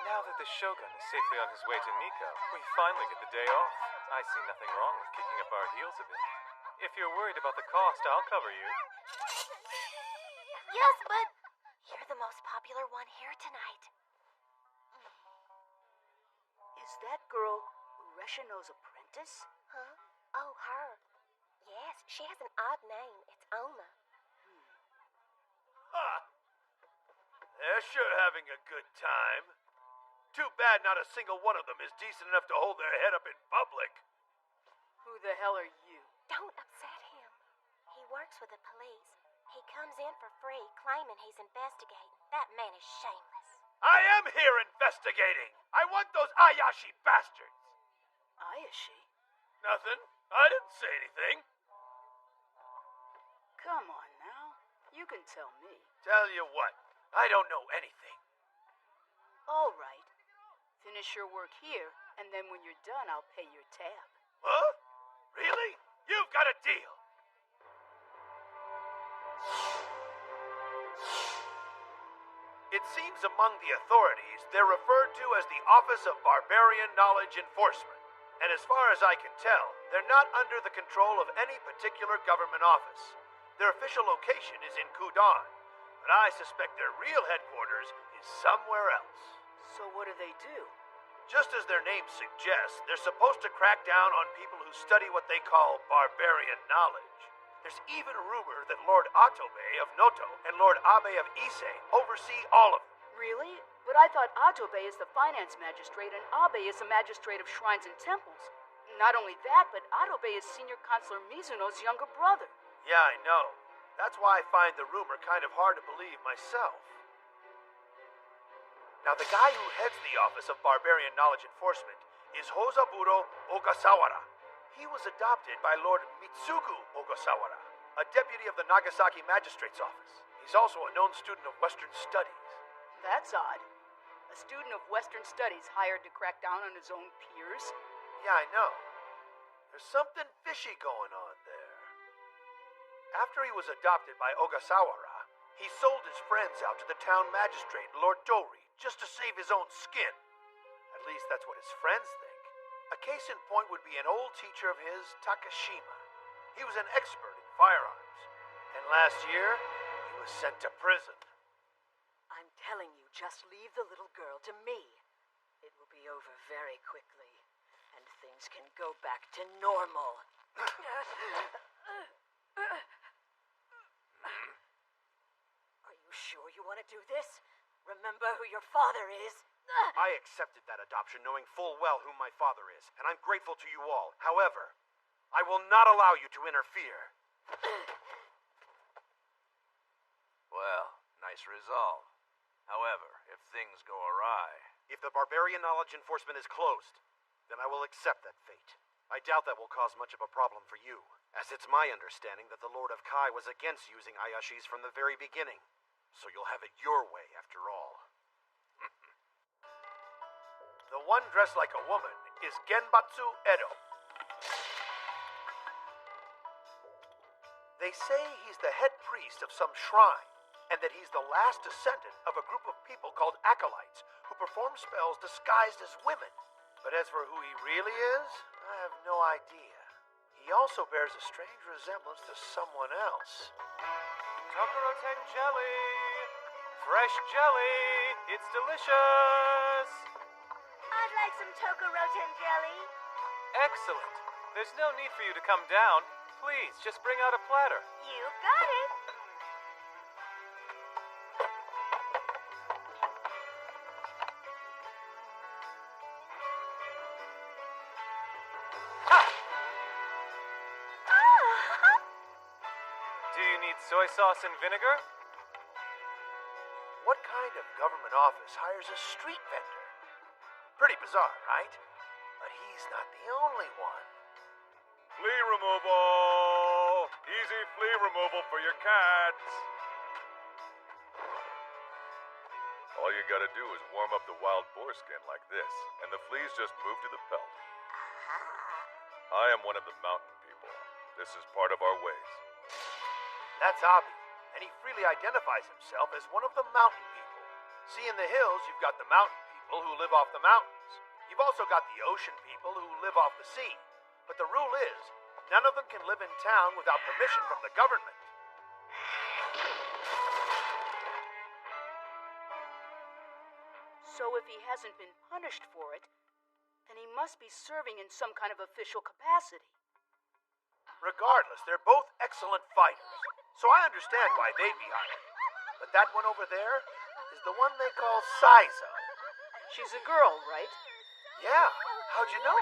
Now that the Shogun is safely on his way to Nikko, we finally get the day off. I see nothing wrong with kicking up our heels a bit. If you're worried about the cost, I'll cover you. Yes, but you're the most popular one here tonight. Is that girl Ureshino's apprentice? Huh? Oh, her. Yes, she has an odd name. It's Oma. They're sure having a good time. Too bad not a single one of them is decent enough to hold their head up in public. Who the hell are you? Don't upset him. He works with the police. He comes in for free, claiming he's investigating. That man is shameless. I am here investigating. I want those Ayashi bastards. Ayashi? Nothing. I didn't say anything. Come on now. You can tell me. Tell you what, I don't know anything. All right. Finish your work here, and then when you're done, I'll pay your tab. Huh? Really? You've got a deal. It seems among the authorities they're referred to as the Office of Barbarian Knowledge Enforcement. And as far as I can tell, they're not under the control of any particular government office. Their official location is in Kudan. but I suspect their real headquarters is somewhere else. So what do they do? Just as their name suggests, they're supposed to crack down on people who study what they call barbarian knowledge. There's even a rumor that Lord Atobe of Noto and Lord Abe of Ise oversee all of them. Really? But I thought Atobe is the finance magistrate and Abe is the magistrate of shrines and temples. Not only that, but Atobe is Senior Counselor Mizuno's younger brother. Yeah, I know. That's why I find the rumor kind of hard to believe myself. Now, the guy who heads the Office of Barbarian Knowledge Enforcement is Hozaburo Ogasawara. He was adopted by Lord Mitsugu Ogasawara, a deputy of the Nagasaki Magistrate's Office. He's also a known student of Western Studies. That's odd. A student of Western Studies hired to crack down on his own peers? Yeah, I know. There's something fishy going on there. After he was adopted by Ogasawara, he sold his friends out to the town magistrate, Lord Dori, just to save his own skin. At least that's what his friends think. A case in point would be an old teacher of his, Takashima. He was an expert in firearms. And last year, he was sent to prison. I'm telling you, just leave the little girl to me. It will be over very quickly, and things can go back to normal. Are you sure you want to do this? Remember who your father is. I accepted that adoption knowing full well who my father is, and I'm grateful to you all. However, I will not allow you to interfere. Well, nice resolve. However, if things go awry... If the Barbarian Knowledge Enforcement is closed, then I will accept that fate. I doubt that will cause much of a problem for you, as it's my understanding that the Lord of Kai was against using Ayashis from the very beginning. So you'll have it your way after all. The one dressed like a woman is Genbatsu Edo. They say he's the head priest of some shrine, and that he's the last descendant of a group of people called acolytes who perform spells disguised as women. But as for who he really is, I have no idea. He also bears a strange resemblance to someone else. Tokoroten jelly! Fresh jelly! It's delicious! I'd like some Tokoroten jelly. Excellent. There's no need for you to come down. Please, just bring out a platter. You got it. Do you need soy sauce and vinegar? What kind of government office hires a street vendor? Pretty bizarre, right? But he's not the only one. Flea removal! Easy flea removal for your cats. All you gotta do is warm up the wild boar skin like this, and the fleas just move to the pelt. I am one of the mountain people. This is part of our ways. That's Abi, and he freely identifies himself as one of the mountain people. See, in the hills, you've got the mountain people who live off the mountains. You've also got the ocean people who live off the sea. But the rule is, none of them can live in town without permission from the government. So if he hasn't been punished for it, then he must be serving in some kind of official capacity. Regardless, they're both excellent fighters, so I understand why they'd be hired. But that one over there is the one they call Saizo. She's a girl, right? Yeah, how'd you know?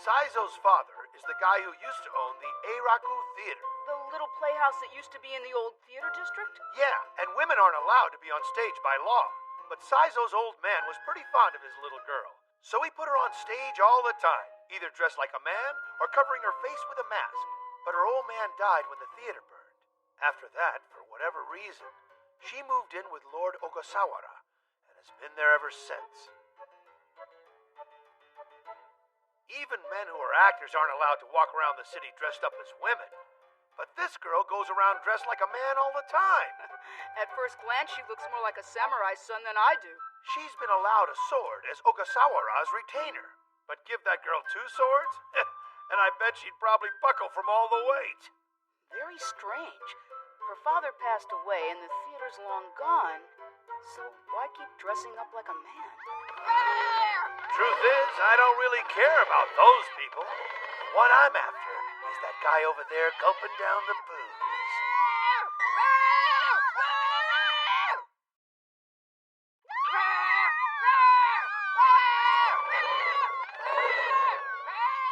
Saizo's father is the guy who used to own the Eiraku Theater. The little playhouse that used to be in the old theater district? Yeah, and women aren't allowed to be on stage by law. But Saizo's old man was pretty fond of his little girl. So he put her on stage all the time, either dressed like a man or covering her face with a mask. But her old man died when the theater burned. After that, for whatever reason, she moved in with Lord Ogasawara and has been there ever since. Even men who are actors aren't allowed to walk around the city dressed up as women. But this girl goes around dressed like a man all the time. At first glance, she looks more like a samurai son than I do. She's been allowed a sword as Ogasawara's retainer. But give that girl 2 swords? and I bet she'd probably buckle from all the weight. Very strange. Her father passed away and the theater's long gone, so why keep dressing up like a man? Truth is, I don't really care about those people. The one I'm after is that guy over there gulping down the booze.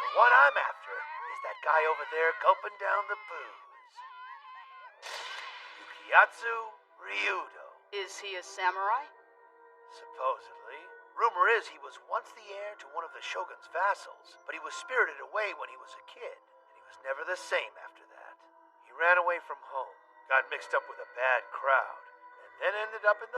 The one I'm after is that guy over there gulping down the booze. Yukiyatsu Ryudo. Is he a samurai? Supposedly. Rumor is he was once the heir to one of the shogun's vassals, but he was spirited away when he was a kid, and he was never the same after that. He ran away from home, got mixed up with a bad crowd, and then ended up in the